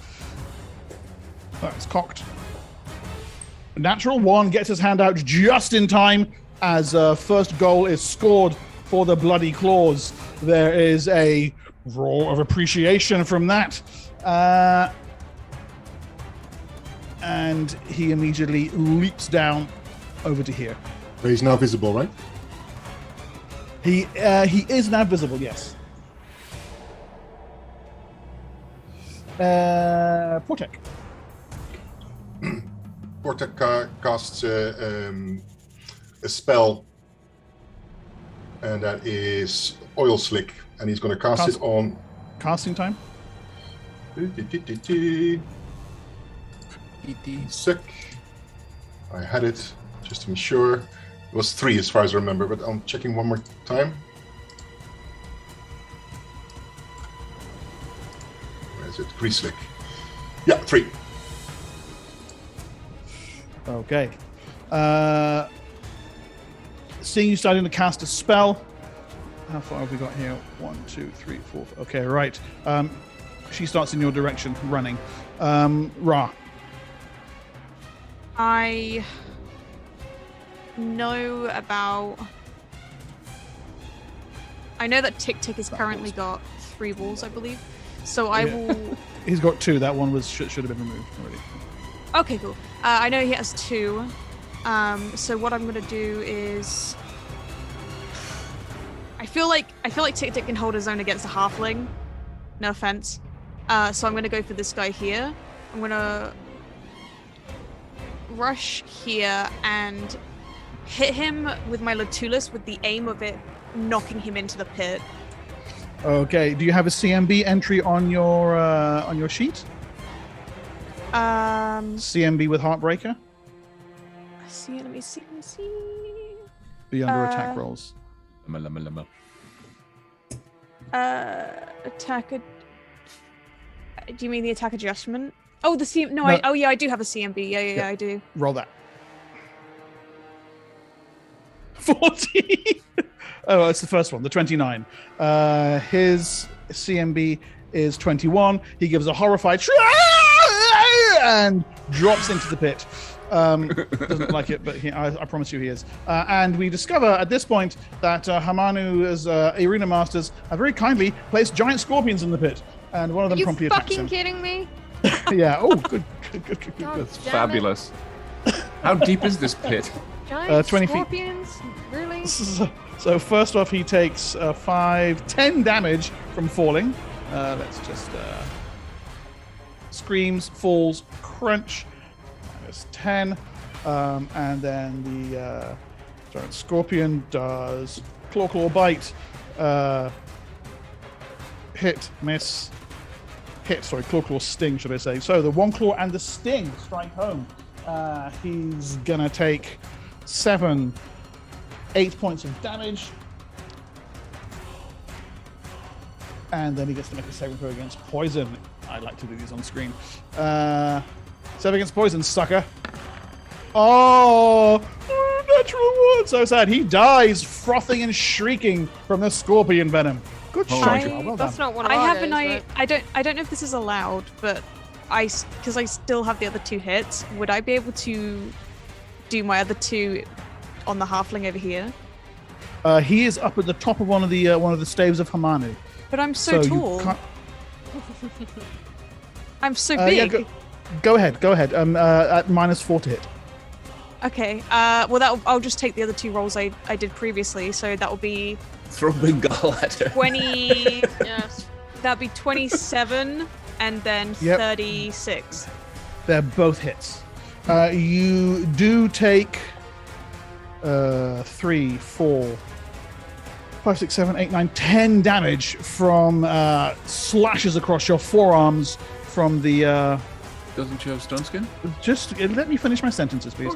A: That's cocked. Natural 1 gets his hand out just in time as first goal is scored for the Bloody Claws. There is a roar of appreciation from that. And he immediately leaps down over to here.
G: But he's now visible, right?
A: He is now visible, yes. Portek.
G: Portek casts a spell, and that is Oil Slick, and he's going to cast it on...
A: Casting time?
G: Sick. I had it, just to be sure. It was 3 as far as I remember, but I'm checking one more time. Where is it? Grease Slick. Yeah, 3.
A: Okay. Seeing you starting to cast a spell. How far have we got here? 1, 2, 3, 4. Okay, right. She starts in your direction, running. Ra.
H: I know about... I know that Tick Tick has currently got 3 walls, I believe. So I will...
A: He's got 2. That one was should have been removed already.
H: Okay, cool. I know he has 2. So what I'm gonna do is... I feel like Tick Tick can hold his own against a halfling. No offense. So I'm gonna go for this guy here. I'm gonna rush here and hit him with my Latulus with the aim of it knocking him into the pit.
A: Okay. Do you have a CMB entry on your sheet? CMB with Heartbreaker?
H: Let me see.
A: Be under attack rolls.
H: Attack. Do you mean the attack adjustment? Oh, the CM. No, I do have a CMB. Yeah, I do.
A: Roll that. 40. Oh, it's the first one, the 29. His CMB is 21. He gives a horrified and drops into the pit. Doesn't like it, but I promise you he is. And we discover at this point that Hamanu, arena masters, have very kindly placed giant scorpions in the pit, and one of them promptly attacks him.
E: Are you fucking kidding me?
A: Yeah. Oh, good.
F: That's fabulous. How deep is this pit?
E: Giant
A: 20
E: scorpions? Really?
A: So first off, he takes 10 damage from falling. Let's just screams, falls, crunch. Minus 10, and then the giant scorpion does claw bite, hit, miss, hit. Sorry, claw sting, should I say? So the 1 claw and the sting strike home. He's gonna take 8 points of damage, and then he gets to make a saving throw against poison. I like to do these on screen. 7 against poison, sucker. Oh, natural 1. So sad. He dies, frothing and shrieking from the scorpion venom. Good shot. Well
E: That's
A: done.
E: not one of
H: I
E: our
H: have
E: guys,
H: an
E: right?
H: I don't know if this is allowed, but because I still have the other 2 hits, would I be able to do my other 2 on the halfling over here?
A: He is up at the top of one of the staves of Hamanu.
H: But I'm so
A: you
H: tall.
A: can't-
H: I'm so
A: yeah,
H: big.
A: go ahead. At -4 to hit.
H: Okay. Well, I'll just take the other 2 rolls I did previously. So that will be
J: Throw Bengal at her.
H: 20.
E: Yes.
H: That'd be 27 and then
A: Yep.
H: 36.
A: They're both hits. You do take 3, 4, 5, 6, 7, 8, 9, 10 damage from slashes across your forearms from the.
F: Doesn't you have stone skin?
A: Just let me finish my sentences, please.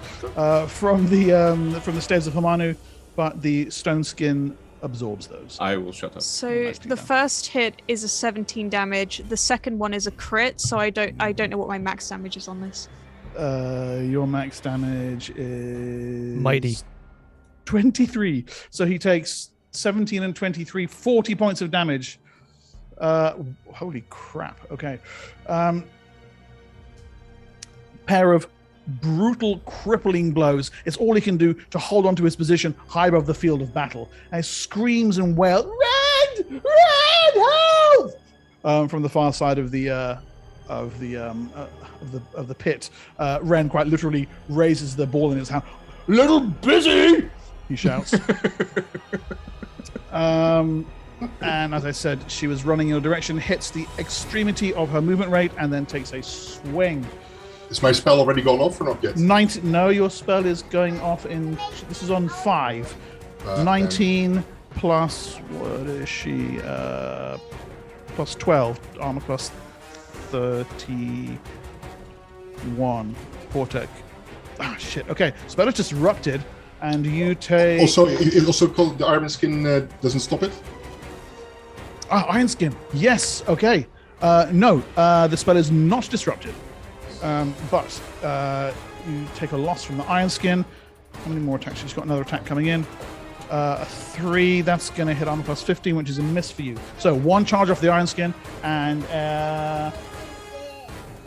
A: From the stairs of Hamanu, but the stone skin absorbs those.
F: I will shut up.
H: So
A: Nicely
H: the
A: done.
H: first hit is a 17 damage. The second one is a crit, so I don't know what my max damage is on this.
A: Your max damage is
I: Mighty.
A: 23. So he takes 17 and 23, 40 points of damage. Holy crap. Okay. Pair of brutal, crippling blows. It's all he can do to hold onto his position high above the field of battle. And he screams and wails, "Red! Red! Help!" From the far side of the pit. Ren quite literally raises the ball in his hand. "Little busy!" he shouts. And as I said, she was running in your direction, hits the extremity of her movement rate, and then takes a swing.
G: Is my spell already gone off or not yet?
A: 19. No, your spell is going off in. This is on 5. 19 plus. What is she? Plus 12. Armor plus 31. Portek. Ah, shit. Okay. Spell is disrupted, and you take.
G: Also, it also called the Iron Skin doesn't stop it.
A: Ah, Iron Skin. Yes. Okay. No, the spell is not disrupted. But you take a loss from the Iron Skin. How many more attacks? She's got another attack coming in. A 3, that's going to hit armor plus 15, which is a miss for you. So 1 charge off the Iron Skin, and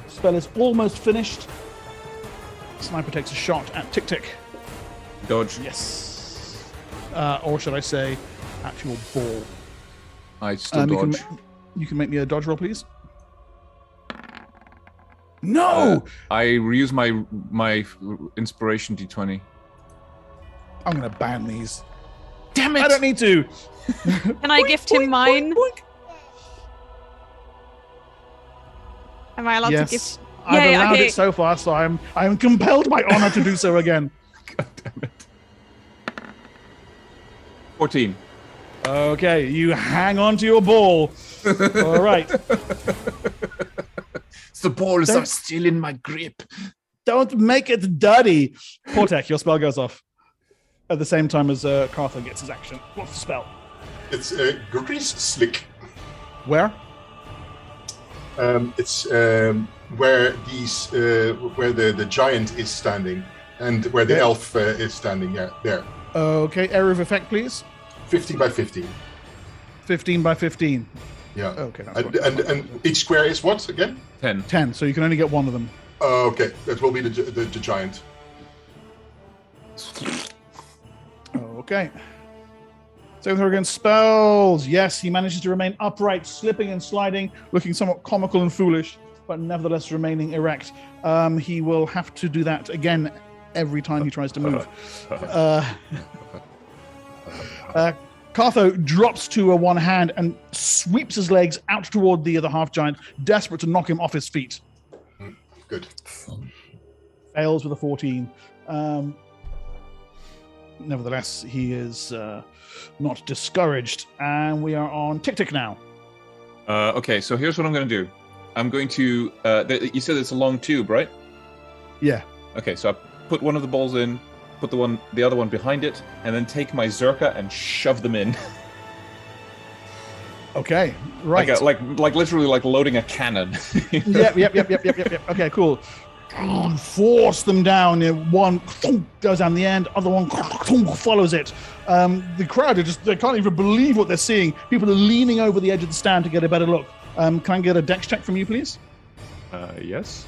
A: spell is almost finished. Sniper takes a shot at Tick Tick.
F: Dodge.
A: Yes. Or should I say, at your ball.
F: I still dodge.
A: You can make me a dodge roll, please. No!
F: I reuse my inspiration d20.
A: I'm going to ban these.
J: Damn it!
A: I don't need to.
H: Can I gift him mine? Am I allowed to gift?
A: I've allowed it so far, so I'm compelled by honor to do so again.
F: God damn it. 14.
A: Okay, you hang on to your ball. All right.
J: The balls are still in my grip.
A: Don't make it dirty. Portek, your spell goes off at the same time as Cartha gets his action. What's the spell?
G: It's Grease Slick.
A: Where?
G: It's where the giant is standing and where the elf is standing. Yeah, there.
A: Okay, area of effect, please.
G: 15 by 15.
A: 15 by 15.
G: Yeah.
A: Okay.
G: And each square is what again?
F: 10.
A: 10. So you can only get one of them.
G: Okay, that will be the giant.
A: Okay. So throw against spells. Yes, he manages to remain upright, slipping and sliding, looking somewhat comical and foolish, but nevertheless remaining erect. He will have to do that again every time he tries to move. Cartho drops to one hand and sweeps his legs out toward the other half-giant, desperate to knock him off his feet.
G: Good.
A: Fails with a 14. Nevertheless, he is not discouraged, and we are on Tick Tick now.
F: Okay, so here's what I'm going to do. I'm going to... you said it's a long tube, right?
A: Yeah.
F: Okay, so I put one of the balls in, put the other one behind it, and then take my Zerka and shove them in.
A: Okay, right.
F: Like literally like loading a cannon.
A: Yep. Okay, cool. Force them down. One goes down the end, other one follows it. The crowd they can't even believe what they're seeing. People are leaning over the edge of the stand to get a better look. Can I get a dex check from you, please?
F: Yes.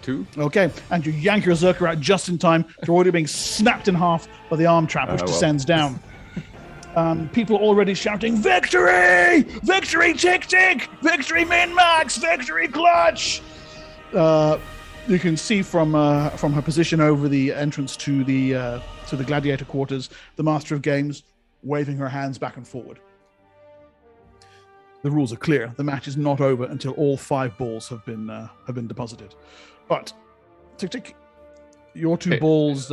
F: 2.
A: Okay, and you yank your Zerka out just in time to already being snapped in half by the arm trap, which descends down. People already shouting, "Victory! Victory, Tick Tick! Victory, Min-Max! Victory, Clutch!" You can see from her position over the entrance to the gladiator quarters, the Master of Games waving her hands back and forward. The rules are clear. The match is not over until all 5 balls have been deposited. But Tick Tick, your 2
F: Okay.
A: balls.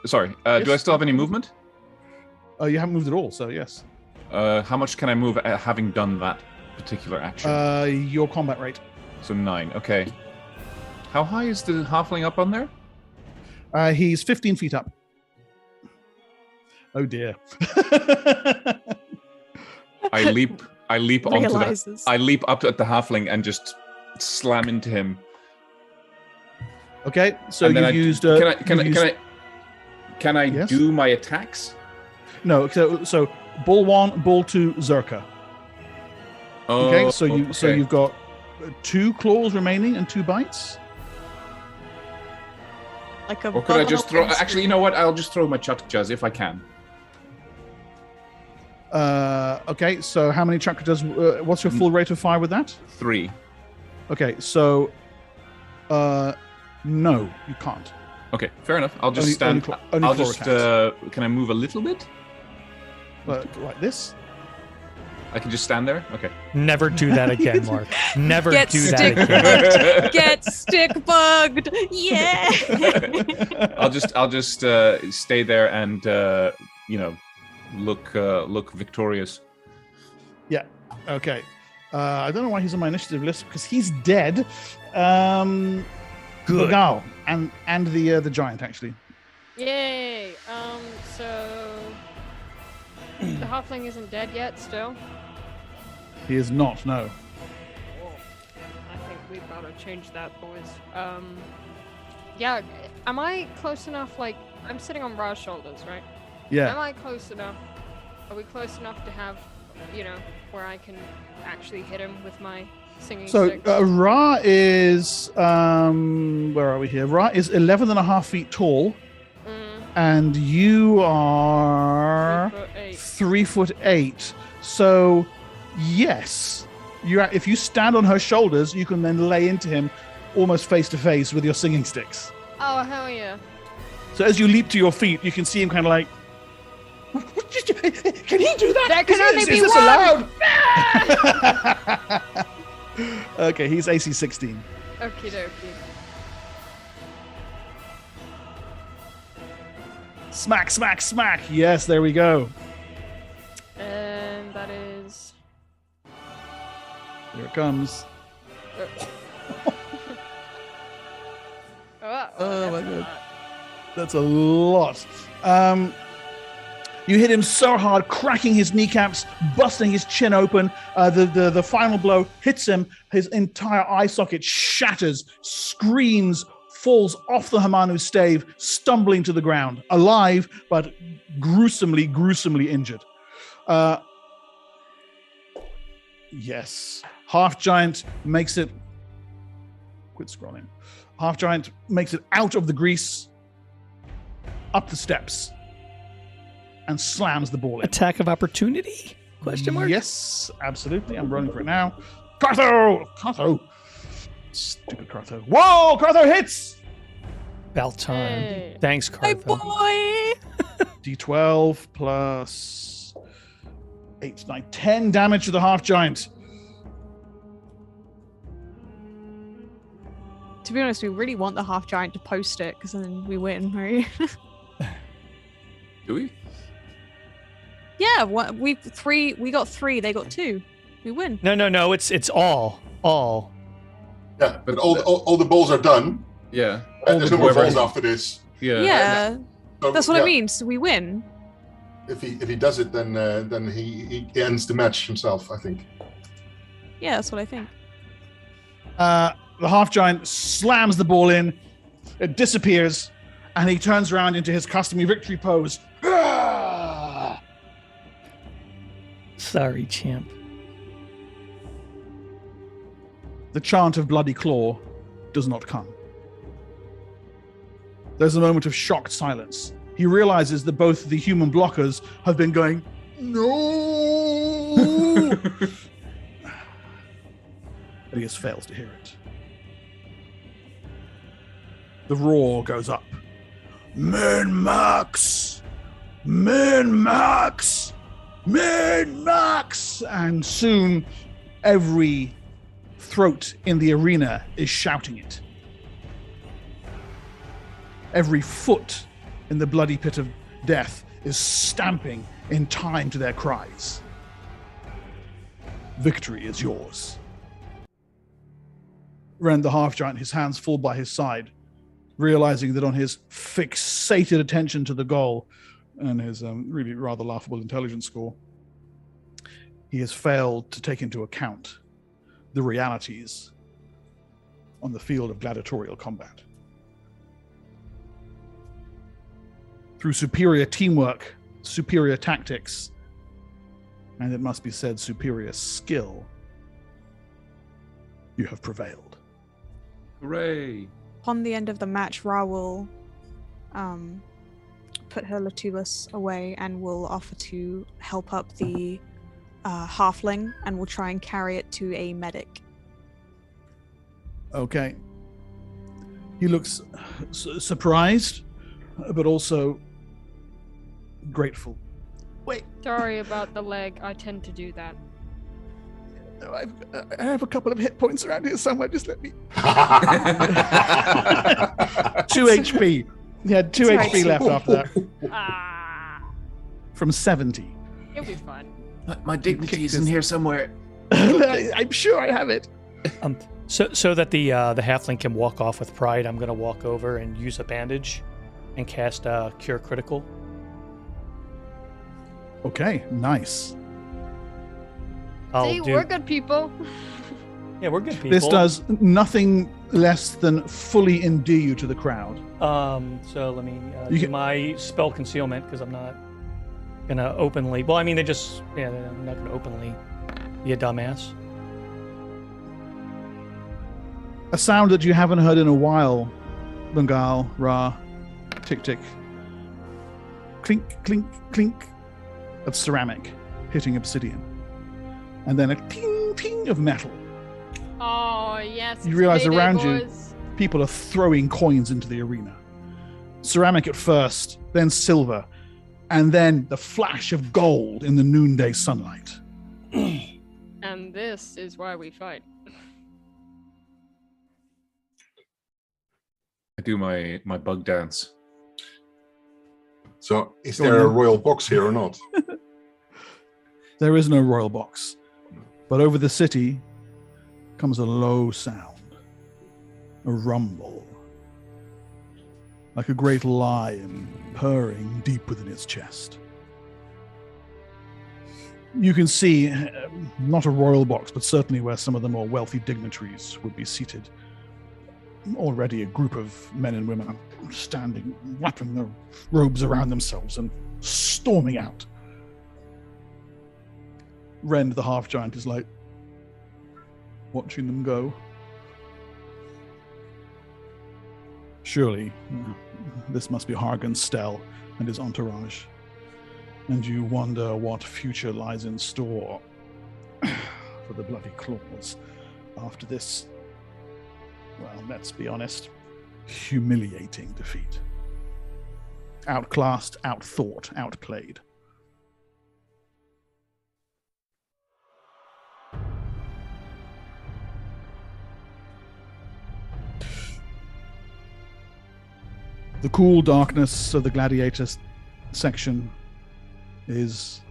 F: Sorry.
A: Yes,
F: Do I still have any movement?
A: You haven't moved at all, so yes.
F: How much can I move having done that particular action?
A: Your combat rate.
F: So 9. Okay. How high is the halfling up on there?
A: He's 15 feet up. Oh dear.
F: I leap onto
H: Realizes.
F: I leap up at the halfling and just slam into him.
A: Okay, so
F: And
A: you
F: then
A: used.
F: Can I
A: Yes?
F: do my attacks?
A: No, so ball 1, ball 2, Zerka. Okay,
F: Oh,
A: so you've got 2 claws remaining and 2 bites.
H: Like a
F: Or could I
H: bubble
F: just throw?
H: and
F: Actually, you know what? I'll just throw my chutkas if I can.
A: Okay, so how many chakra does? What's your full rate of fire with that?
F: 3.
A: Okay, so no, you can't.
F: Okay, fair enough. I'll just
A: Only-
F: stand.
A: only
F: I'll
A: claw
F: just.
A: attacks.
F: Can I move a little bit?
A: Like this.
F: I can just stand there. Okay.
I: Never do that again, Mark. Never
H: Get
I: do that
H: stick
I: again.
H: bugged. Get stick bugged. Yeah.
F: I'll just stay there and look victorious.
A: Yeah. Okay. I don't know why he's on my initiative list because he's dead.
I: Good.
A: Bagal and the giant actually.
E: Yay! So the halfling isn't dead yet. Still,
A: He is not. No.
E: I think we've got to change that, boys. Yeah. Am I close enough? Like, I'm sitting on Ra's shoulders, right? Am
A: Yeah.
E: I close enough? Are we close enough to have, where I can actually hit him with my singing
A: So
E: stick?
A: Ra is where are we here? Ra is 11.5 feet tall, and you are 3'8". So yes, if you stand on her shoulders, you can then lay into him almost face to face with your singing sticks.
E: Oh, hell yeah.
A: So as you leap to your feet, you can see him kind of like, can he do that?
E: There can only be
A: is this
E: one!
A: allowed? Okay, he's AC 16.
E: Okie dokie.
A: Smack, smack, smack. Yes, there we go.
E: And that is.
A: Here it comes. Oh my god. That's a lot. You hit him so hard, cracking his kneecaps, busting his chin open. The final blow hits him. His entire eye socket shatters, screams, falls off the Hamanu stave, stumbling to the ground, alive, but gruesomely, gruesomely injured. Yes. Half Giant makes it... Quit scrolling. Half Giant makes it out of the grease, up the steps, and slams the ball in.
I: Attack of opportunity? Question mark?
A: Yes, absolutely. I'm rolling for it now. Cartho! Stupid Cartho. Whoa! Cartho hits!
I: About time.
E: Hey.
I: Thanks,
H: My
I: Cartho.
H: boy.
A: D12 plus 8, 9, 10 damage to the half giant.
H: To be honest, we really want the half giant to post it because then we win, right?
F: Do we?
H: Yeah, we got 3, they got 2. We win.
I: No. It's all.
G: Yeah, but all the balls are done.
F: Yeah.
G: And there's no more
F: Whoever-
G: balls after this.
F: Yeah.
H: Yeah,
G: So,
H: that's what
G: yeah,
H: I mean. So we win.
G: If he does it, then he ends the match himself, I think.
H: Yeah, that's what I think.
A: The half giant slams the ball in, it disappears, and he turns around into his customary victory pose. Ah!
I: Sorry, champ.
A: The chant of Bloody Claw does not come. There's a moment of shocked silence. He realizes that both the human blockers have been going, no! But he just fails to hear it. The roar goes up. Min-max! Min-max! Min-Max! And soon every throat in the arena is shouting it. Every foot in the bloody pit of death is stamping in time to their cries. Victory is yours. Ren the half-giant, his hands fall by his side, realizing that on his fixated attention to the goal and his really rather laughable intelligence score, he has failed to take into account the realities on the field of gladiatorial combat. Through superior teamwork, superior tactics, and it must be said, superior skill, you have prevailed.
F: Hooray!
H: Upon the end of the match, Ra will put her Latulus away and will offer to help up the halfling and will try and carry it to a medic.
A: Okay. He looks surprised, but also grateful. Wait,
E: Sorry about the leg. I tend to do that.
A: I have a couple of hit points around here somewhere. Just let me. 2 HP. He had 2
H: It's
A: HP
H: right.
A: left after that.
E: Ah,
A: From 70.
E: it'll be fun.
J: My dignity is in here somewhere.
A: I'm sure I have it.
I: So that the halfling can walk off with pride, I'm gonna walk over and use a bandage, and cast Cure Critical.
A: Okay, nice.
E: See, we're good people.
I: Yeah, we're good people.
A: This does nothing less than fully endear you to the crowd.
I: So let me
A: You
I: do
A: can-
I: my spell concealment because I'm not gonna openly. Well, I mean, I'm not gonna openly be a dumbass.
A: A sound that you haven't heard in a while, Bengal, Ra, tick tick, clink, clink, clink of ceramic hitting obsidian. And then a ting, ting of metal.
E: Oh, yes.
A: You
E: it's
A: realize
E: payday,
A: around you-
E: boys.
A: People are throwing coins into the arena. Ceramic at first, then silver, and then the flash of gold in the noonday sunlight.
E: And this is why we fight.
F: I do my bug dance.
G: So, is
A: Go on
G: there a
A: then.
G: royal box here or not?
A: There is no royal box, but over the city comes a low sound, a rumble, like a great lion purring deep within its chest. You can see, not a royal box, but certainly where some of the more wealthy dignitaries would be seated. Already a group of men and women are standing, wrapping their robes around themselves and storming out. Ren, the half-giant, is like, watching them go. Surely, this must be Hargan Stell and his entourage. And you wonder what future lies in store for the Bloody Claws after this, well, let's be honest, humiliating defeat. Outclassed, outthought, outplayed. The cool darkness of the gladiators section is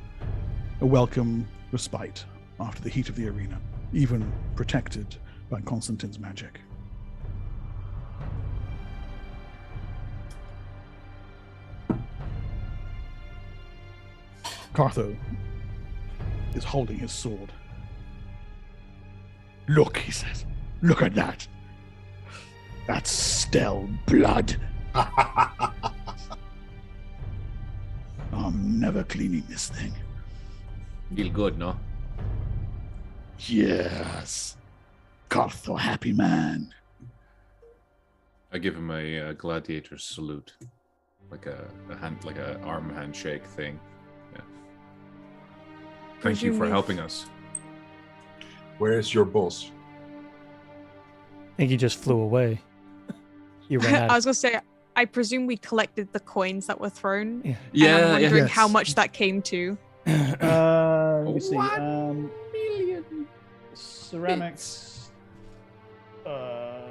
A: a welcome respite after the heat of the arena, even protected by Constantine's magic. Cartho is holding his sword. Look, he says, look at that. That's Stell blood. I'm never cleaning this thing.
F: Feel good, no?
A: Yes. Cartho, happy man.
F: I give him a gladiator's salute, like a arm handshake thing. Yeah. Thank you for
H: Presume
F: helping us.
G: Where is your boss?
I: I think he just flew away. He ran out.
H: I was gonna say, I presume we collected the coins that were thrown.
I: Yeah.
H: And I'm wondering
A: Yes.
H: how much that came to.
A: Let me see.
F: 1 million
A: Ceramics,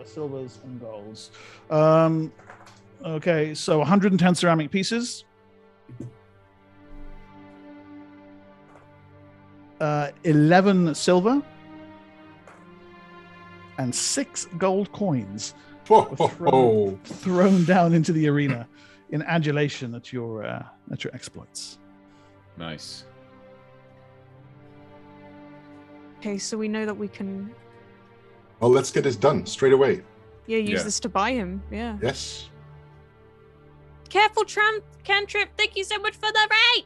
A: silvers, and golds. Okay, so 110 ceramic pieces. 11 silver. And 6 gold coins
G: Whoa.
A: thrown down into the arena in adulation at your exploits.
F: Nice.
H: Okay, so we know that we can
G: Well, let's get this done straight away.
H: use
F: Yeah.
H: this to buy him. Yeah.
G: Yes.
C: Careful, cantrip. Thank you so much for the raid.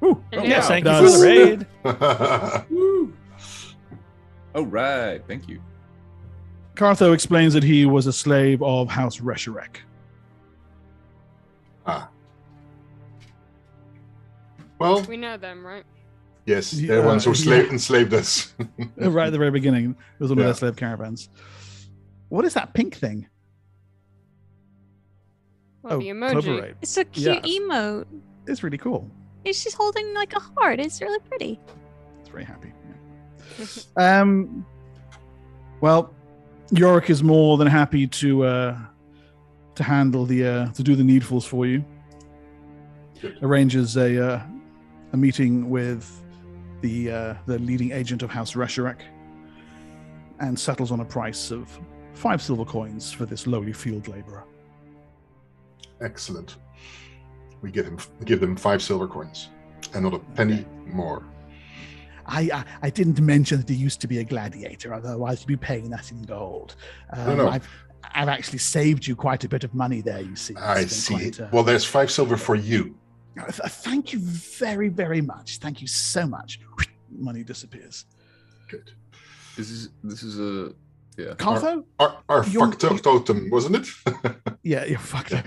A: Ooh,
I: Yes, thank you
A: Does-
I: for the raid.
F: Woo. All right. Thank you.
A: Cartho explains that he was a slave of House Resharek.
G: Well,
E: We know them, right?
G: yes, they're ones who enslaved us.
A: Right at the very beginning, it was one of
G: Yeah.
A: their slave caravans. What is that pink thing?
E: Well, the emoji.
A: Clover Raid.
H: It's a cute
A: Yes.
H: emote.
A: It's really cool.
H: It's just holding like a heart. It's really pretty.
A: It's very happy. Yeah. Well, Urik is more than happy to handle to do the needfuls for you.
G: Good.
A: Arranges a meeting with the leading agent of House Resharek and settles on a price of 5 silver coins for this lowly field laborer.
G: Excellent. We give them 5 silver coins and not a penny more.
A: I didn't mention that he used to be a gladiator, otherwise you'd be paying that in gold.
G: No.
A: I've actually saved you quite a bit of money there, you see.
G: I
A: It's been
G: see.
A: quite,
G: Well, there's 5 silver for you.
A: thank you very, very much. Thank you so much. Money disappears.
G: Good.
F: This is a
A: Cartho?
G: Our
A: You're-
G: totem, wasn't it?
A: Yeah, you're fucked up.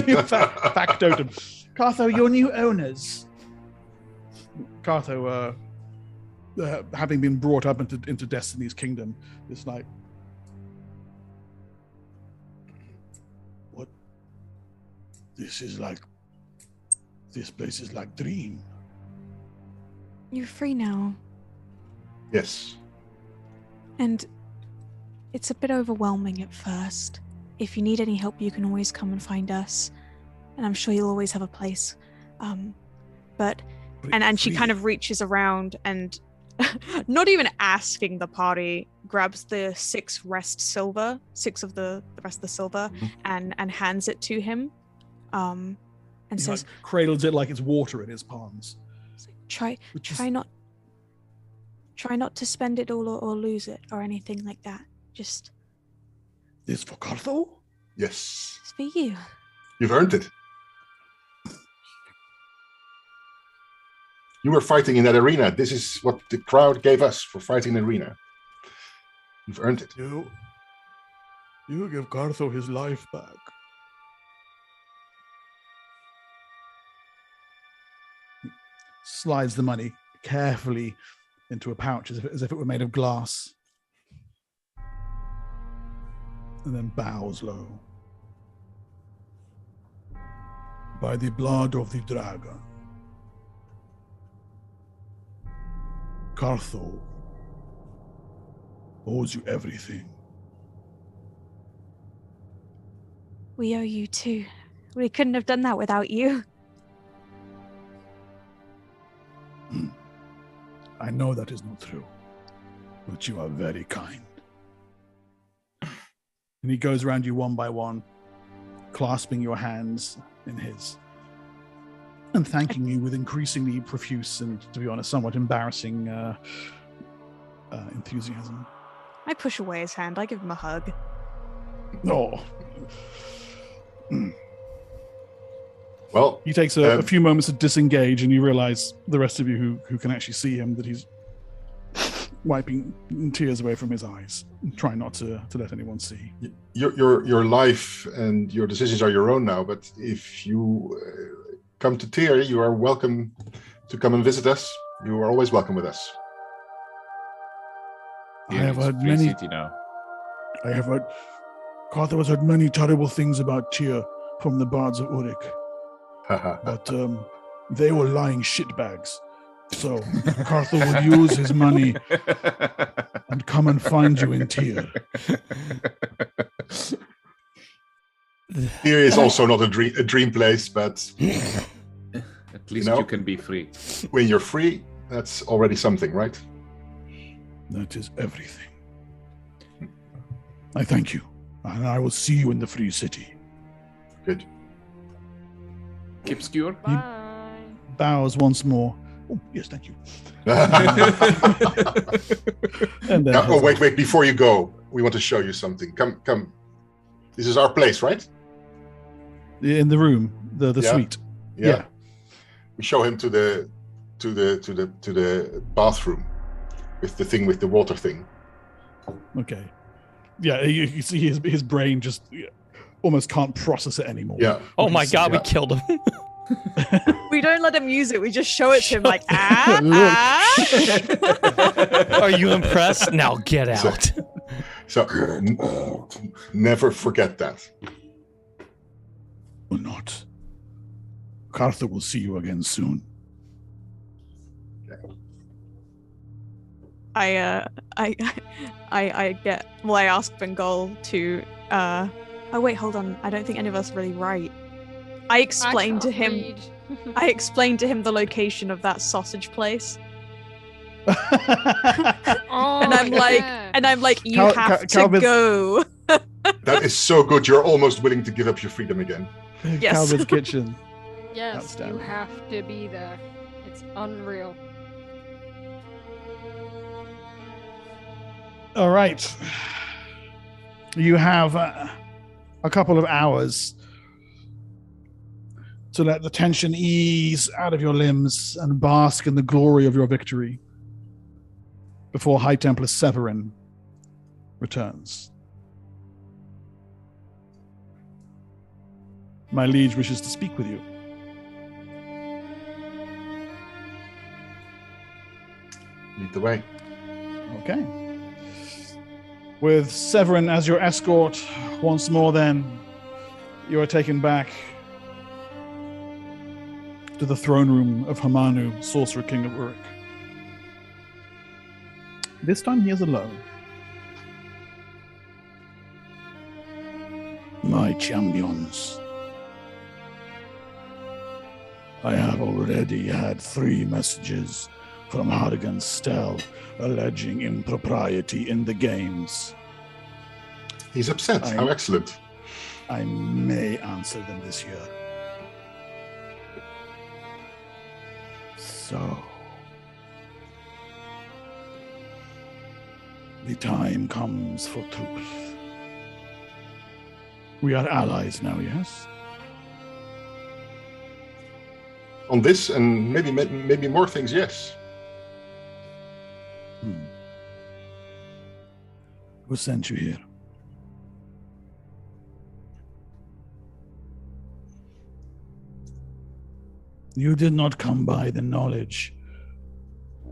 A: You're factotum. Cartho, your new owners. Cartho, having been brought up into Destiny's kingdom, is like, what? This place is like dream.
H: You're free now.
G: Yes.
H: And it's a bit overwhelming at first. If you need any help, you can always come and find us. And I'm sure you'll always have a place. But she kind of reaches around and not even asking the party, grabs the 6 rest silver, 6 of the rest of the silver, and hands it to him. And
A: He
H: says,
A: like cradles it like it's water in his palms.
H: try not to spend it all or lose it or anything like that. Just
A: This for Cartho?
G: Yes.
H: it's for you.
G: You've earned it. You were fighting in that arena. This is what the crowd gave us for fighting in the arena. You've earned it.
D: You give Cartho his life back.
A: Slides the money carefully into a pouch as if it were made of glass. And then bows low.
D: By the blood of the dragon. Cartho owes you everything.
H: We owe you too. We couldn't have done that without you.
D: I know that is not true, but you are very kind.
A: And he goes around you one by one, clasping your hands in his, and thanking you with increasingly profuse and, to be honest, somewhat embarrassing enthusiasm.
H: I push away his hand. I give him a hug.
A: No.
G: Well,
A: He takes a few moments to disengage, and you realize, the rest of you who can actually see him, that he's wiping tears away from his eyes, trying not to let anyone see.
G: your life and your decisions are your own now, but if you come to Tyr, you are welcome to come and visit us. You are always welcome with us.
D: I have heard
F: free
D: many.
F: city now.
D: I have heard. Cartho has heard many terrible things about Tyr from the bards of Urik.
G: Haha.
D: But They were lying shitbags. So Carthel will use his money and come and find you in Tyr.
G: Tyr is also not a dream place, but
F: At least you can be free.
G: when you're free, that's already something, right?
D: That is everything. I thank you, and I will see you in the free city.
G: Good.
F: Keep skewer.
E: Bye.
A: Bows once more. Oh, yes, thank you. And then
G: Now, wait, before you go, we want to show you something. Come. This is our place, right?
A: in the room, the
G: Yeah.
A: suite.
G: Yeah. We show him to the bathroom with the thing with the water thing.
A: Okay. Yeah, you see his brain just almost can't process it anymore.
G: Yeah.
I: Oh my god, we
G: Yeah.
I: killed him.
H: We don't let him use it. We just show it to him like,
I: Are you impressed? Now get out.
G: So never forget that.
D: Will not. Carthel will see you again soon.
H: I ask Bengal to oh wait, hold on. I don't think any of us are really right. I explained to him
E: Read.
H: I explained to him the location of that sausage place.
E: Oh,
H: And I'm like
E: yeah.
H: you have to
A: Calvin's-
H: go.
G: That is so good. You're almost willing to give up your freedom again.
H: Yes.
A: Calvin's kitchen.
E: Yes, you
A: Outstanding.
E: have to be there. It's unreal.
A: All right. You have a couple of hours to let the tension ease out of your limbs and bask in the glory of your victory before High Templar Severin returns. My liege wishes to speak with you.
G: Lead the way.
A: Okay. With Severin as your escort, once more then, you are taken back to the throne room of Hamanu, Sorcerer King of Urik. This time he is alone.
D: My champions. I have already had 3 messages from Hargan Stell alleging impropriety in the games.
G: He's upset. How excellent.
D: I may answer them this year. So, the time comes for truth. We are allies now, yes?
G: On this and maybe more things, yes.
D: Who sent you here? You did not come by the knowledge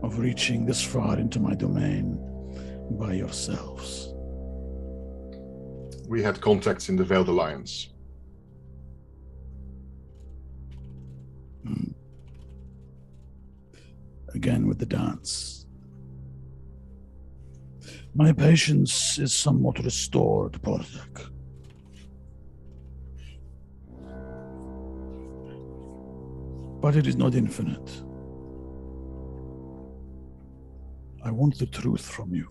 D: of reaching this far into my domain by yourselves.
G: We had contacts in the Veiled Alliance.
D: Again with the dance. My patience is somewhat restored, Portak. But it is not infinite. I want the truth from you.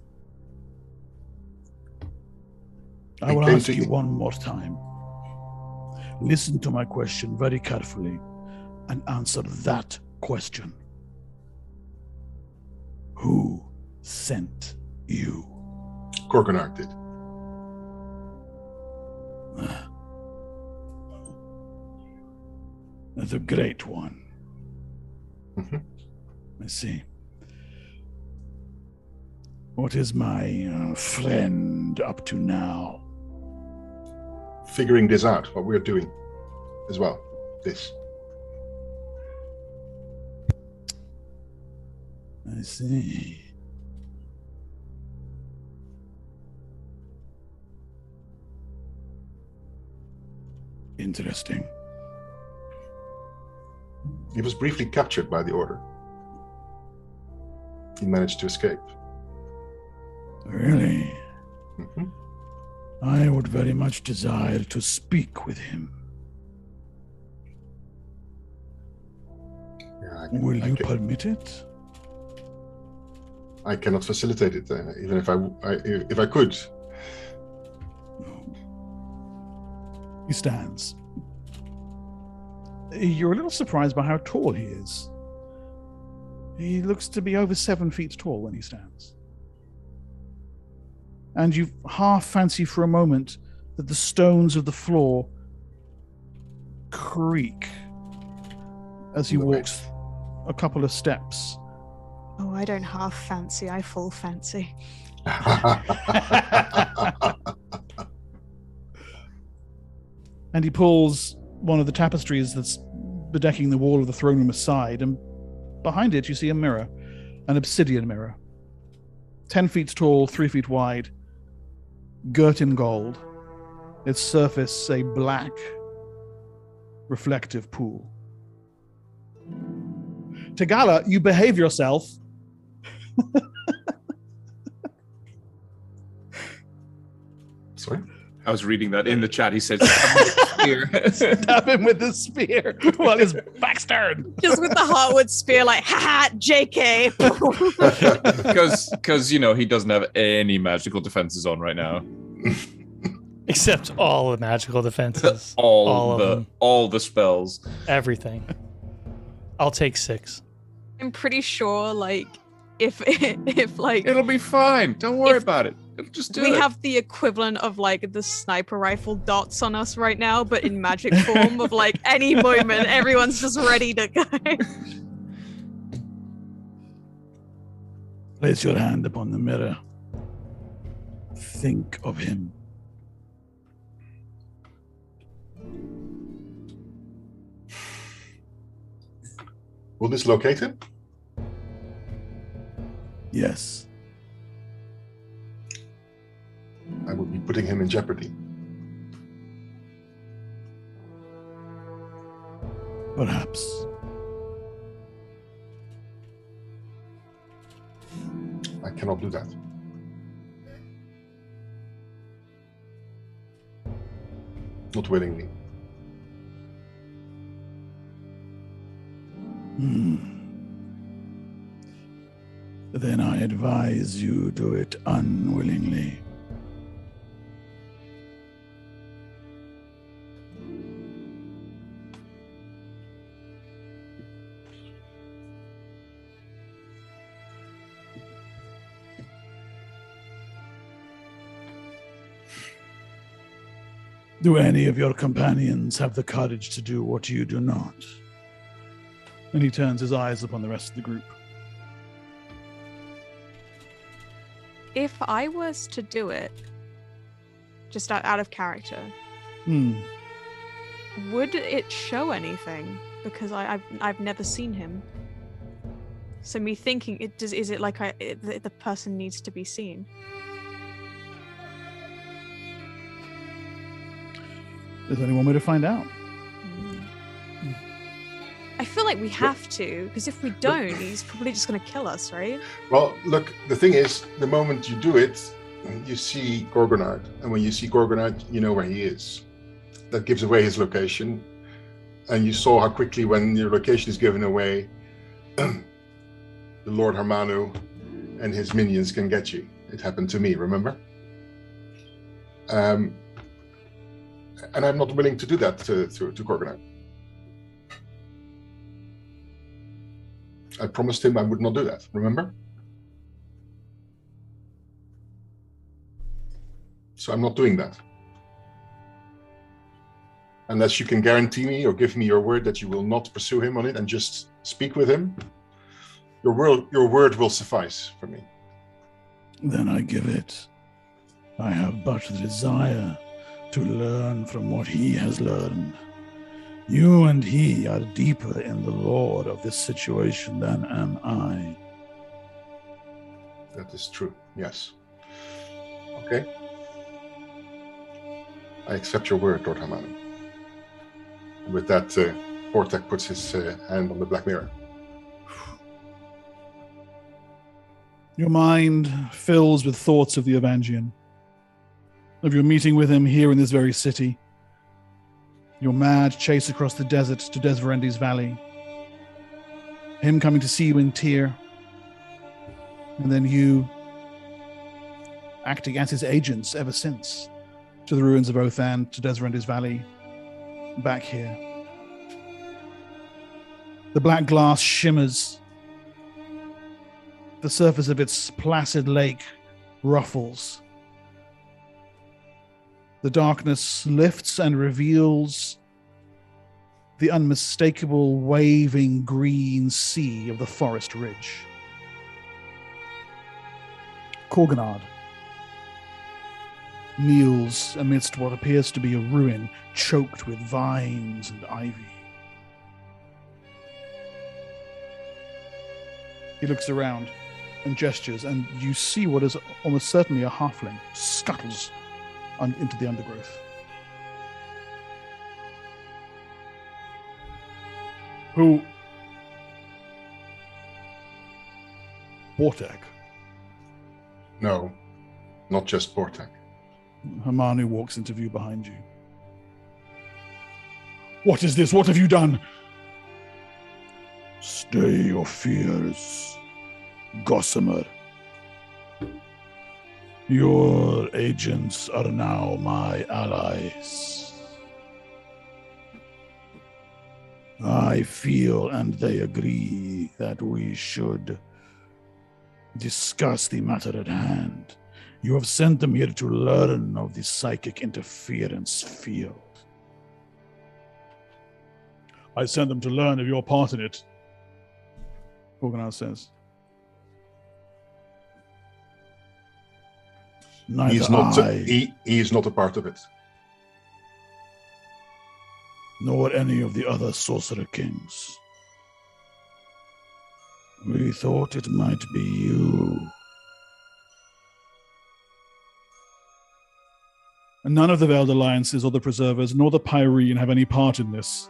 D: I will ask you one more time. Listen to my question very carefully and answer that question. Who sent you?
G: Korkenark did.
D: The great one.
G: Mhm.
D: I see. What is my friend up to now?
G: Figuring this out, what we're doing as well. This.
D: I see. Interesting.
G: He was briefly captured by the Order. He managed to escape.
D: Really?
G: Mhm.
D: I would very much desire to speak with him.
G: Yeah,
D: Will you permit it?
G: I cannot facilitate it, even if I could.
A: He stands. You're a little surprised by how tall he is. He looks to be over 7 feet tall when he stands. And you half fancy for a moment that the stones of the floor creak as he walks a couple of steps.
H: Oh, I don't half fancy, I full fancy.
A: And he pulls one of the tapestries that's bedecking the wall of the throne room aside, and behind it you see a mirror, an obsidian mirror. 10 feet tall, 3 feet wide, girt in gold. Its surface a black, reflective pool. Tagala, you behave yourself.
G: Sorry?
F: I was reading that in the chat. He said,
A: Stab him with the spear while his back's turned.
H: Just with the Heartwood spear, like, haha, JK.
F: Because he doesn't have any magical defenses on right now.
I: Except all the magical defenses.
F: all
I: of them.
F: all the spells.
I: Everything. I'll take 6.
H: I'm pretty sure, like, if like
F: It'll be fine. Don't worry about it. Just do it.
H: we have the equivalent of like the sniper rifle dots on us right now, but in magic form of like any moment, everyone's just ready to go.
D: Place your hand upon the mirror. Think of him.
G: Will this locate him?
D: Yes.
G: I would be putting him in jeopardy.
D: Perhaps.
G: I cannot do that. Not willingly.
D: Then I advise you do it unwillingly. Do any of your companions have the courage to do what you do not?
A: And he turns his eyes upon the rest of the group.
H: If I was to do it, just out of character, would it show anything? Because I've never seen him. So me thinking, is it like the person needs to be seen?
A: There's only one way to find out.
H: I feel like we have to, because if we don't, he's probably just going to kill us, right?
G: Well, look, the thing is, the moment you do it, you see Gorgonard. And when you see Gorgonard, you know where he is. That gives away his location. And you saw how quickly, when your location is given away, the Lord Hamanu and his minions can get you. It happened to me, remember? And I'm not willing to do that to Gorgonard. I promised him I would not do that, remember? So I'm not doing that. Unless you can guarantee me or give me your word that you will not pursue him on it and just speak with him, your word will suffice for me.
D: Then I give it. I have but the desire to learn from what he has learned. You and he are deeper in the lore of this situation than am I.
G: That is true, yes. Okay. I accept your word, Lord Hamanu. And with that, Portek puts his hand on the Black Mirror.
A: Your mind fills with thoughts of the Evangian, of your meeting with him here in this very city, your mad chase across the desert to Desverendi's Valley, him coming to see you in Tyr, and then you acting as his agents ever since, to the ruins of Othan, to Desverendi's Valley, back here. The black glass shimmers. The surface of its placid lake ruffles. The darkness lifts and reveals the unmistakable waving green sea of the forest ridge. Korganard kneels amidst what appears to be a ruin choked with vines and ivy. He looks around and gestures, and you see what is almost certainly a halfling scuttles into the undergrowth. Who? Portek.
G: No, not just Portek.
A: Hamanu walks into view behind you. What is this? What have you done?
D: Stay your fears, Gossamer. Your agents are now my allies. I feel, and they agree, that we should discuss the matter at hand. You have sent them here to learn of the psychic interference field.
A: I sent them to learn of your part in it, Korganard says.
G: He is not a part of it.
D: Nor any of the other sorcerer kings. We thought it might be you.
A: And none of the Veiled Alliances or the Preservers nor the Pyrene have any part in this.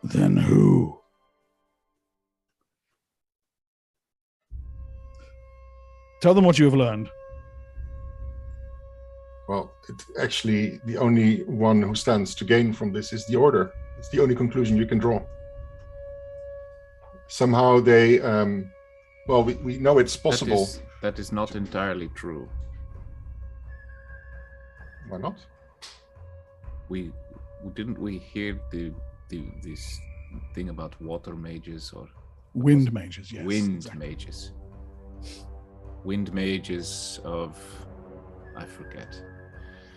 D: Then who?
A: Tell them what you have learned.
G: Well, actually, the only one who stands to gain from this is the Order. It's the only conclusion you can draw. Somehow they, we know it's possible.
F: That is not entirely true.
G: Why not?
F: Didn't we hear this thing about water mages or
A: wind mages? Yes,
F: wind
A: exactly.
F: mages. Wind mages of, I forget.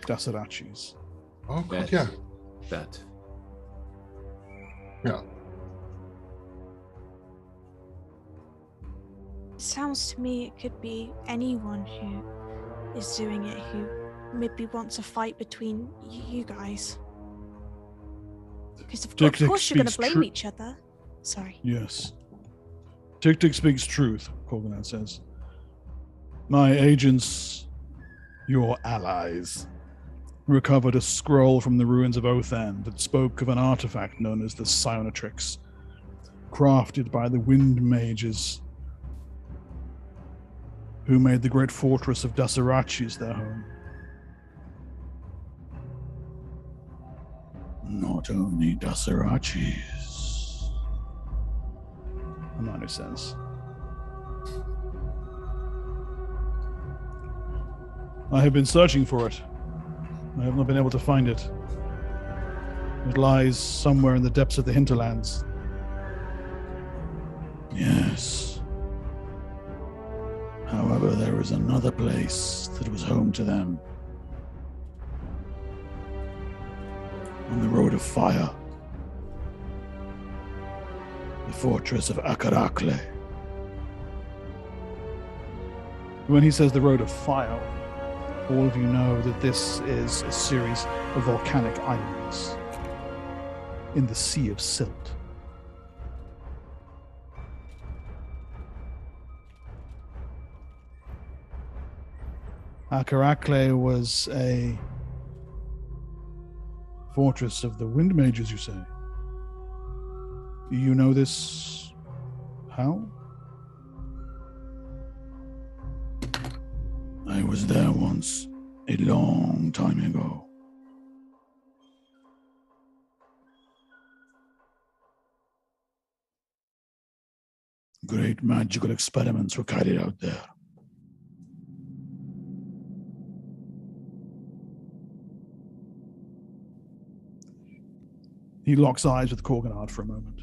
A: Dasarachis.
G: Oh God, yeah.
F: That.
G: Yeah.
H: Sounds to me it could be anyone who is doing it who maybe wants a fight between you guys. Because of course you're going to blame each other. Sorry.
A: Yes. Tik speaks truth, Korganard says. My agents, your allies, recovered a scroll from the ruins of Othan that spoke of an artifact known as the Psionatrix, crafted by the Wind Mages, who made the great fortress of Dasarachis their home.
D: Not only Dasarachis,
A: Hamanu says. I have been searching for it. I have not been able to find it. It lies somewhere in the depths of the hinterlands.
D: Yes. However, there is another place that was home to them. On the Road of Fire. The fortress of Akarakle.
A: When he says the Road of Fire, all of you know that this is a series of volcanic islands in the Sea of Silt. Akarakle was a fortress of the Wind Mages, you say? You know this how?
D: I was there once, a long time ago. Great magical experiments were carried out there.
A: He locks eyes with Korganard for a moment.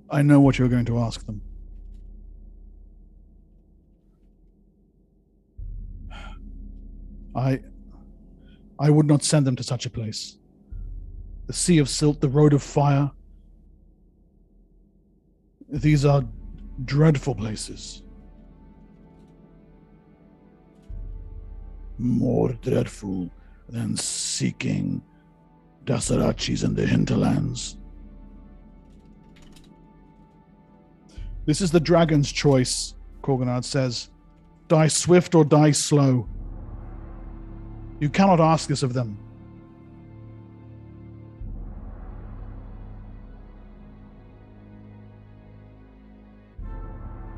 A: I know what you're going to ask them. I would not send them to such a place. The Sea of Silt, the Road of Fire. These are dreadful places.
D: More dreadful than seeking Dasarachis in the hinterlands.
A: This is the dragon's choice, Korganard says. Die swift or die slow. You cannot ask this of them.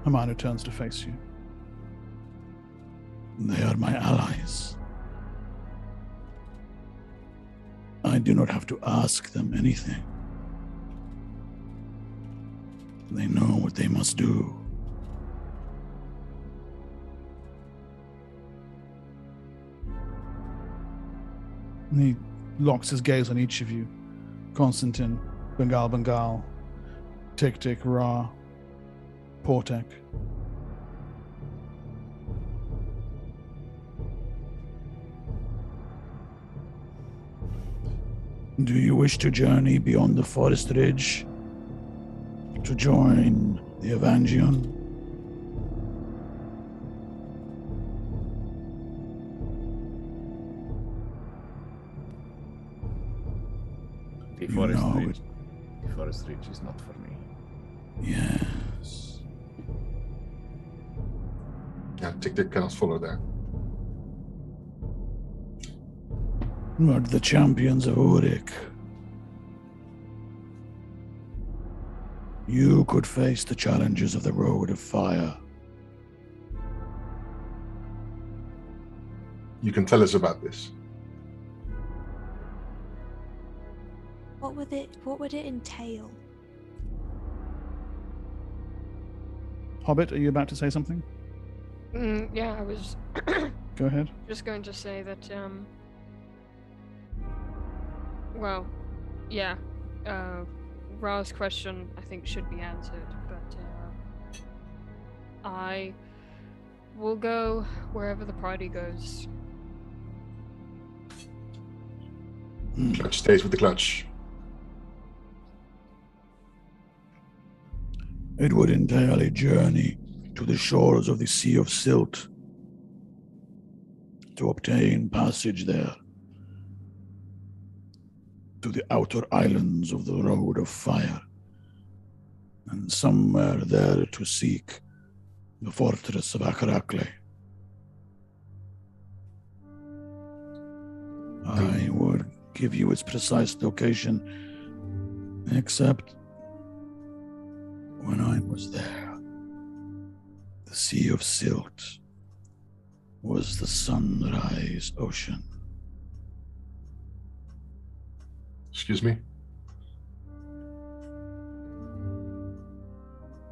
A: Hamanu turns to face you.
D: They are my allies. I do not have to ask them anything. They know what they must do.
A: And he locks his gaze on each of you. Constantine, Bengal, Tik, Ra, Portek.
D: Do you wish to journey beyond the forest ridge to join the Evangion?
F: The
D: You
F: forest
D: know
F: ridge. The forest ridge is not for me.
D: Yes.
G: Yeah, Tik cannot follow there.
D: But the champions of Urik. You could face the challenges of the Road of Fire.
G: You can tell us about this.
H: What would it entail?
A: Hobbit, are you about to say something?
E: Yeah, I was
A: Go ahead.
E: just going to say that, well, yeah, Ra's question I think should be answered, but I will go wherever the party goes.
G: Clutch stays with the clutch.
D: It would entail a journey to the shores of the Sea of Silt to obtain passage there to the outer islands of the Road of Fire, and somewhere there to seek the fortress of Akarakle. I would give you its precise location, except when I was there, the Sea of Silt was the Sunrise Ocean.
G: Excuse me?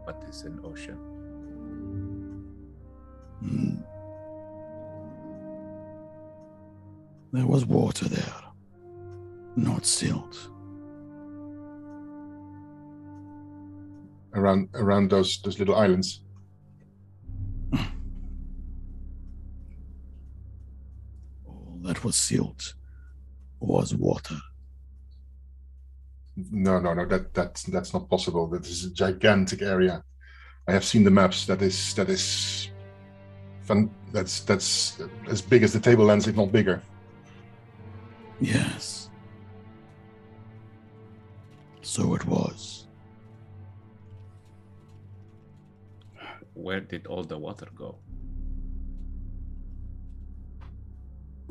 F: What is an ocean?
D: There was water there, not silt.
G: Around those little islands.
D: All that was silt was water.
G: No, that's not possible. That is a gigantic area. I have seen the maps. That's as big as the tablelands, if not bigger.
D: Yes. So it was.
F: Where did all the water go?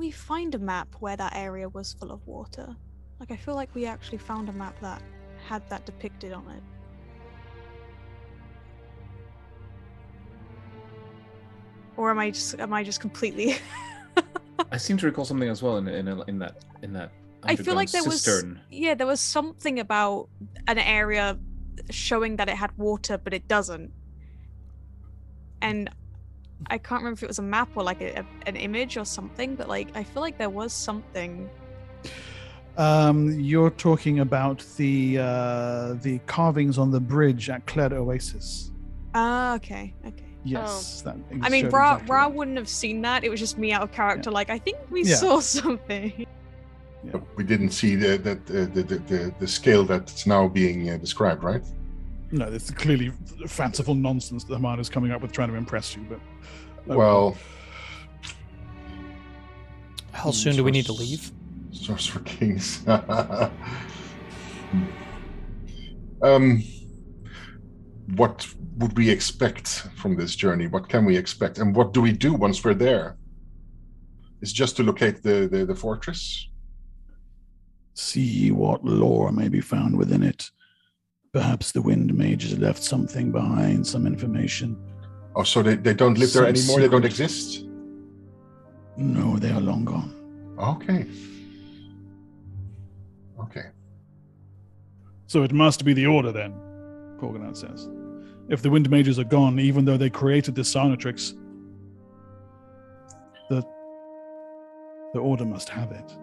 H: we find a map where that area was full of water? Like, I feel like we actually found a map that had that depicted on it. Or am I just completely?
F: I seem to recall something as well in that
H: I feel like there
F: cistern.
H: there was something about an area showing that it had water, but it doesn't. And I can't remember if it was a map or like an image or something, but like I feel like there was something.
A: You're talking about the carvings on the bridge at Cled Oasis.
H: Ah, okay.
A: Yes, that
H: I mean,
A: showed
H: Ra
A: exactly that.
H: wouldn't have seen that. It was just me out of character.
A: Yeah.
H: Like, I think we
A: Yeah.
H: saw something.
A: Yeah.
G: But we didn't see the scale that's now being described, right?
A: No, it's clearly fanciful nonsense that Hamanu is coming up with trying to impress you. But
G: Well,
I: How soon do we need to leave?
G: Source for Kings. What would we expect from this journey? What can we expect? And what do we do once we're there? It's just to locate the fortress?
D: See what lore may be found within it. Perhaps the Wind Mages left something behind, some information.
G: Oh, so they don't live there
D: Some
G: anymore? They don't
D: secret-
G: exist?
D: No, they are long gone.
G: Okay. Okay.
A: So it must be the Order then, Corganat says. If the Wind Mages are gone, even though they created this Sarnatrix, the Order must have it.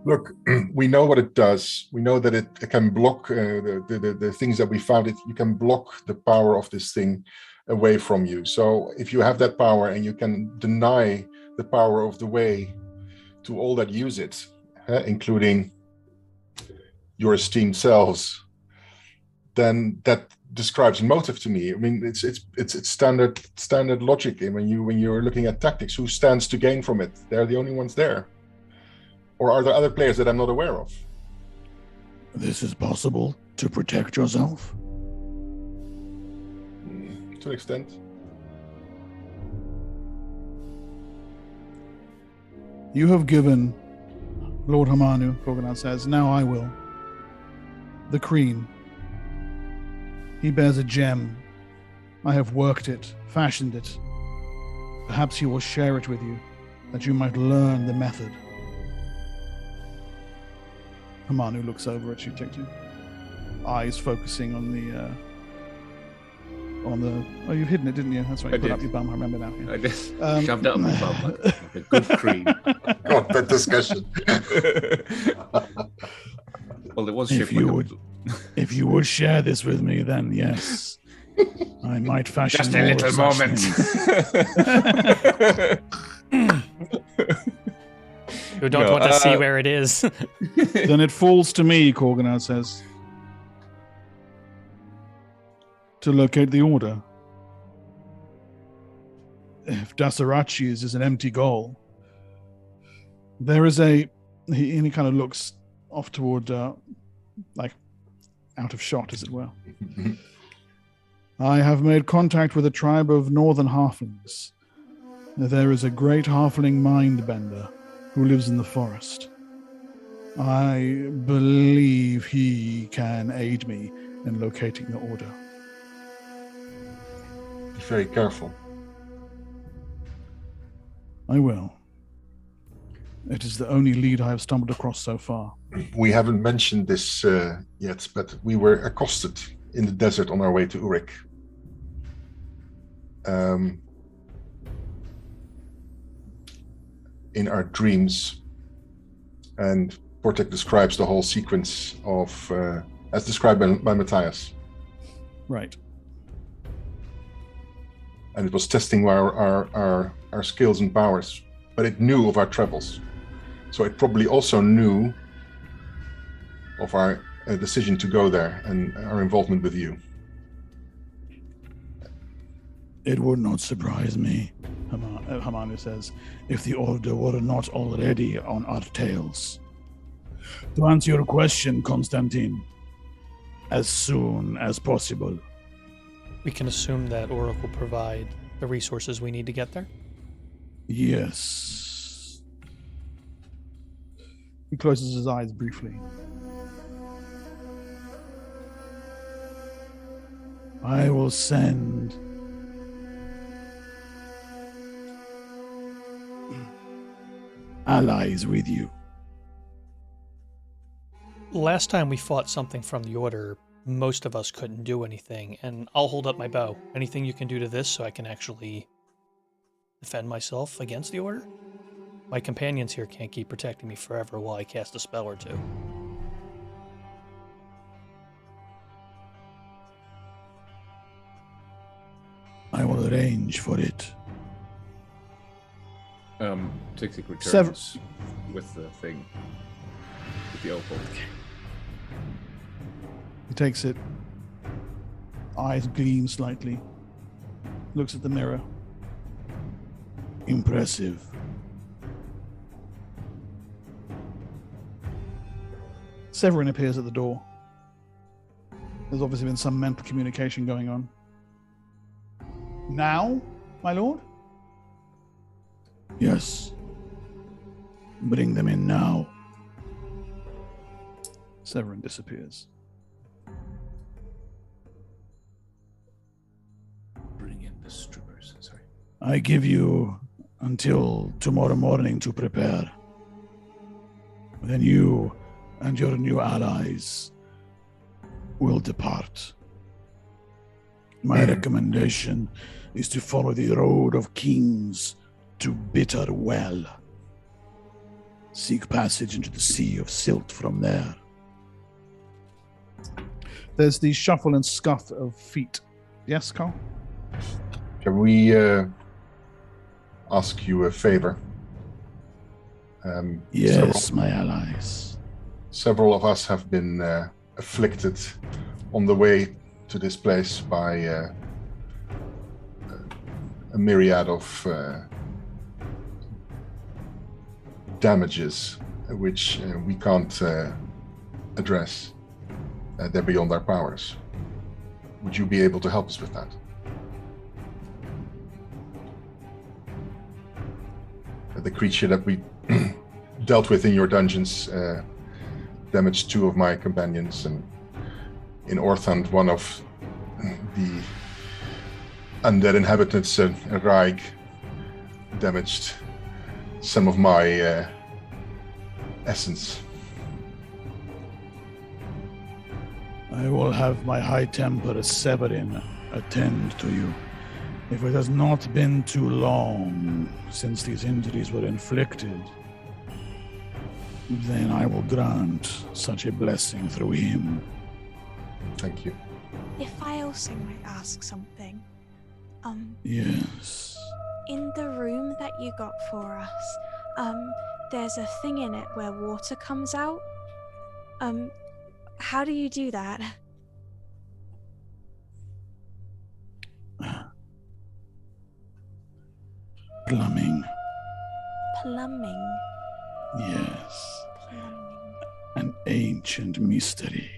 G: Look, we know what it does. We know that it can block the things that we found. You can block the power of this thing away from you. So if you have that power and you can deny the power of the way to all that use it, including your esteemed selves, then that describes motive to me. I mean, it's standard logic. And when you're looking at tactics, who stands to gain from it? They're the only ones there. Or are there other players that I'm not aware of?
D: This is possible to protect yourself.
G: To an extent.
A: You have given Lord Hamanu, Corganat says, now I will. The Kreen. He bears a gem. I have worked it, fashioned it. Perhaps he will share it with you, that you might learn the method. Hamanu looks over at you, eyes focusing on the. Oh, you've hidden it, didn't you? That's right. You
F: I
A: put
F: did.
A: up your bum. I remember now. Yeah.
F: I just shoved up my bum like a good cream.
G: God, that discussion.
F: Well, it was
D: If
F: shaped
D: you
F: like
D: would, if you would share this with me, then yes, I might fashion
F: Just a
D: more
F: little
D: of such
F: moment.
D: things.
I: You don't
F: No,
I: want to see where it is.
A: Then it falls to me, Corganat says, to locate the Order. If Dasarachi's is an empty goal, there is he kind of looks off toward, like, out of shot, as it were. I have made contact with a tribe of northern halflings. There is a great halfling mindbender who lives in the forest. I believe he can aid me in locating the Order.
G: Be very careful.
A: I will. It is the only lead I have stumbled across so far.
G: We haven't mentioned this yet, but we were accosted in the desert on our way to Urik. In our dreams. And Portek describes the whole sequence of, as described by Matthias.
A: Right.
G: And it was testing our skills and powers, but it knew of our travels. So it probably also knew of our decision to go there and our involvement with you.
D: It would not surprise me, Hamanu says, if the Order were not already on our tails. To answer your question, Constantine, as soon as possible.
I: We can assume that Urik will provide the resources we need to get there.
D: Yes.
A: He closes his eyes briefly. I will send allies with you.
I: Last time we fought something from the Order, most of us couldn't do anything, and I'll hold up my bow. Anything you can do to this so I can actually defend myself against the Order? My companions here can't keep protecting me forever while I cast a spell or two.
D: I will arrange for it.
F: Tick returns with the thing. With the opal.
A: He takes it. Eyes gleam slightly. Looks at the mirror.
D: Impressive.
A: Severin appears at the door. There's obviously been some mental communication going on. Now, my lord?
D: Yes. Bring them in now.
A: Severin disappears.
F: Bring in the strippers. Sorry.
D: I give you until tomorrow morning to prepare. Then you and your new allies will depart. My recommendation is to follow the road of kings to Bitter Well. Seek passage into the sea of silt from there.
A: There's the shuffle and scuff of feet. Yes, Carl?
G: Can we ask you a favor?
D: Yes, my allies.
G: Several of us have been afflicted on the way to this place by a myriad of damages which we can't address. They're beyond our powers. Would you be able to help us with that? The creature that we dealt with in your dungeons damaged 2 of my companions, and in Orthand, one of the undead inhabitants, Raig, damaged some of my essence.
D: I will have my High Temper Severin attend to you. If it has not been too long since these injuries were inflicted, then I will grant such a blessing through him.
G: Thank you.
H: If I also might ask something,
D: Yes.
H: in the room that you got for us, there's a thing in it where water comes out. How do you do that?
D: Plumbing.
H: Plumbing.
D: Yes.
H: Plumbing.
D: An ancient mystery,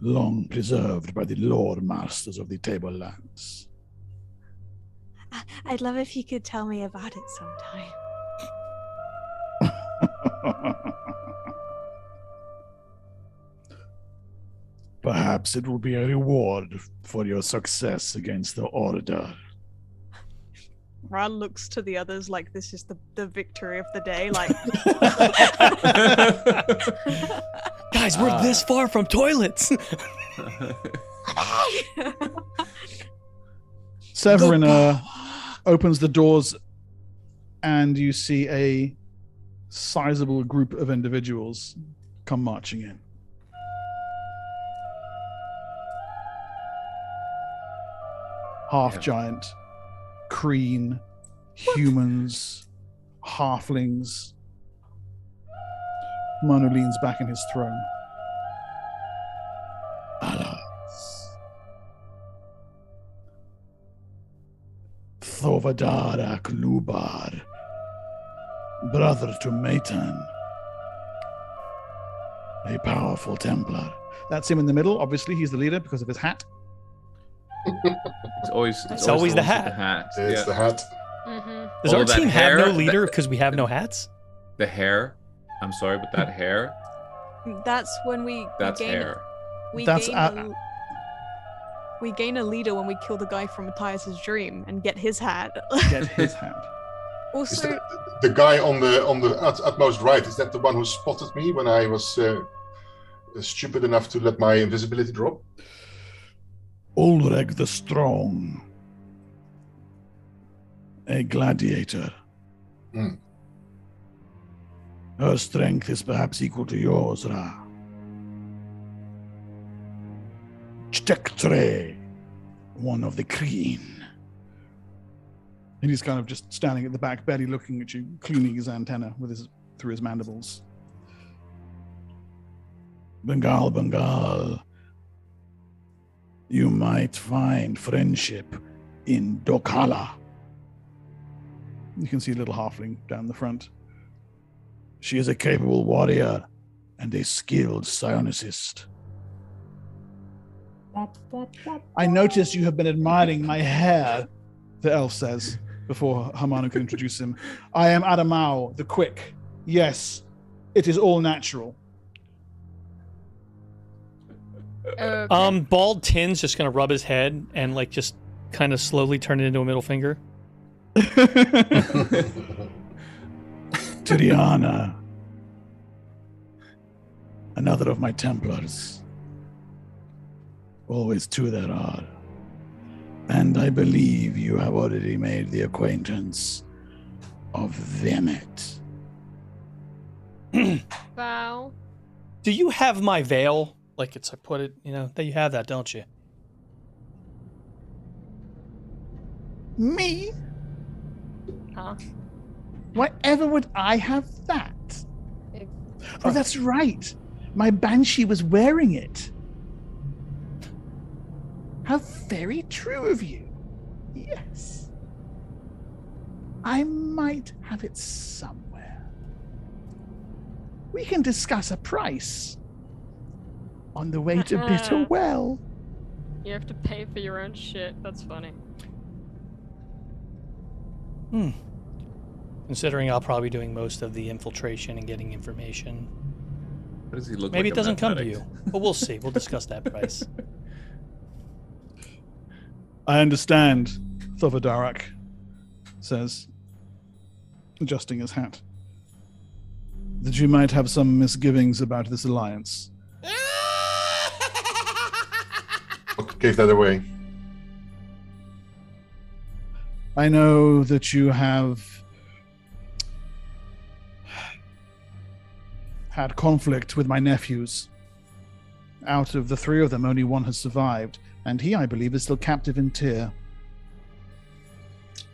D: long preserved by the lore masters of the Tablelands.
H: I'd love if you could tell me about it sometime.
D: Perhaps it will be a reward for your success against the Order.
H: Ran looks to the others like this is the victory of the day. Like,
I: Guys, we're this far from toilets.
A: Severin opens the doors, and you see a sizable group of individuals come marching in. Half-giant, Kreen, humans, halflings. Hamanu leans back in his throne.
D: Allies. Thovadar Aklubar, brother to Maitan, a powerful Templar.
A: That's him in the middle. Obviously, he's the leader because of his hat.
F: It's always
I: the
F: the
I: hat.
F: ones with the hat.
G: It's
F: Yeah.
G: the hat.
I: Does
F: All
I: our
F: that
I: team have no
F: hair,
I: leader because we have no hats?
F: The hair, I'm sorry, but that hair,
H: That's when we
F: that's
H: gain
F: hair.
H: we
A: That's
H: gain we gain a leader when we kill the guy from Matthias's dream and get his hat.
A: Get his hand.
G: Is
H: Also,
G: that the guy on the utmost right? Is that the one who spotted me when I was stupid enough to let my invisibility drop?
D: Ulrich the Strong. A gladiator.
G: Hmm.
D: Her strength is perhaps equal to yours, Ra. Stektre, one of the Kreen.
A: And he's kind of just standing at the back, barely looking at you, cleaning his antenna through his mandibles.
D: Bengal. You might find friendship in Dokala.
A: You can see a little halfling down the front.
D: She is a capable warrior and a skilled psionicist.
A: I notice you have been admiring my hair, the elf says, before Hamanu can introduce him. I am Adamau, the Quick. Yes, it is all natural.
I: Bald Tin's just gonna rub his head and like just kind of slowly turn it into a middle finger.
D: Tiriana, another of my Templars. Always two there are. And I believe you have already made the acquaintance of Vemet.
E: Val.
I: Do you have my veil? Like I put it, that you have that, don't you?
A: Me?
E: Huh?
A: Whatever would I have that?
E: It-
A: Oh, that's right. My banshee was wearing it. How very true of you. Yes. I might have it somewhere. We can discuss a price on the way to Bitterwell.
E: You have to pay for your own shit. That's funny.
I: Considering I'll probably be doing most of the infiltration and getting information.
F: What does he look
I: Maybe
F: like?
I: it doesn't come to
F: mathematics?
I: you. But we'll see. We'll discuss that price.
A: I understand, Thovodarak says, adjusting his hat, that you might have some misgivings about this alliance.
G: What gave that away?
A: I know that you have had conflict with my nephews. Out of the three of them, only one has survived, and he, I believe, is still captive in Tyr.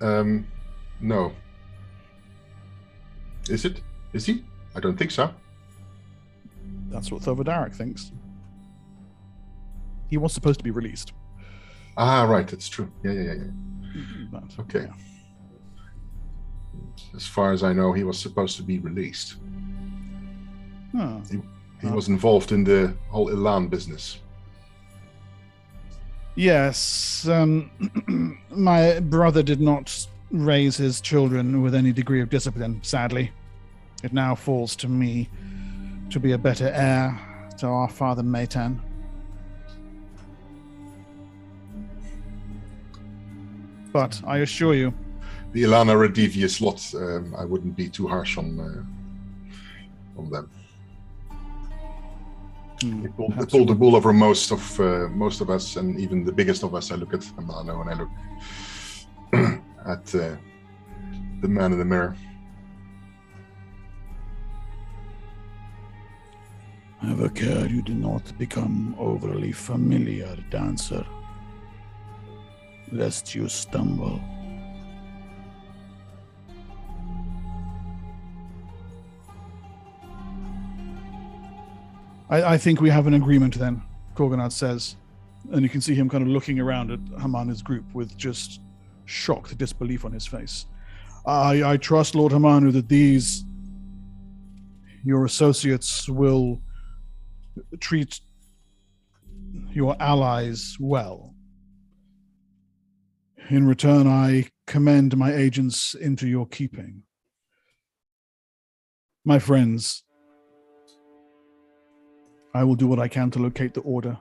G: No. Is it? Is he? I don't think so.
A: That's what Thovodarak thinks. He was supposed to be released.
G: Ah, right, that's true. Yeah.
A: But,
G: Okay.
A: yeah.
G: As far as I know, he was supposed to be released.
A: Oh.
G: He was involved in the whole Elan business.
A: Yes, my brother did not raise his children with any degree of discipline, sadly. It now falls to me to be a better heir to our father Maitan. But I assure you,
G: The Elan are a devious lot. I wouldn't be too harsh on them. They pulled the bull over most of us, and even the biggest of us. I look at Hamanu and I look at the man in the mirror.
D: Have a care you do not become overly familiar, dancer, lest you stumble.
A: I think we have an agreement then, Korganad says. And you can see him kind of looking around at Hamanu's group with just shocked disbelief on his face. I trust, Lord Hamanu, that your associates will treat your allies well. In return, I commend my agents into your keeping. My friends, I will do what I can to locate the Order.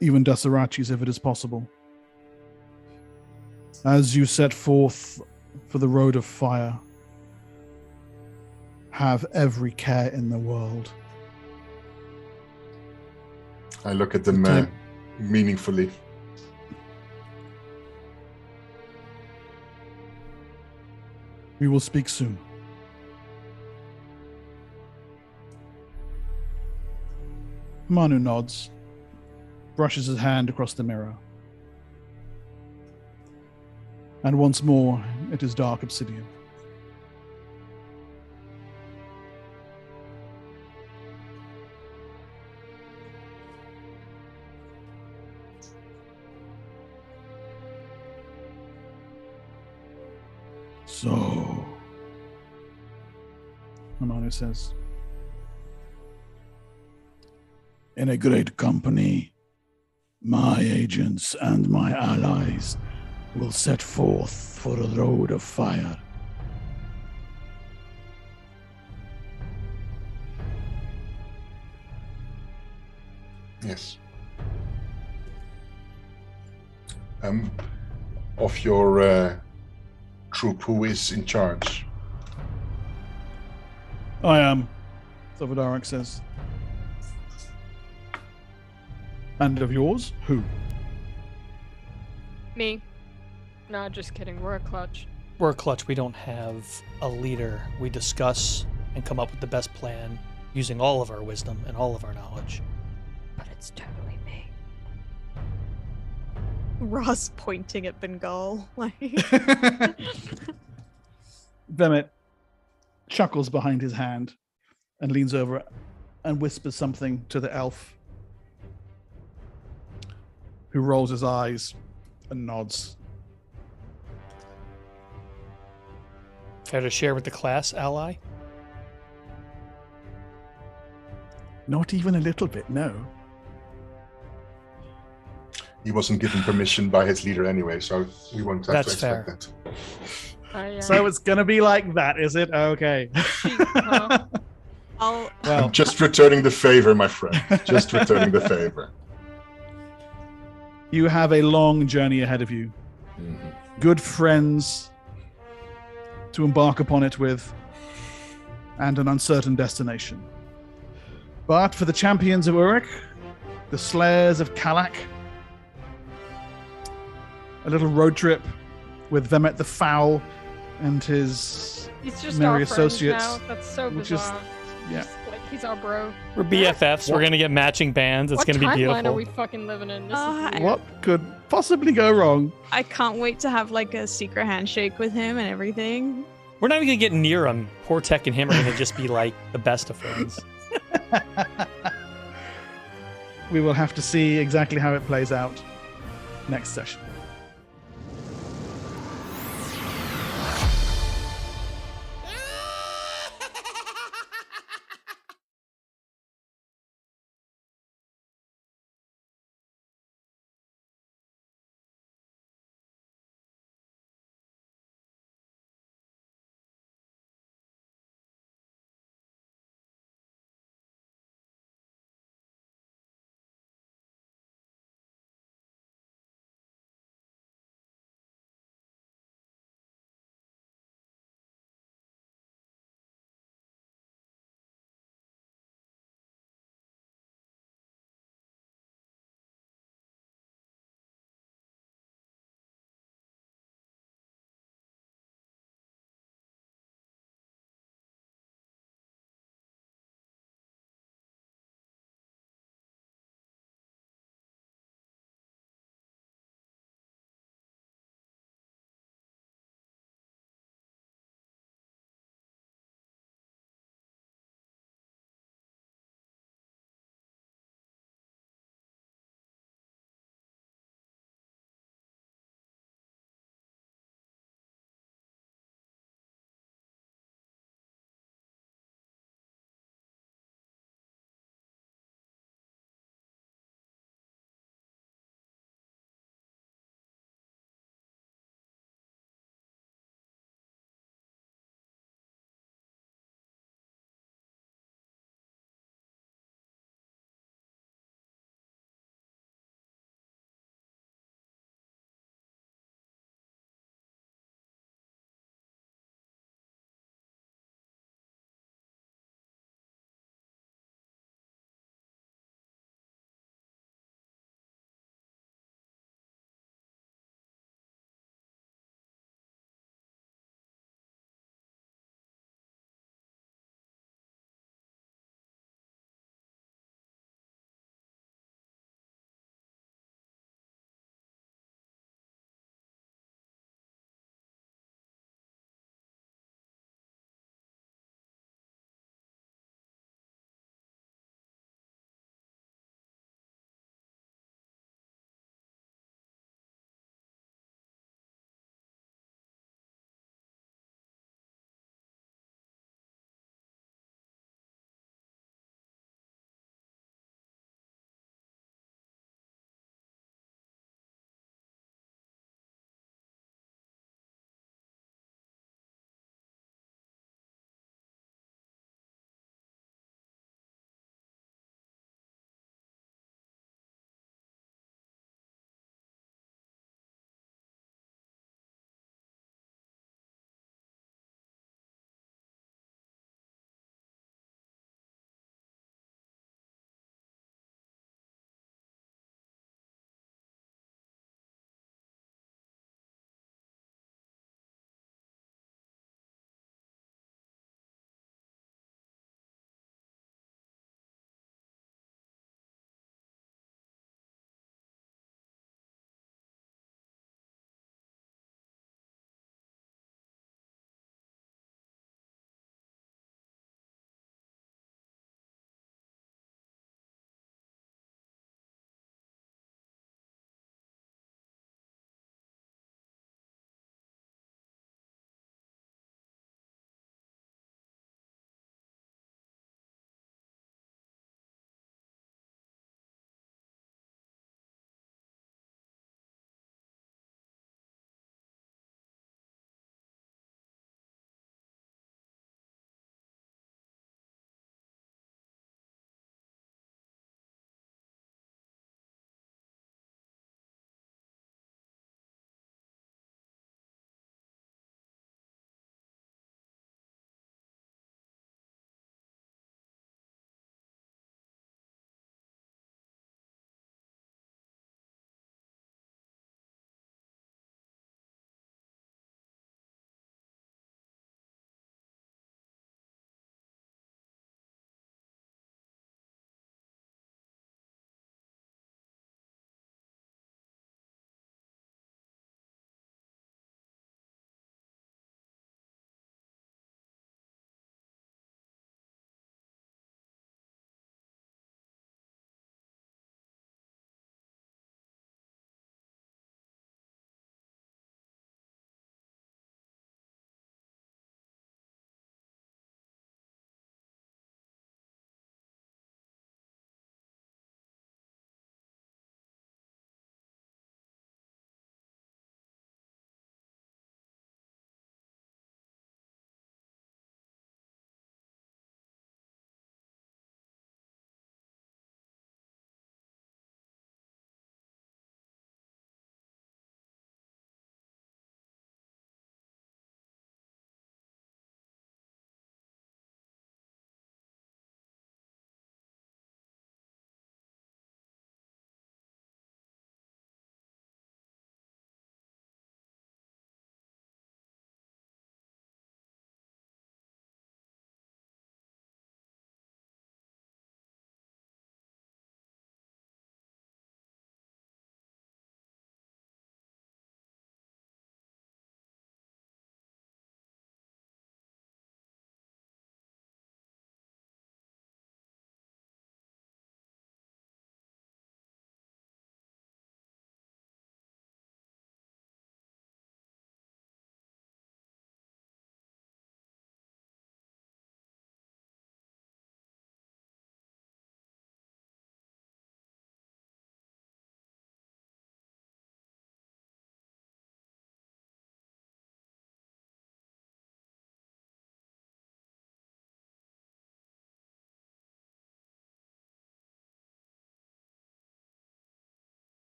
A: Even Dasarachi's if it is possible. As you set forth for the road of fire, have every care in the world.
G: I look at them meaningfully.
A: We will speak soon. Hamanu nods, brushes his hand across the mirror. And once more, it is dark obsidian. So, Hamanu says, in a great company, my agents and my allies will set forth for a road of fire.
G: Yes. Of your troop, who is in charge?
A: I am, Salvadorek says. And of yours, who?
E: Me. Nah, just kidding. We're a clutch.
I: We're a clutch. We don't have a leader. We discuss and come up with the best plan using all of our wisdom and all of our knowledge.
C: But it's totally me. Ross pointing at Bengal.
A: Vemet chuckles behind his hand and leans over and whispers something to the elf, who rolls his eyes and nods.
I: Care to share with the class, ally?
A: Not even a little bit, no.
G: He wasn't given permission by his leader anyway, so we won't have to expect that.
A: So it's gonna be like that, is it? Okay.
G: I'm just returning the favor, my friend. Just returning the favor.
A: You have a long journey ahead of you. Good friends to embark upon it with, and an uncertain destination. But for the champions of Urik, the slayers of Kalak, a little road trip with Vemet the Foul and his
E: He's just
A: merry
E: our
A: associates.
E: now. That's so bizarre.
A: Yeah.
E: Like, he's our bro.
I: We're BFFs. We're gonna get matching bands. It's gonna be beautiful.
E: What timeline are we fucking living in? This is weird.
A: What could possibly go wrong?
H: I can't wait to have like a secret handshake with him and everything.
I: We're not even gonna get near him. Poor Tech and him are gonna just be like the best of friends.
A: We will have to see exactly how it plays out next session.